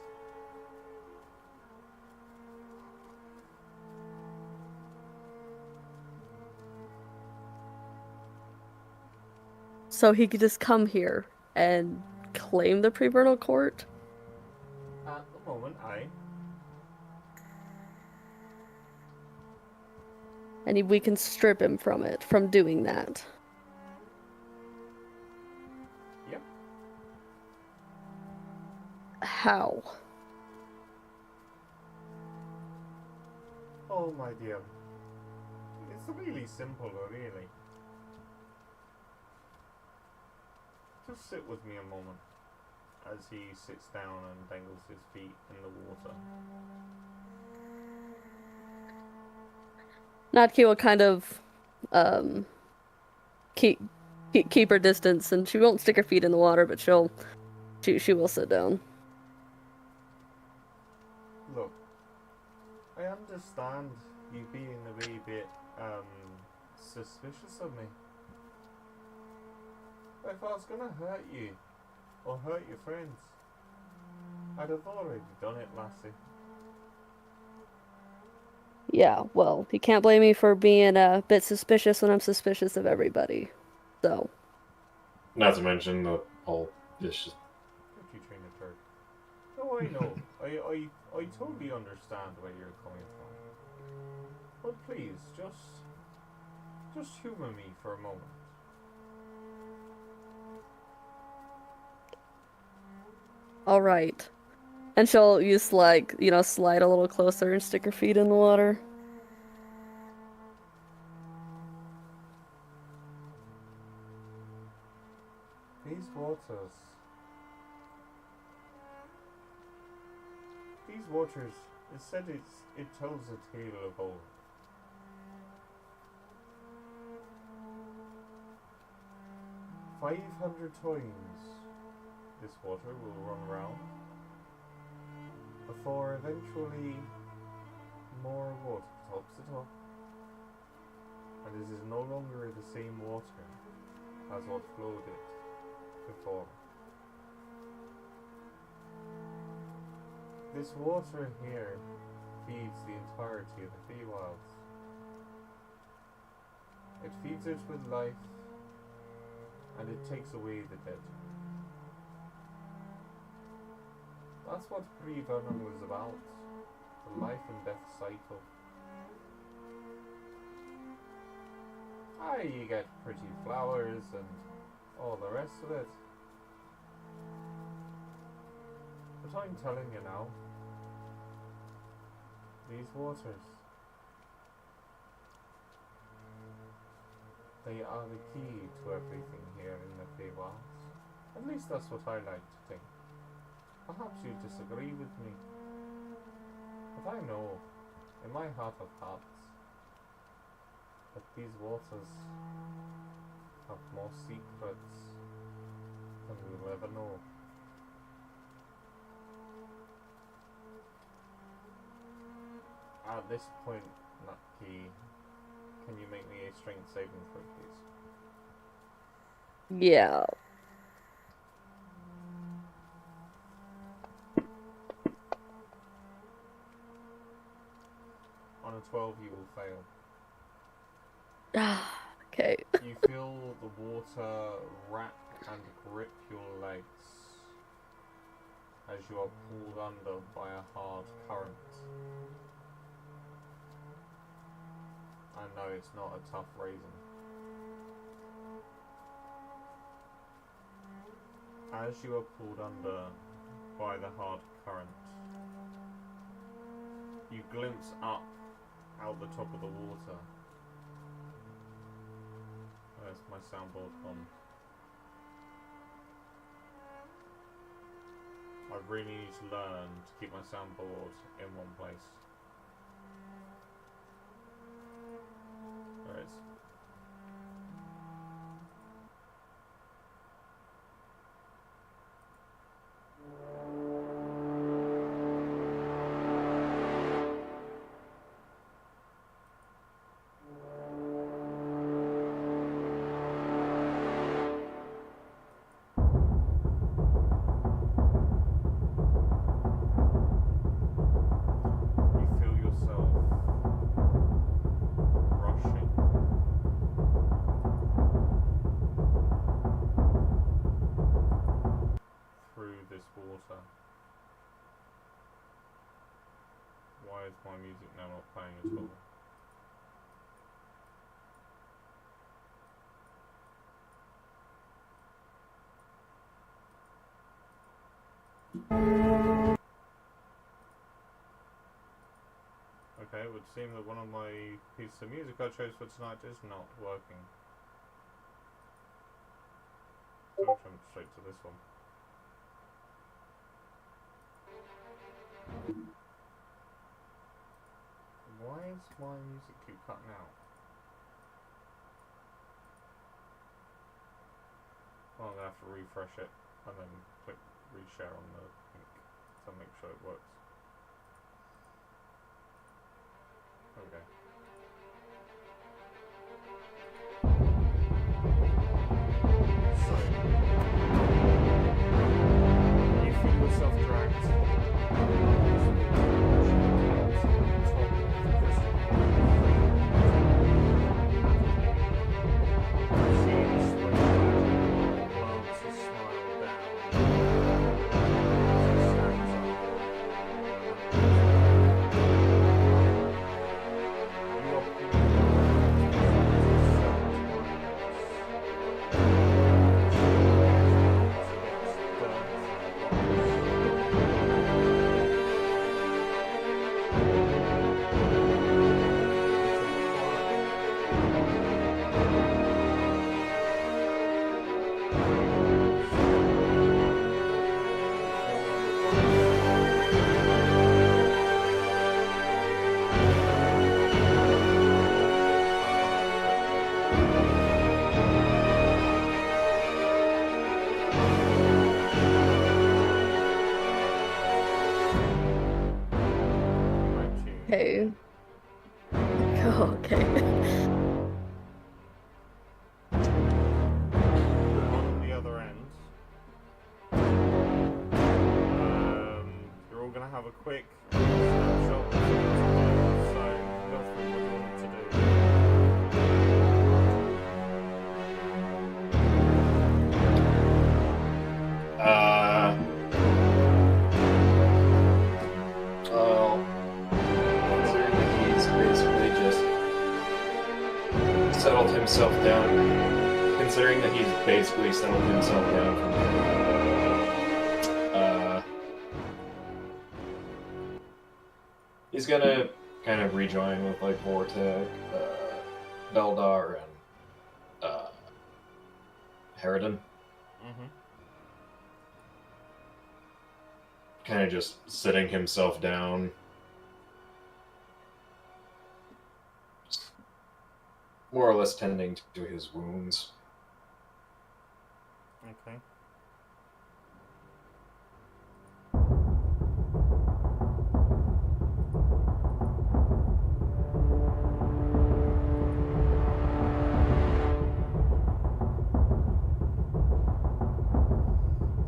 So he could just come here and claim the Prevernal court? At the moment, aye. And we can strip him from doing that. Yep. How? Oh my dear. It's really simple, really. Just sit with me a moment as he sits down and dangles his feet in the water. Natki will kind of keep her distance, and she won't stick her feet in the water, but she will sit down. Look, I understand you being a wee bit suspicious of me. But if I was gonna hurt you or hurt your friends, I'd have already done it, lassie. Yeah, well, you can't blame me for being a bit suspicious when I'm suspicious of everybody. So. Not to mention the whole vicious... Don't you train a turd? No, I know. I totally understand where you're coming from. But please, just humor me for a moment. Alright. And she'll use, like, you know, slide a little closer and stick her feet in the water. waters. These waters, it said it tells a tale of old. $500 this water will run round before eventually more water tops it up, and it is no longer the same water as what flowed it before. This water here feeds the entirety of the Feywilds. It feeds it with life, and it takes away the dead. That's what Prevernal is about, the life and death cycle. You get pretty flowers and all the rest of it. But I'm telling you now, these waters, they are the key to everything here in the Feywilds. At least that's what I like to think. Perhaps you disagree with me, but I know, in my heart of hearts, that these waters have more secrets than we'll ever know. At this point, Nutkey, can you make me a strength saving throw, please? Yeah. On a 12, you will fail. Okay. You feel the water wrap and grip your legs as you are pulled under by a hard current. I know it's not a tough reason. As you are pulled under by the hard current, you glimpse up out the top of the water. Where's my soundboard gone? I really need to learn to keep my soundboard in one place. There it is. Why is my music now not playing at all? Okay, it would seem that one of my pieces of music I chose for tonight is not working. So I'll jump straight to this one. Why is my music keep cutting out? Well, I'm going to have to refresh it and then click reshare on the link to make sure it works. Okay. So, you feel yourself dragged. Okay. Oh, okay. On the other end, you're all going to have a quick snapshot. So, go through what you want to do. Well, considering that he's basically just settled himself down. Considering that he's basically settled himself down from he's gonna kind of rejoin with like Vortek, Beldar, and Harridan. Mm-hmm. Kind of just sitting himself down. More or less tending to his wounds. Okay.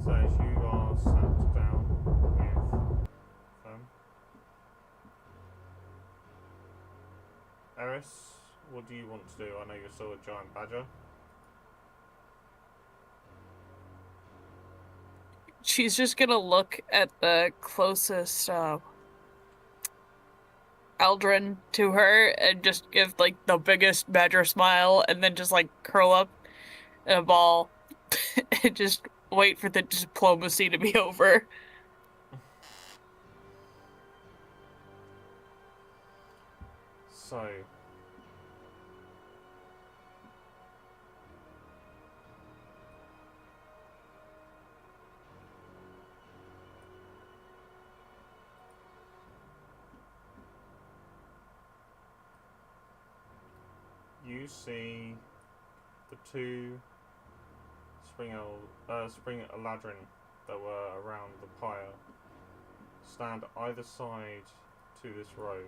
So as you are sat down with them, Eris, what do you want to do? I know you're still a giant badger. She's just gonna look at the closest Eldrin to her and just give like the biggest badger smile and then just like curl up in a ball and just wait for the diplomacy to be over. So you see the two spring Eladrin that were around the pyre stand either side to this road.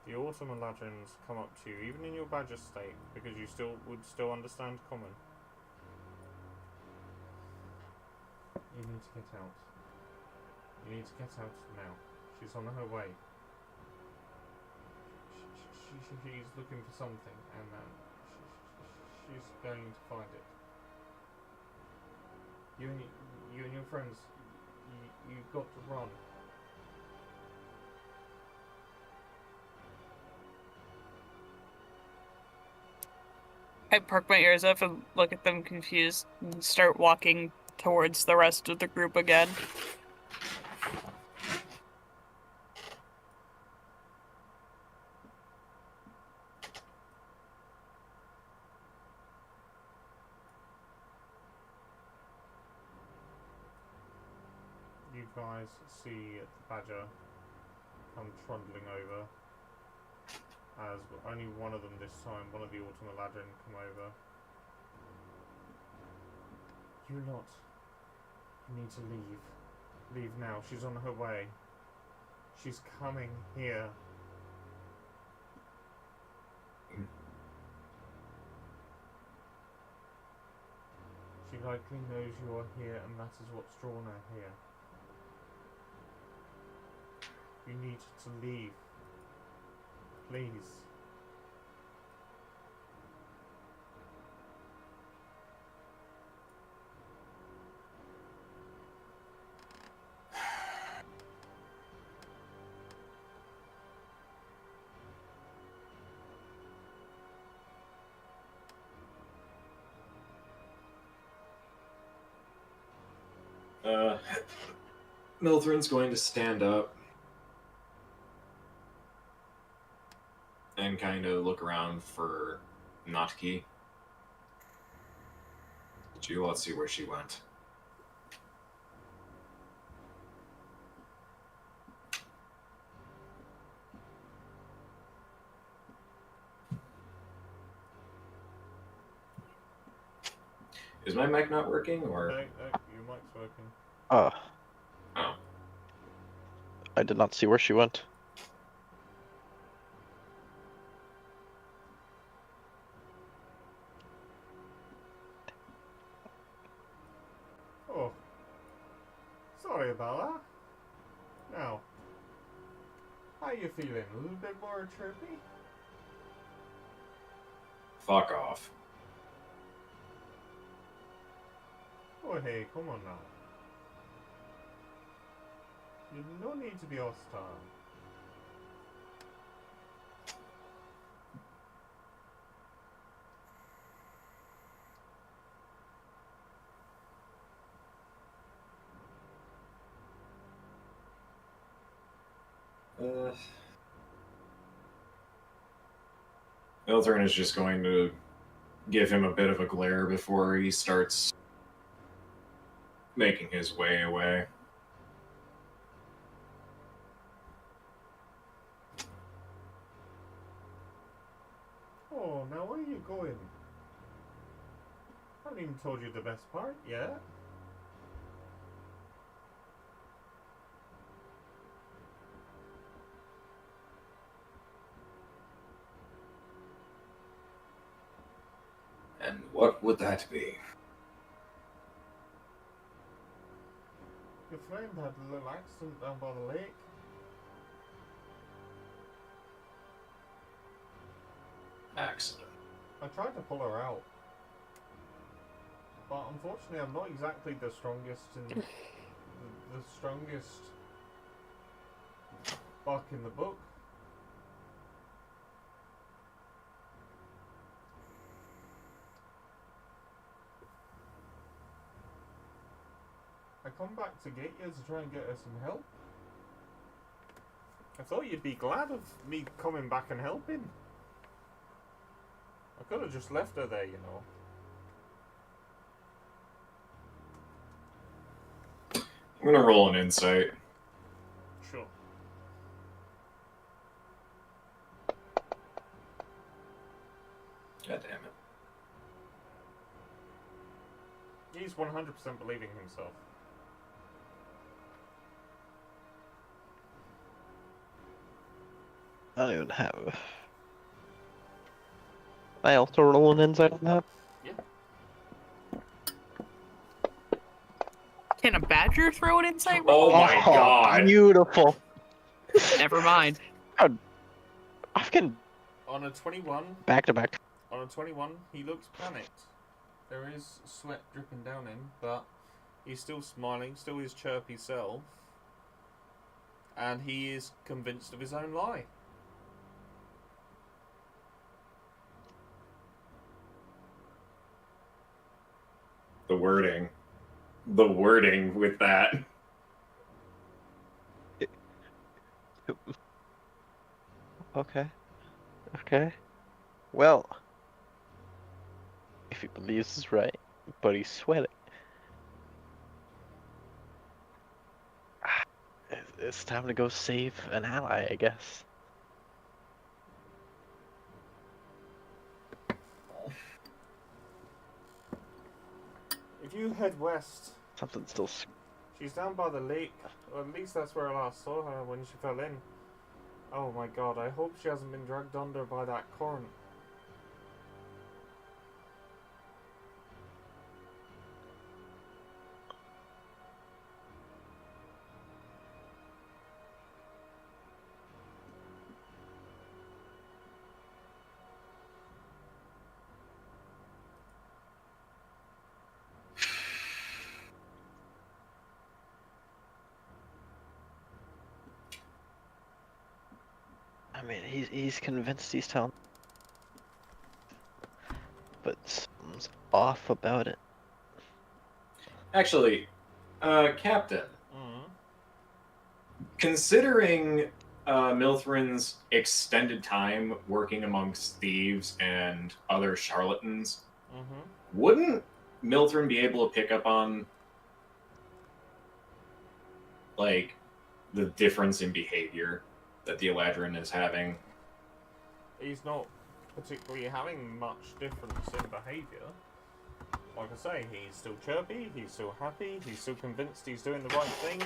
The Autumn Eladrins come up to you, even in your badger state, because you would still understand common. You need to get out. You need to get out now. She's on her way. She's looking for something, and she's going to find it. You and your friends, you've got to run. I perk my ears up and look at them confused and start walking towards the rest of the group again. You guys see the badger come trundling over, as only one of them this time, one of the Autumn Eladrin, come over. You lot, you need to leave. Leave now. She's on her way. She's coming here. She likely knows you are here, and that is what's drawn her here. You need to leave. Please. Mildred's going to stand up and kind of look around for Notki. Let's see where she went. Is my mic not working, or? No, your mic's working. Oh, Oh. I did not see where she went. Oh. Sorry about that. Now, how you feeling? A little bit more chirpy? Fuck off. Oh, hey, come on now. You no need to be hostile. Ilthrin is just going to give him a bit of a glare before he starts making his way away. Oh, now where are you going? I haven't even told you the best part yet. And what would that be? Your friend had a little accident down by the lake. Accident. I tried to pull her out. But unfortunately I'm not exactly the strongest in the strongest buck in the book. I come back to get you to try and get her some help. I thought you'd be glad of me coming back and helping. I could have just left her there, you know. I'm gonna roll an insight. Sure. God damn it. He's 100% believing himself. I don't even have. I also roll an insight on that. Yeah. Can a badger throw an insight Oh roll? my god. Beautiful. Never mind. I can On a 21, back to back. on a 21, he looks panicked. There is sweat dripping down him, but he's still smiling, still his chirpy self. And he is convinced of his own lie. The wording. The wording with that. Okay. Okay. Well, if he believes it's right, but he's sweating. It's time to go save an ally, I guess. If you head west, Something's still. she's down by the lake. Or at least that's where I last saw her when she fell in. Oh my god, I hope she hasn't been dragged under by that current. I mean, he's convinced he's telling, but something's off about it. Actually, Captain, considering Milthrin's extended time working amongst thieves and other charlatans, wouldn't Milthrin be able to pick up on, like, the difference in behavior that the Eladrin is having? He's not particularly having much difference in behaviour. like I say, he's still chirpy, he's still happy, he's still convinced he's doing the right thing.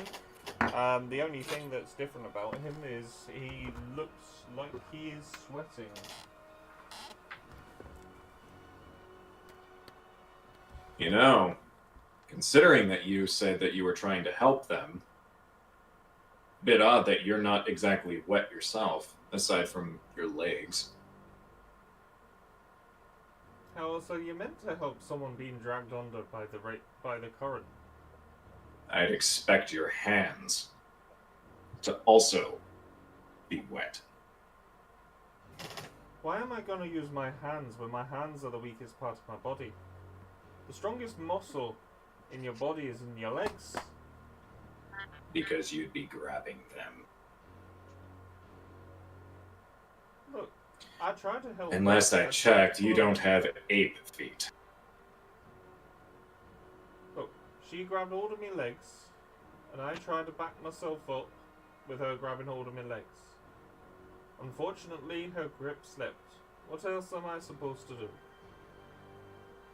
The only thing that's different about him is he looks like he is sweating. You know, considering that you said that you were trying to help them, bit odd that you're not exactly wet yourself, aside from your legs. How else are you meant to help someone being dragged under by the current? I'd expect your hands to also be wet. Why am I going to use my hands when my hands are the weakest part of my body? The strongest muscle in your body is in your legs. Because you'd be grabbing them. Look, I tried to help. And last I checked, you don't have ape feet. Look, she grabbed hold of my legs, and I tried to back myself up with her grabbing hold of my legs. Unfortunately, her grip slipped. What else am I supposed to do?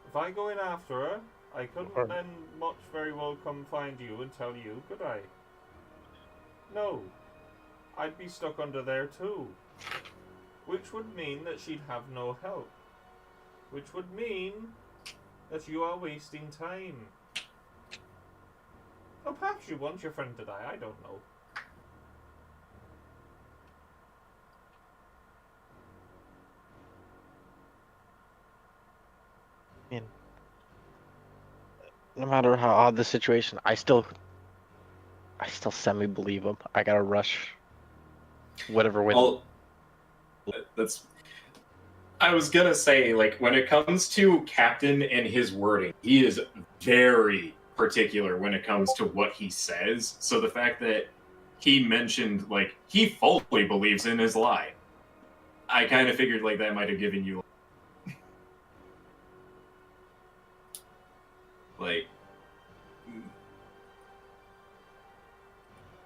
If I go in after her, I couldn't then much very well come find you and tell you, could I? No. I'd be stuck under there too. Which would mean that she'd have no help. Which would mean that you are wasting time. Or perhaps you want your friend to die, I don't know. I mean, no matter how odd the situation, I still semi-believe him. I gotta rush whatever with Well, that's... I was gonna say, like, when it comes to Captain and his wording, he is very particular when it comes to what he says. So the fact that he mentioned, like, he fully believes in his lie, I kind of figured, like, that might have given you... like...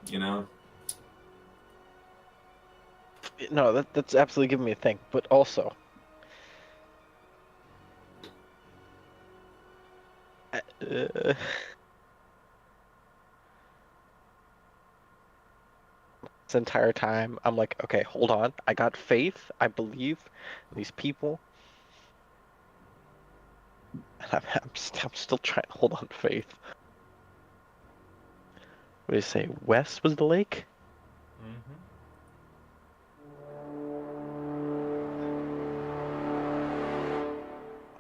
You know? No, that's absolutely giving me a think, but also this entire time I'm like, okay, hold on, I got faith, I believe in these people, and I'm still trying to hold on to faith. What do you say, west was the lake? Mm-hmm.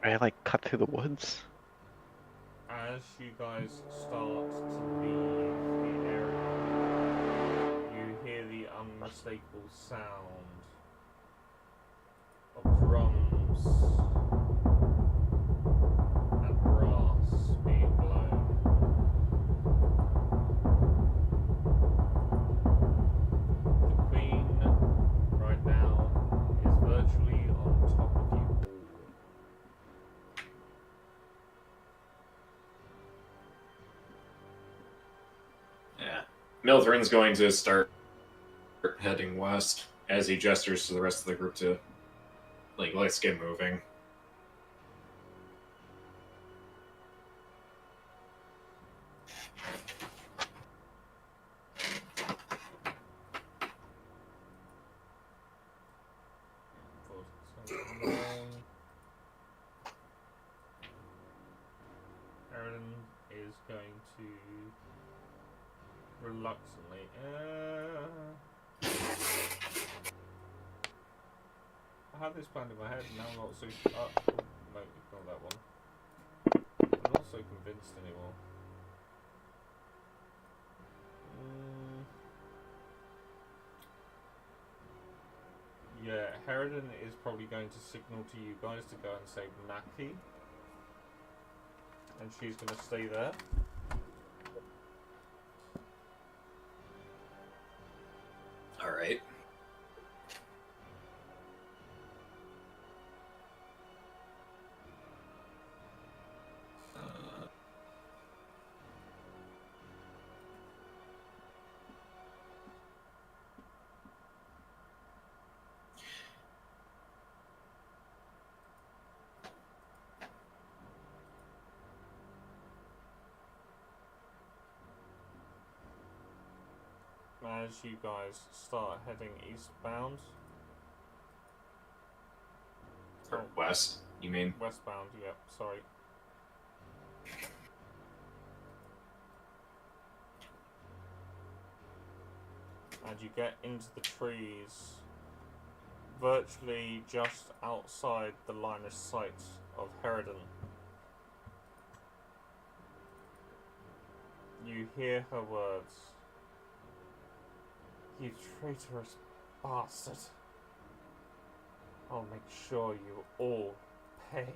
I like cut through the woods. As you guys start to leave the area, you hear the unmistakable sound of drums and brass being blown. The Queen right now is virtually on top of you all. Yeah. Mildred's going to start heading west as he gestures to the rest of the group to, like, let's get moving. Aaron is going to reluctantly. I had this planned in my head, and now I'm not so. Oh, no, ignore that one. I'm not so convinced anymore. Yeah, Harridan is probably going to signal to you guys to go and save Naki. And she's going to stay there. Alright. as you guys start heading eastbound. Or west, you mean? Westbound, yep, sorry. And you get into the trees virtually just outside the line of sight of Herodin. You hear her words. You traitorous bastard. I'll make sure you all pay.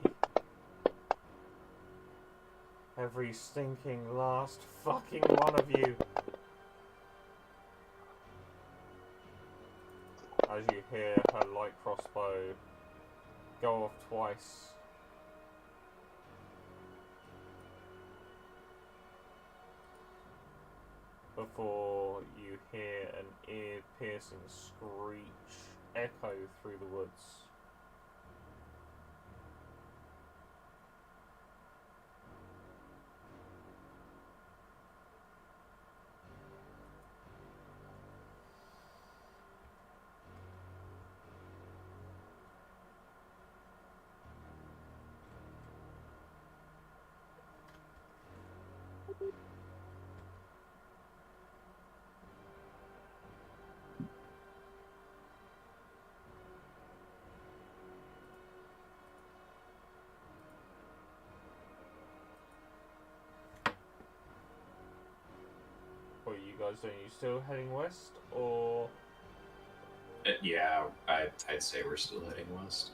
Every stinking last fucking one of you. As you hear her light crossbow go off twice. Before you hear an ear-piercing screech echo through the woods. What are you guys doing? Are you still heading west, or...? Yeah, I'd say we're still heading west.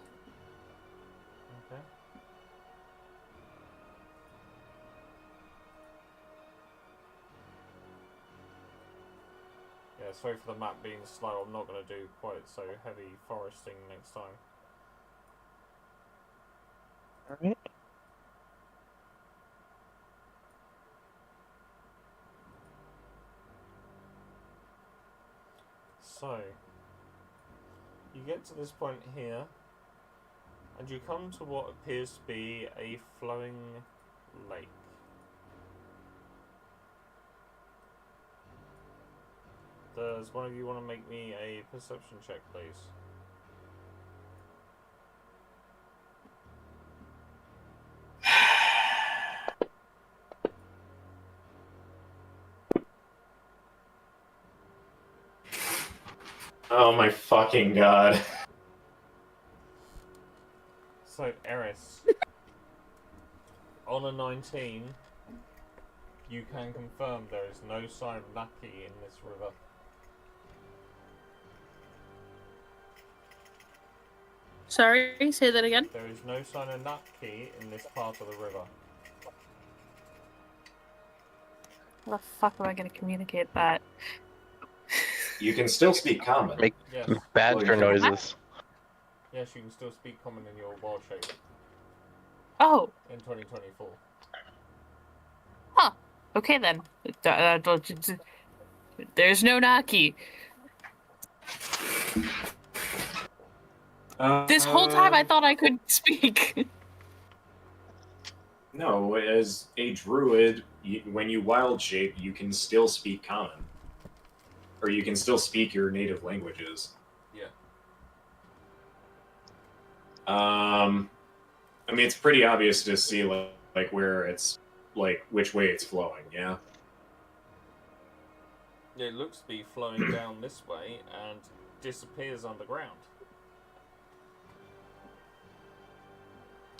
Okay. Yeah, sorry for the map being slow. I'm not going to do quite so heavy foresting next time. Alright. So, you get to this point here, and you come to what appears to be a flowing lake. Does one of you want to make me a perception check, please? Oh my fucking god. So, Eris, on a 19, you can confirm there is no sign of Naki in this river. Sorry, say that again. There is no sign of Naki in this part of the river. How the fuck am I gonna communicate that? You can still speak common. Make Yes, badger noises. yes, you can still speak common in your wild shape Oh, in 2024. okay then. There's no Naki. This whole time I thought I could speak. No, as a druid, when you wild shape, you can still speak common. Or you can still speak your native languages. Yeah. I mean, it's pretty obvious to see, like where it's, like, which way it's flowing, yeah? Yeah, it looks to be flowing down this way and disappears underground.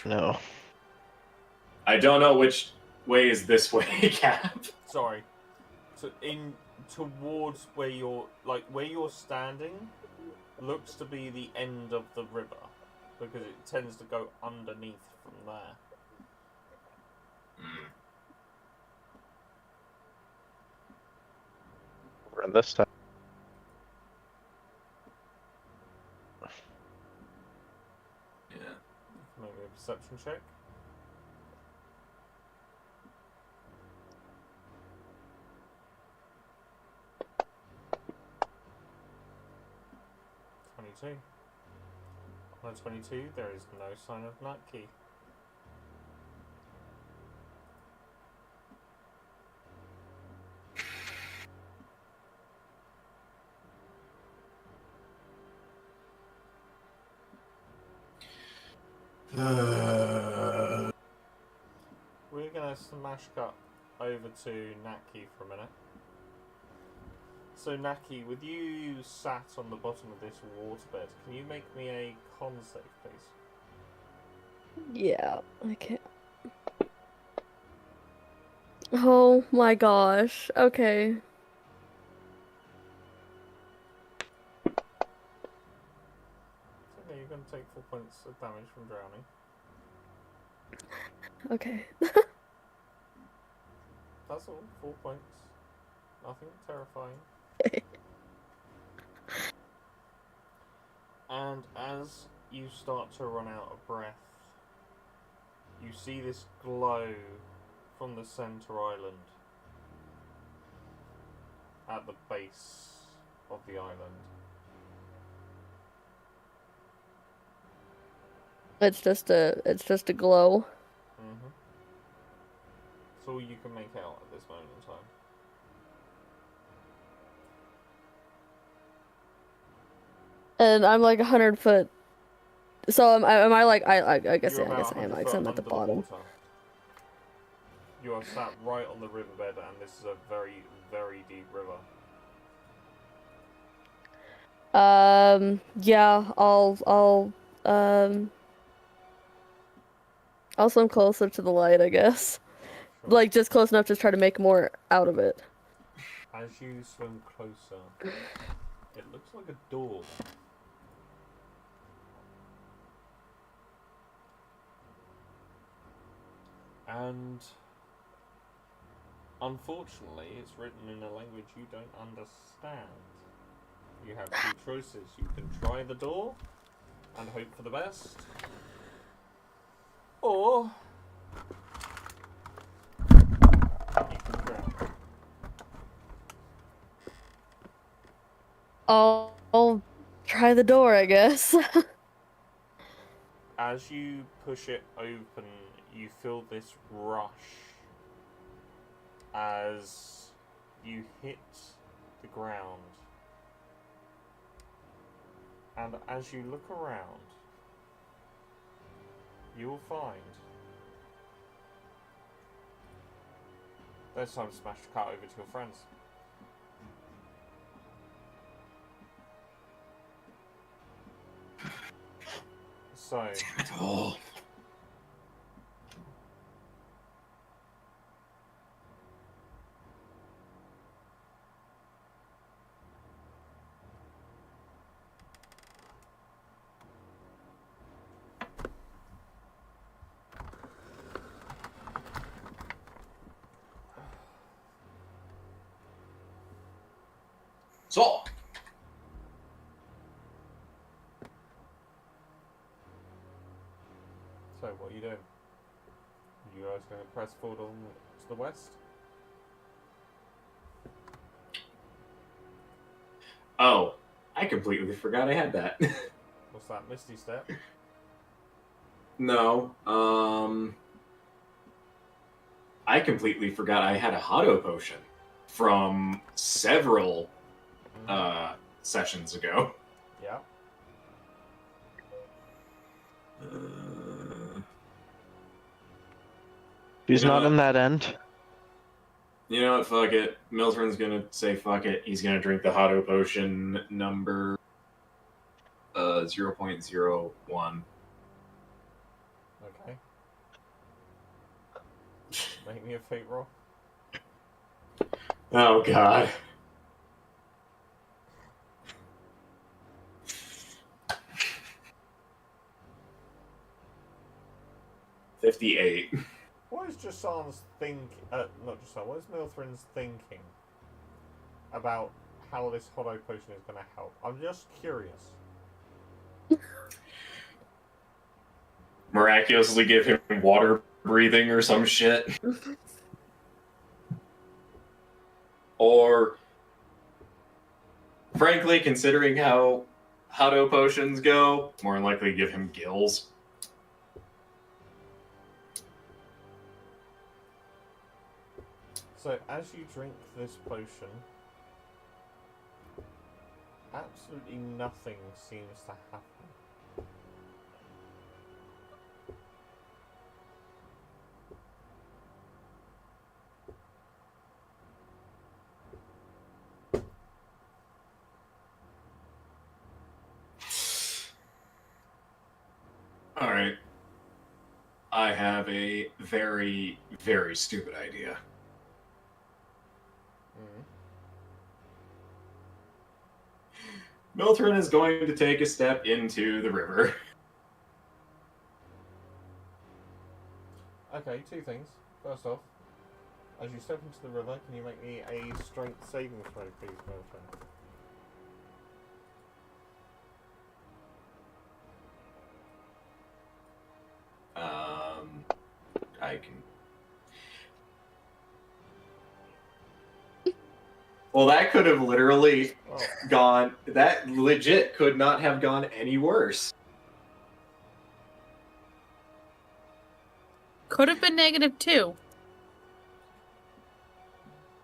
No. I don't know which way is this way, Cap. Sorry. So towards where you're standing looks to be the end of the river because it tends to go underneath from there. Run this time. Yeah. Maybe a perception check. On a 22, there is no sign of Nutki. We're gonna smash cut over to Naki for a minute. So Naki, with you sat on the bottom of this waterbed, can you make me a con save, please? Yeah, I can't. Oh my gosh. Okay. It's okay, you're gonna take 4 points of damage from drowning. Okay. That's all, 4 points. Nothing terrifying. And as you start to run out of breath, you see this glow from the center island at the base of the island. It's just a glow. Mm-hmm. It's all you can make out at this moment in time. And I'm like 100 foot. So am I like I guess You're I guess about I am 100 like foot I'm at the under bottom. water. You are sat right on the riverbed, and this is a very, very deep river. Yeah, I'll swim closer to the light, I guess. Sure. Like just close enough to try to make more out of it. As you swim closer, it looks like a door. And unfortunately, it's written in a language you don't understand. You have two choices. You can try the door and hope for the best, or you can drown. I'll try the door, I guess. As you push it open, you feel this rush as you hit the ground. And as you look around, you will find there's time to smash the cut over to your friends. So, Damn it all. So, what are you doing? You guys going to press forward on to the west? oh, I completely forgot I had that. What's that, Misty Step? No, I completely forgot I had a Hado potion from several sessions ago. Yeah. He's You know not what? in that end. You know what? Fuck it. Miltron's gonna say fuck it. He's gonna drink the Hado potion number 0.01. Okay. Make me a fate roll. Oh god. $58. What is Jasan's not Jasan, what is Milthrin's thinking about how this Holo potion is going to help? I'm just curious. Miraculously give him water breathing or some shit. Or, frankly, considering how Hado potions go, more than likely give him gills. So, as you drink this potion, absolutely nothing seems to happen. Alright. I have a very, very stupid idea. Milthrin is going to take a step into the river. Okay, two things. First off, as you step into the river, can you make me a strength saving throw, please, Milton? I can. Well, that could have literally gone. That legit could not have gone any worse. Could have been -2.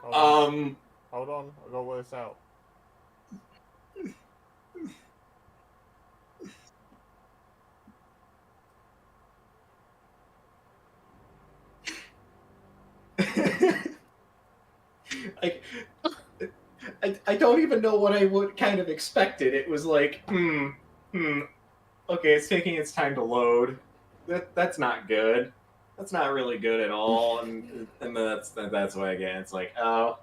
Hold on, I gotta work this out. I don't even know what I would kind of expected. It was like, okay, it's taking its time to load. That's not good. That's not really good at all. And that's why again, it's like, oh,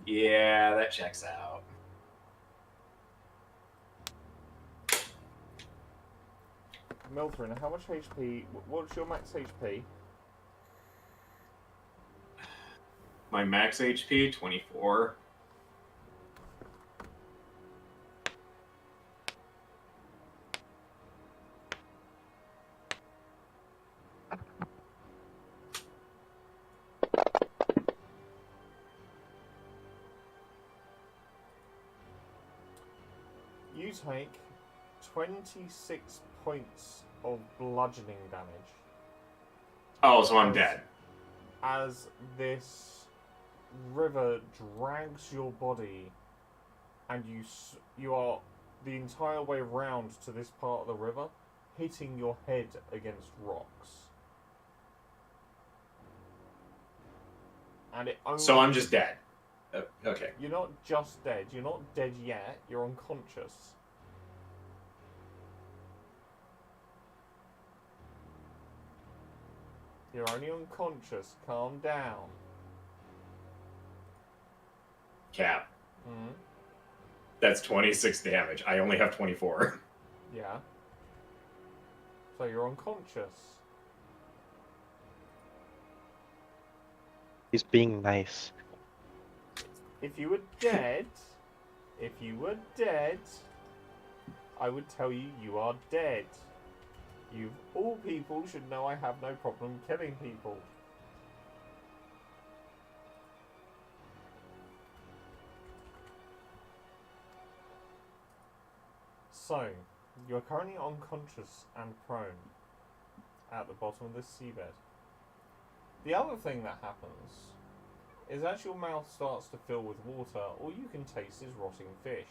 yeah, that checks out. Milthrin, how much HP? What's your max HP? My max HP, 24. You take 26 points of bludgeoning damage. Oh, so I'm dead. As this river drags your body, and you are the entire way round to this part of the river, hitting your head against rocks. And it only... So I'm just dead. Okay. You're not just dead. You're not dead yet. You're unconscious. You're only unconscious. Calm down. Cap. Hmm? That's 26 damage. I only have 24. Yeah. So you're unconscious. He's being nice. If you were dead, I would tell you you are dead. You, all people, should know I have no problem killing people. So, you're currently unconscious and prone at the bottom of this seabed. The other thing that happens is as your mouth starts to fill with water, all you can taste is rotting fish.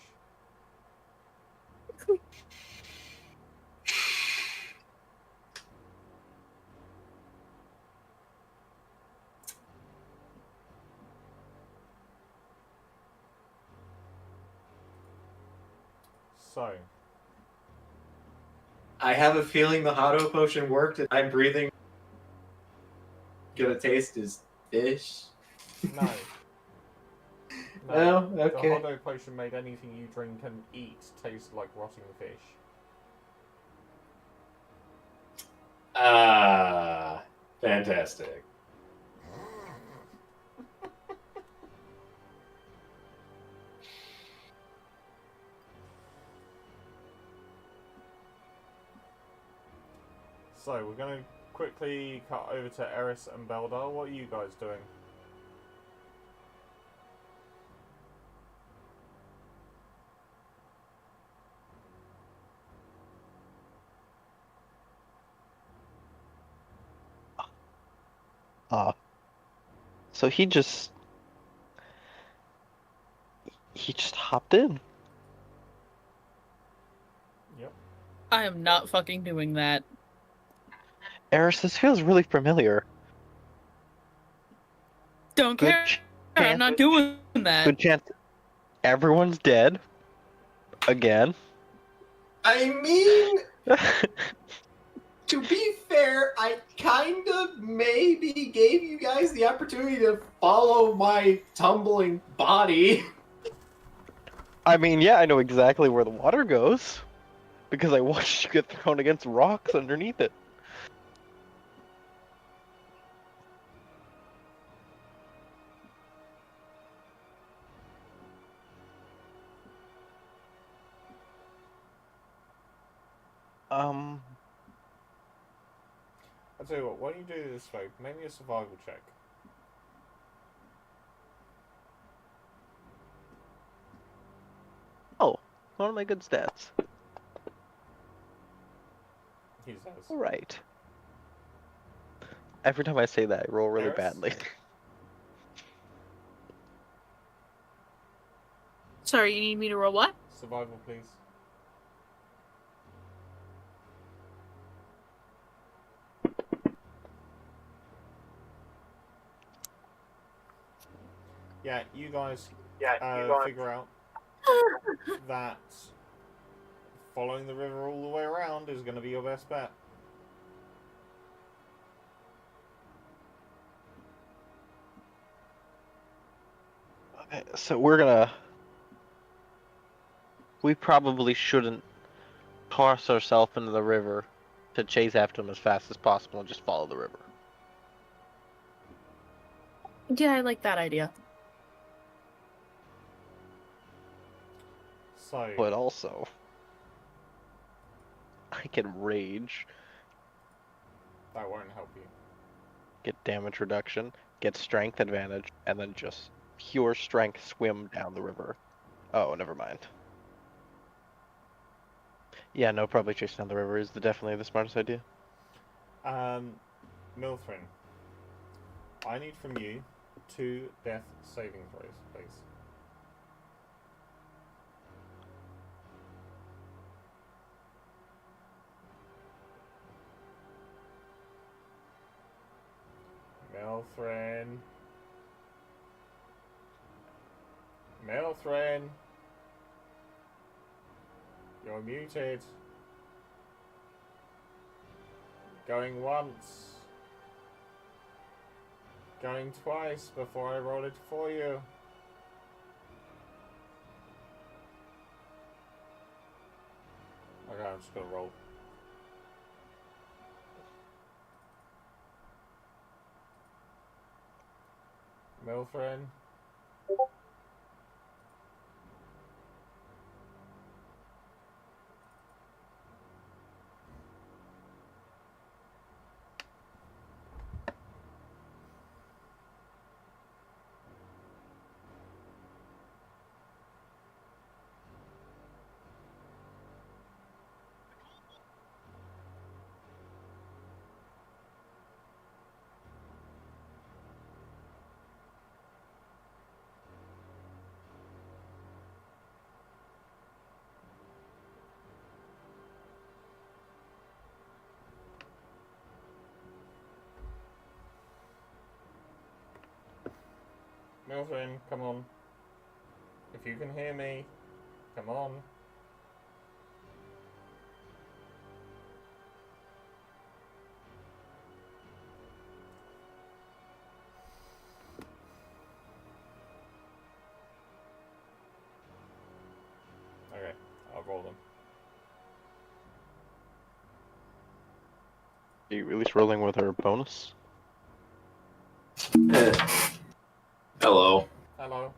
So, I have a feeling the Hotto potion worked and I'm breathing. Gonna taste is fish. no. Oh, okay. The Hotto potion made anything you drink and eat taste like rotting fish. Ah, fantastic. So, we're going to quickly cut over to Eris and Beldar. What are you guys doing? So he just hopped in. Yep. I am not fucking doing that. Eris, this feels really familiar. Don't Good care. I'm not doing that. Good chance everyone's dead. Again. I mean, To be fair, I kind of maybe gave you guys the opportunity to follow my tumbling body. I mean, yeah, I know exactly where the water goes. Because I watched you get thrown against rocks underneath it. I'll tell you what, why don't you do this, folks? Make me a survival check. Oh, one of my good stats. He says. Alright. Every time I say that, I roll really Eris? badly. Sorry, you need me to roll what? Survival, please. Yeah, you guys figure out that following the river all the way around is going to be your best bet. Okay, so we probably shouldn't toss ourselves into the river to chase after them as fast as possible and just follow the river. Yeah, I like that idea. So, But also, I can rage, that won't help you. get damage reduction, get strength advantage, and then just pure strength swim down the river. Oh, never mind. Yeah, no, probably chasing down the river is definitely the smartest idea. Milthrin, I need from you 2 death saving throws, please. Milthrin. Milthrin. You're muted. Going once. Going twice before I roll it for you. Okay, I'm just gonna roll. Milthrin. Milthrin, come on. If you can hear me, come on. Okay, I'll roll them. Are you at least rolling with her bonus? Hello. Hello.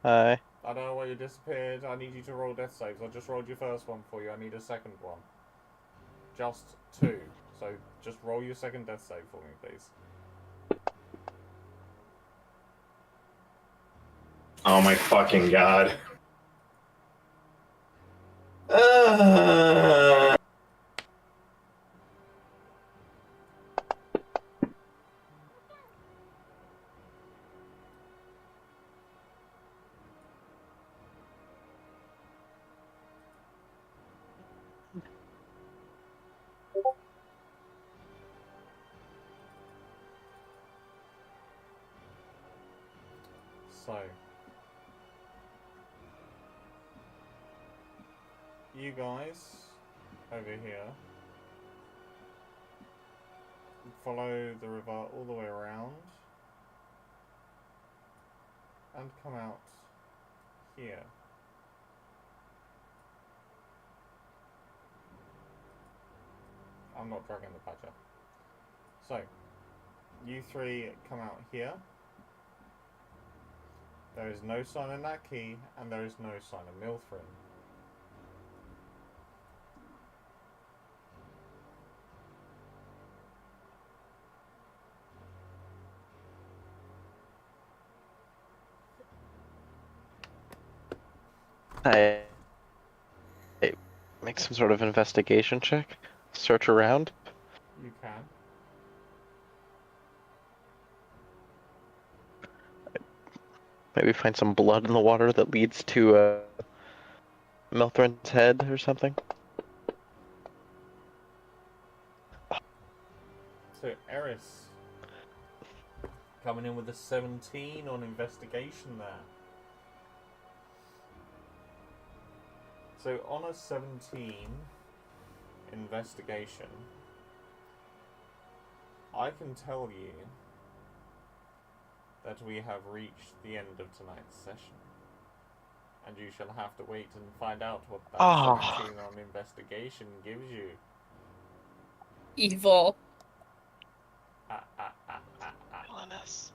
Hi. I don't know why you disappeared. I need you to roll death saves. I just rolled your first one for you. I need a second one. Just 2. So just roll your second death save for me, please. Oh my fucking god. So, you guys over here follow the river all the way around and come out here. I'm not dragging the badger. So, you three come out here. There is no sign of that key, and there is no sign of Milthrin. I make some sort of investigation check. Search around. You can. Maybe find some blood in the water that leads to Milthrin's head or something. So, Eris, coming in with a 17 on investigation there. So, on a 17 investigation, I can tell you that we have reached the end of tonight's session. And you shall have to wait and find out what that 17 on investigation gives you. Evil. Villainous.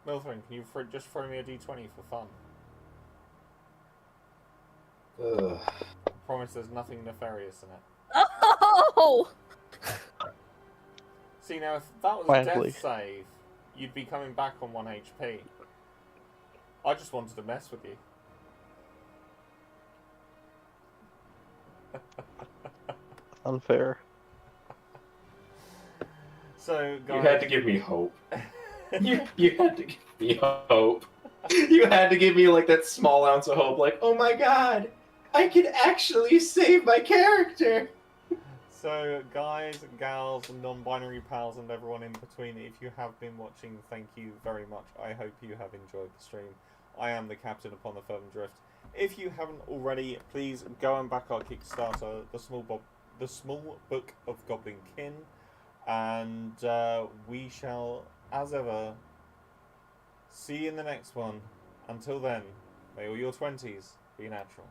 Milthrin, can you just throw me a d20 for fun? Ugh. I promise there's nothing nefarious in it. Oh! See, now if that was Quietly. death save, you'd be coming back on 1 HP. I just wanted to mess with you. Unfair. So, guys... You had to give me hope. You had to give me hope. You had to give me like that small ounce of hope, like, oh my god, I can actually save my character. So, guys, gals, non-binary pals, and everyone in between, if you have been watching, thank you very much. I hope you have enjoyed the stream. I am the captain upon the Fervent Drift. If you haven't already, please go and back our Kickstarter, the Small Book of Goblin Kin, and we shall, as ever, see you in the next one. Until then, may all your 20s be natural.